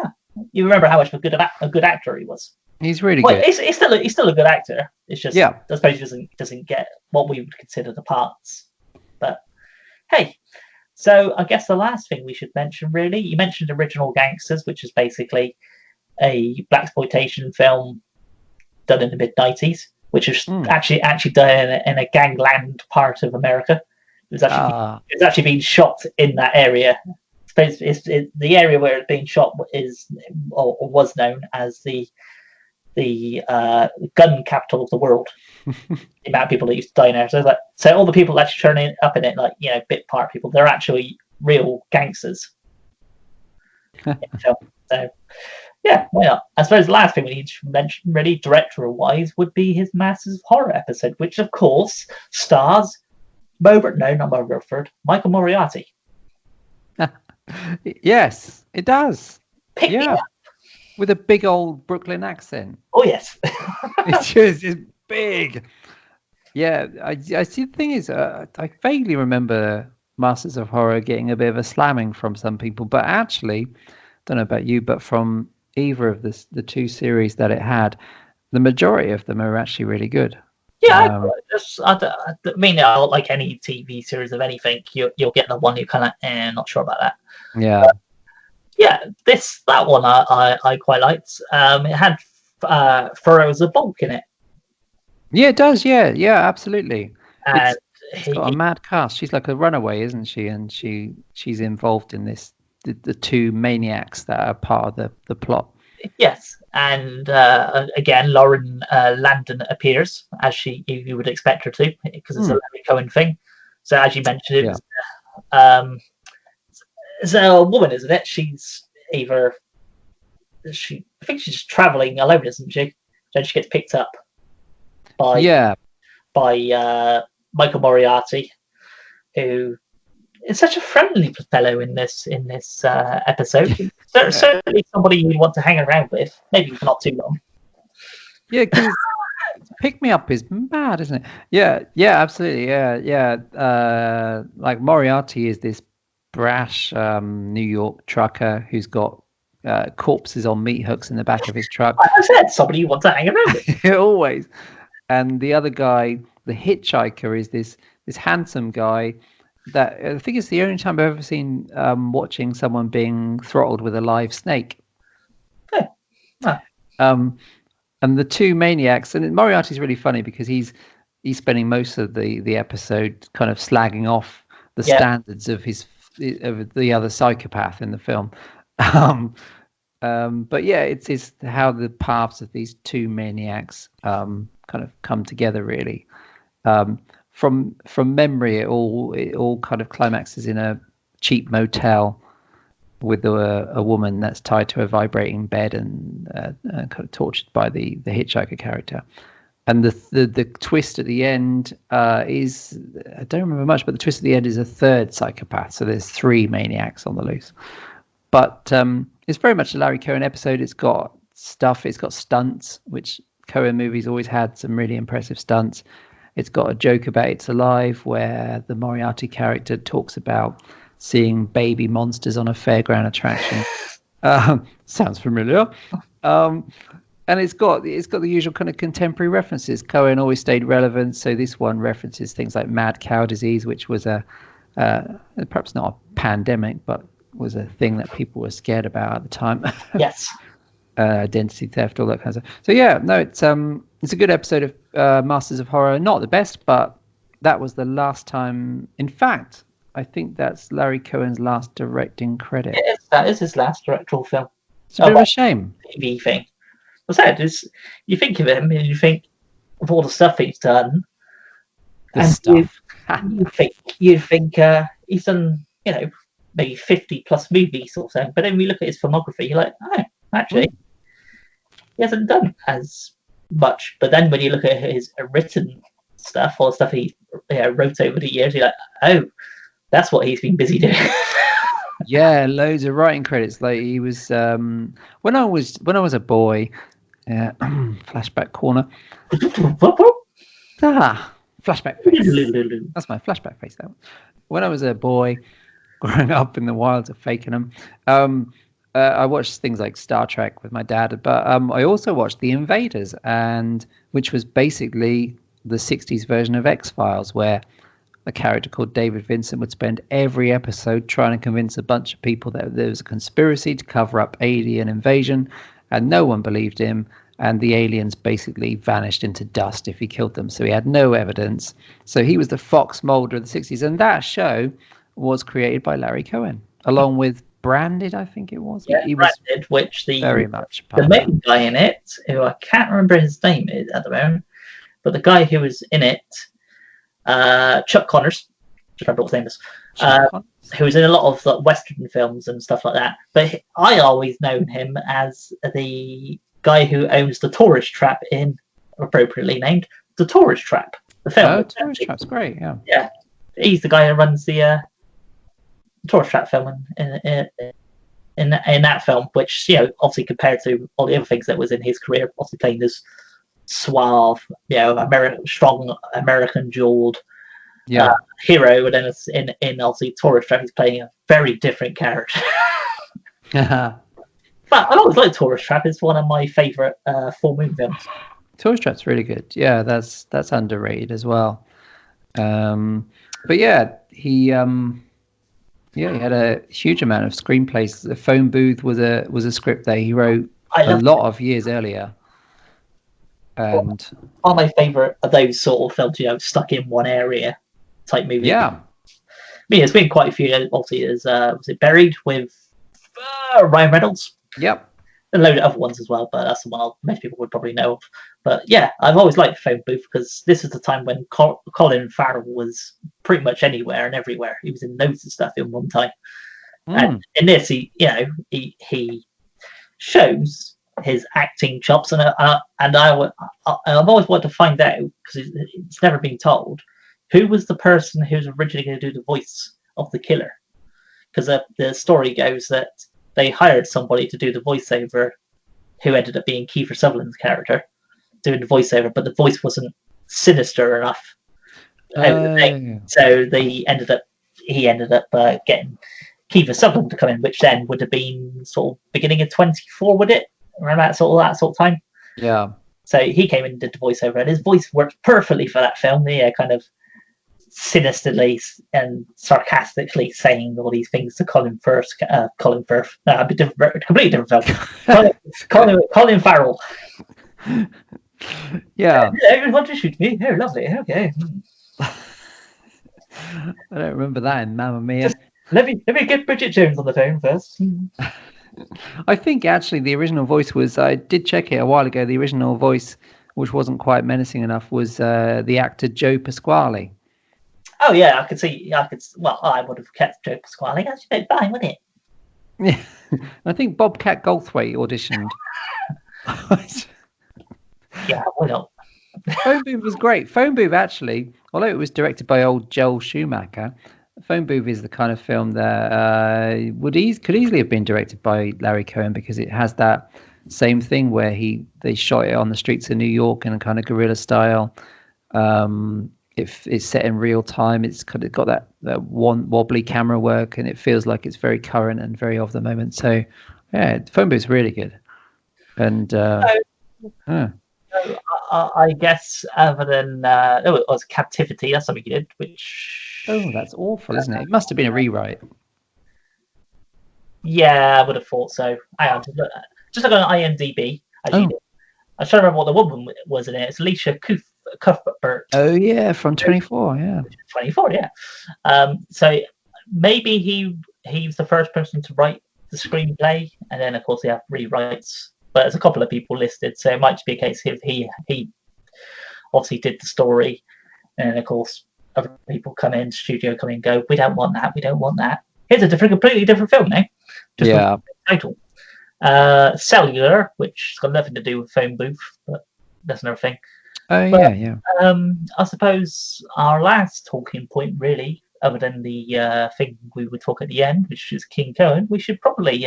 you remember how much of a good actor he was. He's really good. He's still a good actor. It's just I suppose he doesn't get what we would consider the parts. But hey, so I guess the last thing we should mention, really, you mentioned Original Gangsters, which is basically a blaxploitation film done in the mid-90s, which is actually done in a gangland part of America. It's actually being shot in that area. The area where it's being shot was known as the gun capital of the world. The amount of people that used to die in there. So all the people that actually turning up in it, bit part people, they're actually real gangsters. So yeah, why not? I suppose the last thing we need to mention, really, director-wise, would be his Masters of Horror episode, which of course stars Michael Moriarty. Yes, it does. Pick me up. With a big old Brooklyn accent. Oh yes. It's big. Yeah, I see. The thing is, I vaguely remember Masters of Horror getting a bit of a slamming from some people, but actually, don't know about you, but from either of the two series that it had, the majority of them are actually really good. Yeah, I mean, like any TV series of anything, you'll get the one you're kind of not sure about that. Yeah. That one I quite liked. It had Furrows of Bulk in it. Yeah, it does. Yeah, absolutely. And it's got a mad cast. She's like a runaway, isn't she? And she's involved in this. The two maniacs that are part of the plot. Yes, and again, Lauren Landon appears as you would expect her to, because it's a Larry Cohen thing. So as you mentioned, it's a woman, isn't it? She's I think she's traveling alone, isn't she? Then she gets picked up by Michael Moriarty, who is such a friendly fellow in this episode. Certainly somebody you'd want to hang around with, maybe for not too long. Yeah, because Pick Me Up is mad, isn't it? Yeah, absolutely. Yeah. Like Moriarty is this brash New York trucker who's got corpses on meat hooks in the back of his truck. I said somebody you want to hang around with. Always. And the other guy, the hitchhiker, is this handsome guy that I think it's the only time I've ever seen watching someone being throttled with a live snake. And the two maniacs, and Moriarty's really funny because he's spending most of the episode kind of slagging off the standards of the other psychopath in the film. But yeah, it's how the paths of these two maniacs kind of come together, really. From memory, it all kind of climaxes in a cheap motel with a woman that's tied to a vibrating bed and kind of tortured by the hitchhiker character. And the twist at the end is, I don't remember much, but the twist at the end is a third psychopath. So there's three maniacs on the loose. But it's very much a Larry Cohen episode. It's got stuff. It's got stunts, which Cohen movies always had some really impressive stunts. It's got a joke about It's Alive, where the Moriarty character talks about seeing baby monsters on a fairground attraction. Sounds familiar. And it's got the usual kind of contemporary references. Cohen always stayed relevant, so this one references things like mad cow disease, which was perhaps not a pandemic, but was a thing that people were scared about at the time. Yes. Identity theft, all that kind of stuff. So yeah, no, it's a good episode of Masters of Horror. Not the best, but that was the last time. In fact, I think that's Larry Cohen's last directing credit. That is his last directorial film. It's a bit of a shame. TV thing. I said, you think of him and you think of all the stuff he's done. You think he's done, maybe 50 plus movies or so. But then when you look at his filmography, you're like, oh, actually, he hasn't done as much. But then when you look at his written stuff or stuff he wrote over the years, you're like, oh, that's what he's been busy doing. Yeah, loads of writing credits. Like he was when I was a boy. Flashback corner. Flashback face. That's my flashback face. That one. When I was a boy, growing up in the wilds of Fakenham, I watched things like Star Trek with my dad, but I also watched The Invaders, which was basically the 60s version of X-Files, where a character called David Vincent would spend every episode trying to convince a bunch of people that there was a conspiracy to cover up alien invasion, and no one believed him, and the aliens basically vanished into dust if he killed them. So he had no evidence. So he was the Fox Mulder of the 60s, and that show was created by Larry Cohen, along with Branded, I think it was. Yeah, he Branded, which very much the main guy in it, who I can't remember his name at the moment, but the guy who was in it, Chuck Connors, just remember what his name is, who was in a lot of like, Western films and stuff like that. But I always known him as the guy who owns the tourist trap in, appropriately named, the Tourist Trap. The film. Oh, Tourist Trap's great, yeah. Yeah, he's the guy who runs the Tourist Trap film in that film, which, you know, obviously compared to all the other things that was in his career, obviously playing this suave, you know, strong American jawed hero, and then in obviously Tourist Trap he's playing a very different character. But I always liked Tourist Trap. It's one of my favourite full moon films. Tourist Trap's really good. Yeah, that's underrated as well. But yeah, he had a huge amount of screenplays. The Phone Booth was a script that he wrote a lot of years earlier. And one of my favourite of those sort of films, you know, stuck in one area type movie. Yeah. I mean, there's been quite a few. Obviously, was it Buried with Ryan Reynolds? Yep. A load of other ones as well, but that's the one most people would probably know of. But yeah, I've always liked Phone Booth because this is the time when Colin Farrell was pretty much anywhere and everywhere. He was in loads of stuff in one time. And in this, he shows his acting chops, and I've always wanted to find out, because it's never been told, who was the person who was originally going to do the voice of the killer. Because the story goes that they hired somebody to do the voiceover, who ended up being Kiefer Sutherland's character, doing the voiceover, but the voice wasn't sinister enough. So he ended up getting Kiefer Sutherland to come in, which then would have been sort of beginning of 24, would it? Around that sort of time. Yeah. So he came in and did the voiceover, and his voice worked perfectly for that film. Yeah, kind of sinisterly and sarcastically saying all these things to Colin Firth. Completely different film. Colin Farrell. Yeah. Hello, want to shoot me? Oh, lovely. Okay. I don't remember that in Mamma Mia. Just let me get Bridget Jones on the phone first. I think actually the original voice was, I did check it a while ago, the original voice, which wasn't quite menacing enough, was the actor Joe Pasquale. Oh yeah, I would have kept Joe Pasquale. That's fine, wouldn't it? Yeah. I think Bobcat Goldthwait auditioned. Yeah, why not? Phone Booth was great. Phone Booth, actually, although it was directed by old Joel Schumacher, Phone Booth is the kind of film that could easily have been directed by Larry Cohen, because it has that same thing where they shot it on the streets of New York in a kind of guerrilla style. It's set in real time. It's kind of got that one wobbly camera work, and it feels like it's very current and very of the moment. So yeah, Phone Booth's really good. And I guess other than it was Captivity. That's something he did, which. Oh, that's awful, isn't it? It must have been a rewrite. Yeah, I would have thought so. Hang on, just look on IMDb. I'm trying to remember what the woman was in it. It's Alicia Cuthbert. Oh yeah, from 24. Yeah, 24. Yeah. So maybe he's the first person to write the screenplay, and then of course they have rewrites. But there's a couple of people listed, so it might just be a case of he obviously did the story, and of course other people come in, studio come in and go, we don't want that. Here's a completely different film now. Just a title. Cellular, which has got nothing to do with Phone Booth, but that's another thing. Yeah. I suppose our last talking point, really, other than the thing we would talk at the end, which is King Cohen, we should probably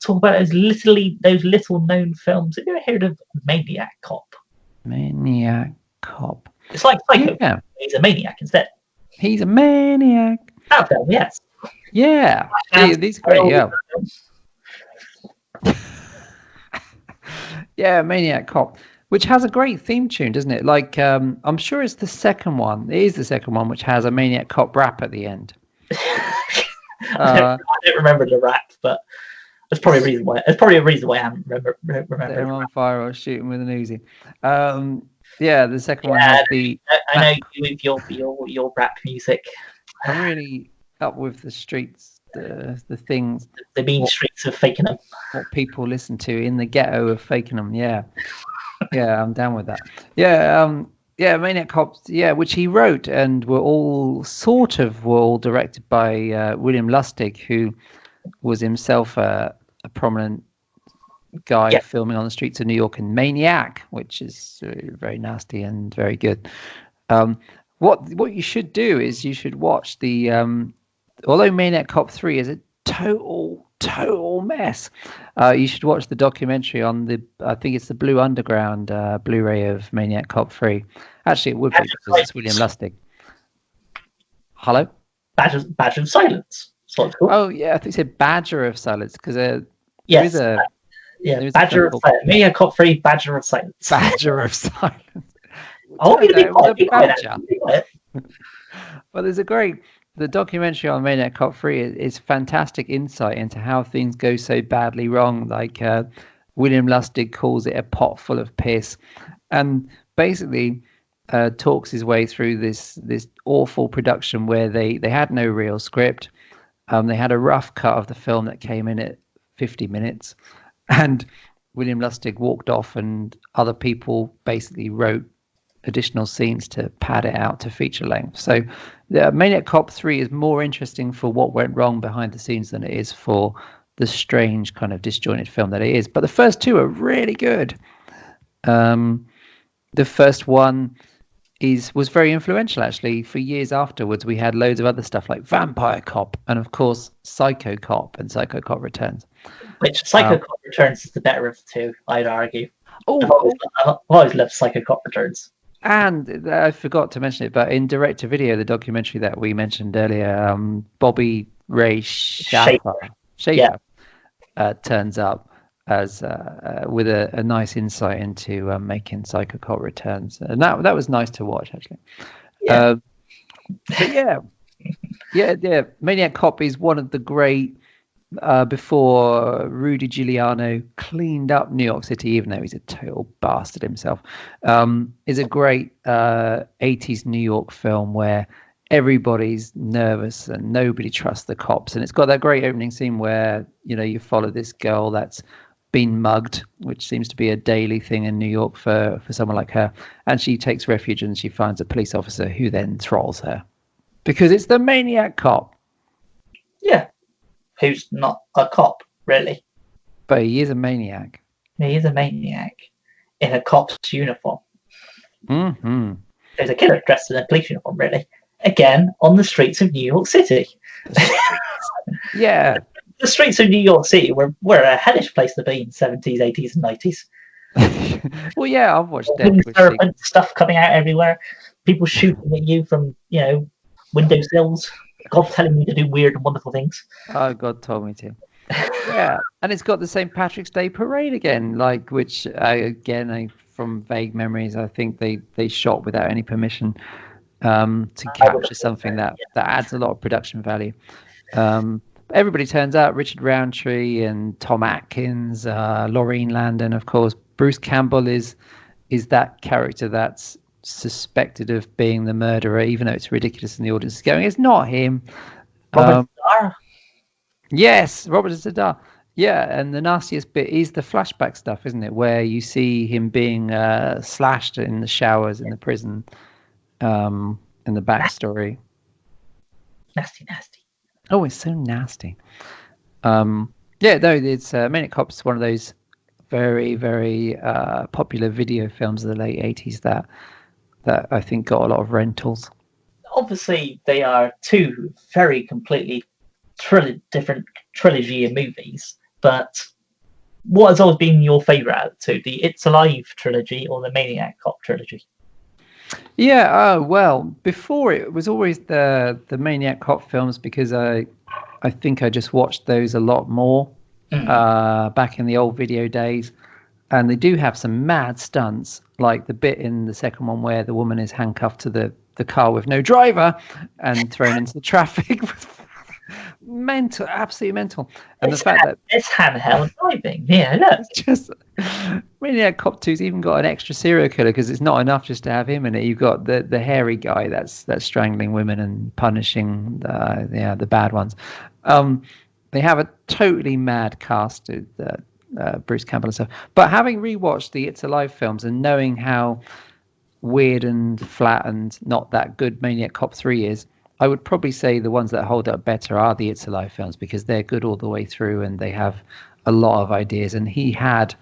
talk about those little known films. Have you ever heard of Maniac Cop? Maniac Cop. It's like Psycho. Yeah. He's a maniac instead. He's a maniac. That film, yes. Yeah. These are great, yeah. Yeah, Maniac Cop, which has a great theme tune, doesn't it? Like, I'm sure it's the second one. It is the second one, which has a Maniac Cop rap at the end. I don't remember the rap, but there's probably a reason why. There's probably a reason why I haven't remembered. Set him on fire or shoot him with an Uzi. Yeah, the second one has the. I know you with your rap music. I'm really up with the streets, the things. The mean streets of Fakenham. What people listen to in the ghetto of Fakenham. Yeah, yeah, I'm down with that. Yeah, yeah, Maniac Cops. Yeah, which he wrote and were all directed by William Lustig, who was himself a prominent guy filming on the streets of New York in Maniac, which is very nasty and very good. What you should do is you should watch the although Maniac Cop 3 is a total mess, you should watch the documentary on I think it's the Blue Underground Blu-ray of Maniac Cop 3. Actually, it would be because it's William Lustig. Hello? Badge of Silence. Oh yeah, I think it said Badger of Silence because there is a Badger of Silence. Maniac Cop 3, Badger of Silence. Badger of Silence. Oh, be quiet. Well, there's the documentary on Maniac Cop 3 is fantastic insight into how things go so badly wrong. Like William Lustig calls it a pot full of piss, and basically talks his way through this awful production where they had no real script. They had a rough cut of the film that came in at 50 minutes, and William Lustig walked off, and other people basically wrote additional scenes to pad it out to feature length. So the Maniac Cop 3 is more interesting for what went wrong behind the scenes than it is for the strange kind of disjointed film that it is. But the first two are really good. The first one was very influential, actually. For years afterwards, we had loads of other stuff like Vampire Cop and, of course, Psycho Cop and Psycho Cop Returns. Which Psycho Cop Returns is the better of the two, I'd argue. I've always loved Psycho Cop Returns. And I forgot to mention it, but in direct-to-video, the documentary that we mentioned earlier, Bobby Ray Schaefer turns up as with a nice insight into making Psycho Cop Returns, and that was nice to watch, actually. But Maniac Cop is one of the great. Before Rudy Giuliano cleaned up New York City, even though he's a total bastard himself, is a great 80s New York film where everybody's nervous and nobody trusts the cops. And it's got that great opening scene where, you follow this girl that's been mugged, which seems to be a daily thing in New York for someone like her. And she takes refuge and she finds a police officer who then throttles her. Because it's the Maniac Cop. Yeah. Who's not a cop, really. But he is a maniac. He is a maniac in a cop's uniform. Mm-hmm. There's a killer dressed in a police uniform, really. Again, on the streets of New York City. Yeah. The streets of New York City were a hellish place to be in the 70s, 80s, and 90s. Well, yeah, I've watched stuff coming out everywhere. People shooting at you from, windowsills. God telling you to do weird and wonderful things. Oh, God told me to. Yeah, and it's got the St. Patrick's Day parade again, which from vague memories, I think they shot without any permission to capture something that adds a lot of production value. Everybody turns out: Richard Roundtree and Tom Atkins, Laureen Landon, of course. Bruce Campbell is that character that's suspected of being the murderer, even though it's ridiculous and the audience is going, it's not him. Robert Zadar. Yes, Robert Zadar. Yeah, and the nastiest bit is the flashback stuff, isn't it? Where you see him being slashed in the showers in the prison, in the backstory. Nasty. Oh, it's so nasty. It's Maniac Cop's one of those very, very popular video films of the late 80s that I think got a lot of rentals. Obviously, they are two very completely different trilogy of movies, but what has always been your favourite out of the two, the It's Alive trilogy or the Maniac Cop trilogy? Yeah, well, before it was always the Maniac Cop films because I think I just watched those a lot more back in the old video days. And they do have some mad stunts, like the bit in the second one where the woman is handcuffed to the car with no driver and thrown into the traffic. Mental, absolutely mental. And the fact that it's handheld driving. Yeah, look. Just Maniac Cop 2's even got an extra serial killer, because it's not enough just to have him in it. You've got the hairy guy that's strangling women and punishing the bad ones. They have a totally mad cast with Bruce Campbell and stuff. But having rewatched the It's Alive films and knowing how weird and flat and not that good Maniac Cop 3 is, I would probably say the ones that hold up better are the It's Alive films, because they're good all the way through and they have a lot of ideas. And he had,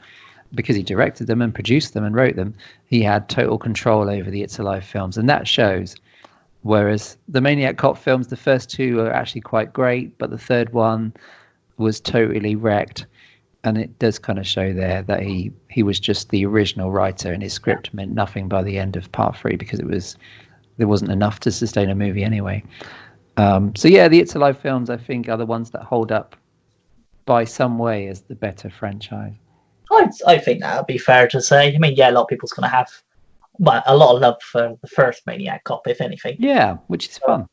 because he directed them and produced them and wrote them, he had total control over the It's Alive films, and that shows. Whereas the Maniac Cop films, the first two are actually quite great, but the third one was totally wrecked. And it does kind of show there that he was just the original writer, and his script meant nothing by the end of part 3, because there wasn't enough to sustain a movie anyway. So yeah, the It's Alive films, I think, are the ones that hold up by some way as the better franchise. I think that would be fair to say. I mean, yeah, a lot of people's going to have a lot of love for the first Maniac Cop, if anything. Yeah, which is fun.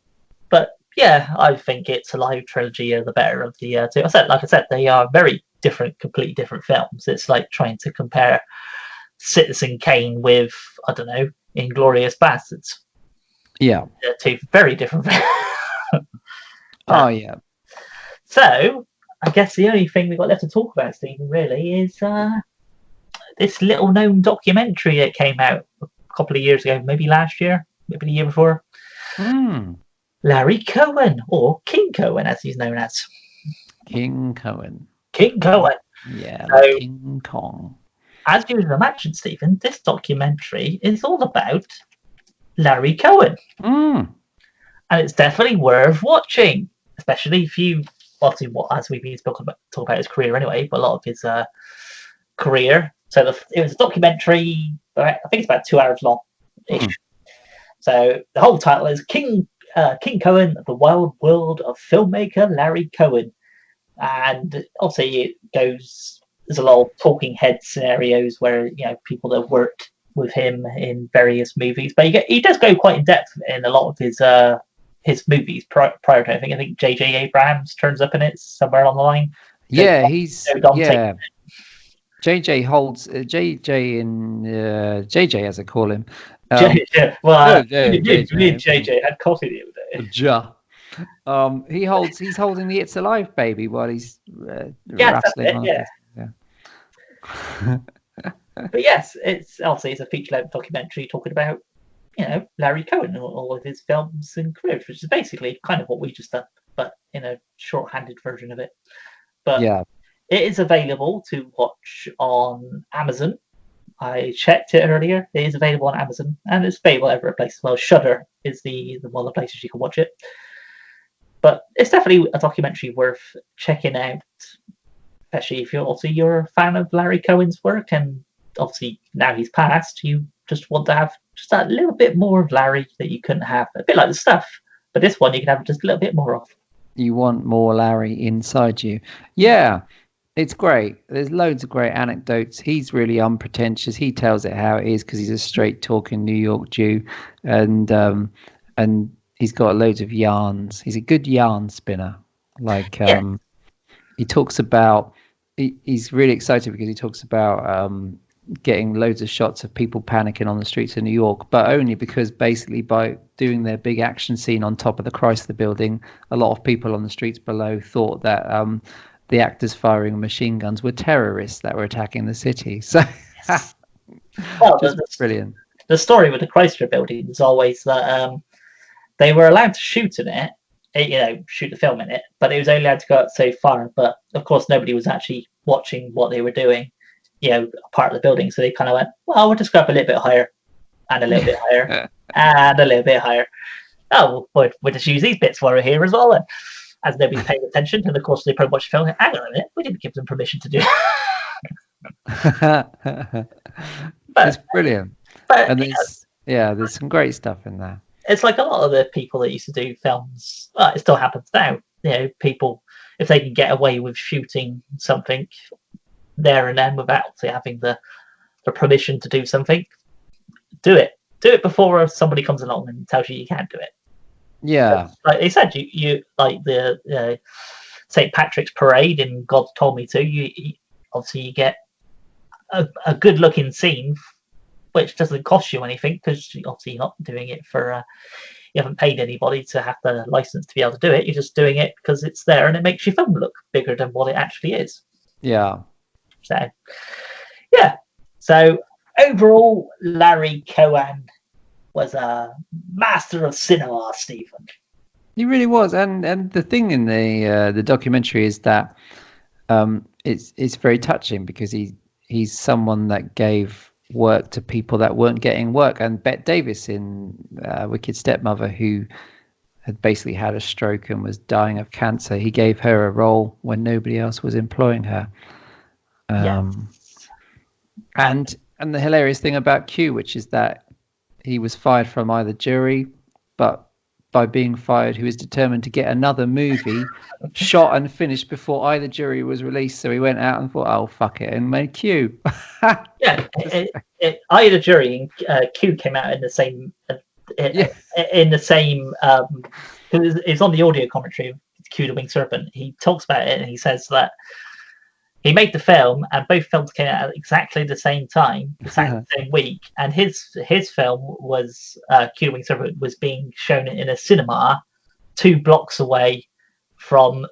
But yeah, I think It's Alive trilogy are the better of the two. Like I said, they are very different, completely different films. It's like trying to compare Citizen Kane with, I don't know, Inglourious Bastards. Yeah. They're two very different films. Oh, yeah. So, I guess the only thing we've got left to talk about, Stephen, really, is this little-known documentary that came out a couple of years ago, maybe last year, maybe the year before. Larry Cohen, or King Cohen, as he's known as. King Cohen. King Cohen. Yeah, so, King Kong. As you would imagine, Stephen, this documentary is all about Larry Cohen. And it's definitely worth watching, especially if you, obviously, as we've been talking about his career anyway, but a lot of his career. So it was a documentary, I think it's about 2 hours long-ish. So the whole title is King Cohen, The Wild World of Filmmaker Larry Cohen. And obviously it goes, there's a lot of talking head scenarios where, you know, people that have worked with him in various movies, but he does go quite in depth in a lot of his movies prior to I think J.J. Abrams turns up in it somewhere along the line. Yeah, JJ holds JJ in JJ as I call him. JJ, well, JJ had coffee the other day. He's holding the It's Alive baby while he's wrestling on it. Yeah. But yes, it's a feature-length documentary talking about, you know, Larry Cohen and all of his films and careers, which is basically kind of what we just done, but in a short-handed version of it. But yeah, it is available to watch on Amazon. I checked it earlier. It is available on Amazon, and it's available every place as well. Shudder is the one of the places you can watch it. But it's definitely a documentary worth checking out, especially if you're a fan of Larry Cohen's work, and obviously now he's passed, you just want to have just that little bit more of Larry that you couldn't have. A bit like The Stuff, but this one you can have just a little bit more of. You want more Larry inside you. Yeah, it's great. There's loads of great anecdotes. He's really unpretentious. He tells it how it is because he's a straight talking New York Jew, and he's got loads of yarns. He's a good yarn spinner. He talks about. He's really excited because he talks about getting loads of shots of people panicking on the streets of New York, but only because basically by doing their big action scene on top of the Chrysler Building, a lot of people on the streets below thought that the actors firing machine guns were terrorists that were attacking the city. So, brilliant. The story with the Chrysler Building is always that they were allowed to shoot in it, shoot the film in it, but it was only allowed to go up so far. But of course, nobody was actually watching what they were doing, part of the building. So they kind of went, well, we'll just go up a little bit higher, and a little bit higher, and a little bit higher. Oh, we'll just use these bits while we're here as well. And as nobody's paying attention, and of course they probably watch the film. Hang on a minute, we didn't give them permission to do it. It's brilliant. And there's some great stuff in there. It's like a lot of the people that used to do films. Well, it still happens now. People if they can get away with shooting something there and then without having the permission to do something, do it before somebody comes along and tells you can't do it. Yeah, like they said, you like the St. Patrick's Parade in God Told Me To. You obviously you get a good looking scene, which doesn't cost you anything because obviously you're not doing it for you haven't paid anybody to have the license to be able to do it. You're just doing it because it's there and it makes your film look bigger than what it actually is. Yeah. So, yeah. So overall, Larry Cohen was a master of cinema, Stephen. He really was, and the thing in the documentary is that it's very touching because he's someone that gave work to people that weren't getting work. And Bette Davis in Wicked Stepmother, who had basically had a stroke and was dying of cancer, he gave her a role when nobody else was employing her. And the hilarious thing about Q, which is that he was fired from either jury, but by being fired, he was determined to get another movie shot and finished before either jury was released. So he went out and thought, "Oh, fuck it," and made Q. Yeah, either jury and Q came out in the same. In the same. It's on the audio commentary of Q the Winged Serpent. He talks about it and he says that he made the film, and both films came out at exactly the same time, exactly the same week. And his film was Q the Winged Serpent was being shown in a cinema 2 blocks away from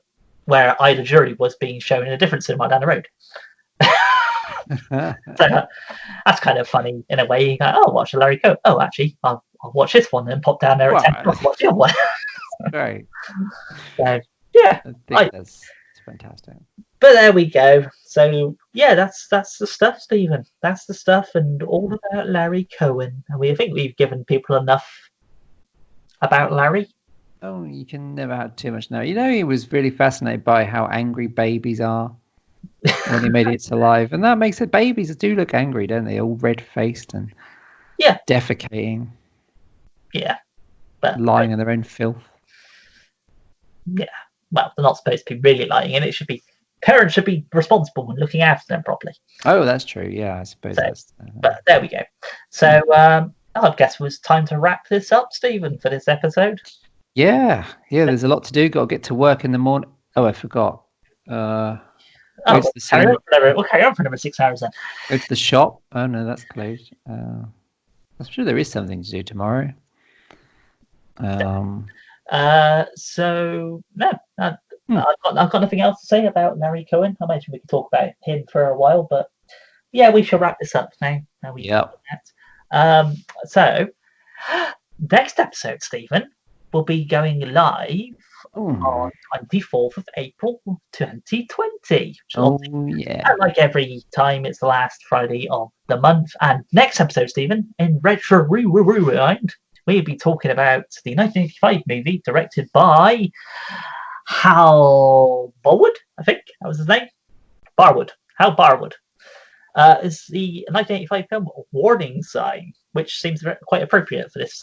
where either jury was being shown in a different cinema down the road. So that's kind of funny in a way. You go, "Oh, watch the Larry Cohen. Oh, actually, I'll watch this one and pop down there at 10 o'clock. Watch the other one." Right. So yeah, I think that's fantastic. But there we go. So yeah, that's the stuff, Stephen. That's the stuff, and all about Larry Cohen. And I think we've given people enough about Larry. Oh, you can never have too much now. You know, he was really fascinated by how angry babies are when he made It's Alive, and that makes it. Babies do look angry, don't they? All red-faced and defecating. Yeah, but lying in their own filth. Yeah, well, they're not supposed to be really lying, and it should be. Parents should be responsible and looking after them properly. Oh, that's true. Yeah, I suppose that's. But there we go. So I guess it was time to wrap this up, Stephen, for this episode. Yeah. There's a lot to do. Got to get to work in the morning. Oh, I forgot. We'll carry on for another 6 hours then. Go to the shop. Oh no, that's closed. I'm sure there is something to do tomorrow. So no. I've got nothing else to say about Larry Cohen. I imagine we could talk about him for a while, but yeah, we shall wrap this up now. So next episode, Stephen, will be going live on 24th of April 2020. Oh yeah! Like every time, it's the last Friday of the month. And next episode, Stephen, in Retro Rewind, we'll be talking about the 1985 movie directed by Hal Barwood, I think that was his name. Hal Barwood. Is the 1985 film Warning Sign, which seems quite appropriate for this.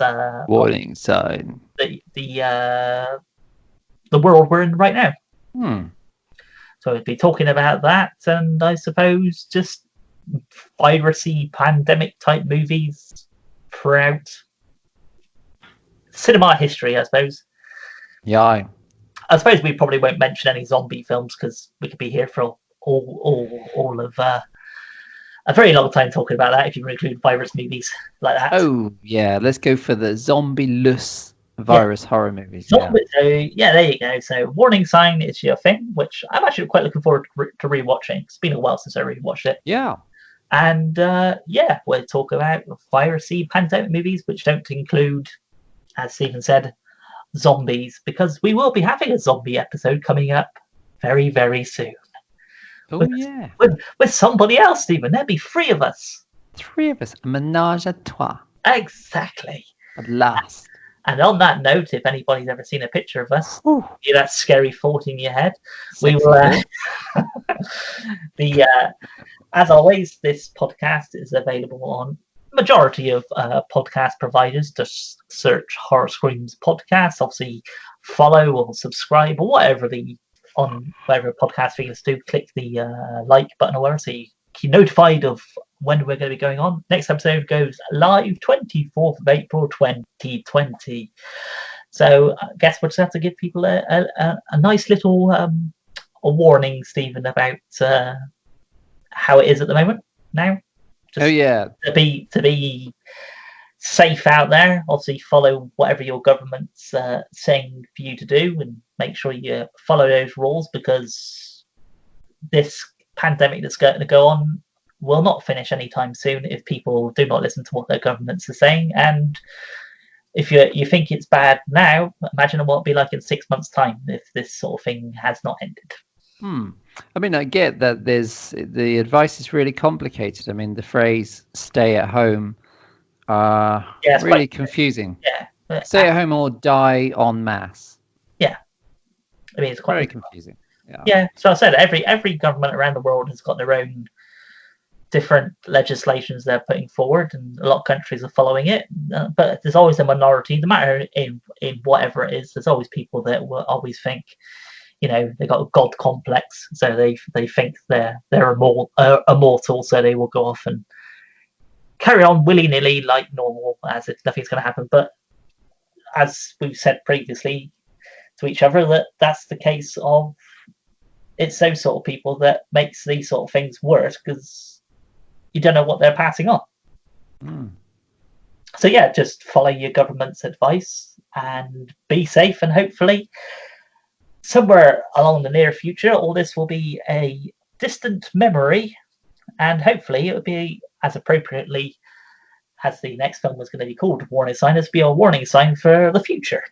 Warning Sign. The world we're in right now. So we'll be talking about that, and I suppose just virusy pandemic type movies throughout cinema history, I suppose. Yeah. I suppose we probably won't mention any zombie films because we could be here for all of a very long time talking about that if you include virus movies like that. Oh yeah, let's go for the zombie-less virus horror movies. So, yeah, there you go. So Warning Sign is your thing, which I'm actually quite looking forward to rewatching. It's been a while since I rewatched it. Yeah. And we'll talk about virusy pandemic movies, which don't include, as Stephen said, zombies, because we will be having a zombie episode coming up very, very soon. With somebody else, Stephen. There'll be 3 of us. 3 of us. A menage a trois. Exactly. At last. And on that note, if anybody's ever seen a picture of us, that scary thought in your head, we will. As always, this podcast is available on majority of podcast providers. Just search Horror Screams Podcast. Obviously, follow or subscribe or whatever the on whatever podcast you listen to, click the like button or whatever, so you keep notified of when we're going to be going on. Next episode goes live 24th of April 2020. So I guess we'll just have to give people a nice little a warning, Stephen, about how it is at the moment now. Just to be safe out there. Obviously, follow whatever your government's saying for you to do, and make sure you follow those rules, because this pandemic that's going to go on will not finish anytime soon if people do not listen to what their governments are saying. And if you think it's bad now, imagine what it'll be like in 6 months' time if this sort of thing has not ended. I mean, I get that the advice is really complicated. I mean, the phrase "stay at home" really confusing. Yeah, stay at home or die en masse. Yeah, I mean, it's quite very confusing. Yeah. So I said every government around the world has got their own different legislations they're putting forward, and a lot of countries are following it. But there's always a minority, no matter in whatever it is. There's always people that will always think, they got a god complex, so they think they're immortal, so they will go off and carry on willy-nilly like normal, as if nothing's going to happen. But as we've said previously to each other, that's the case of it's those sort of people that makes these sort of things worse, because you don't know what they're passing on. So yeah, just follow your government's advice and be safe, and hopefully somewhere along the near future all this will be a distant memory, and hopefully it will be, as appropriately as the next film was going to be called, Warning Sign, as be a warning sign for the future.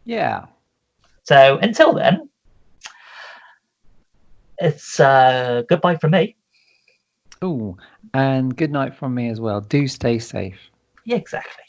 Yeah. So until then, it's goodbye from me. Oh, and good night from me as well. Do stay safe. Yeah, exactly.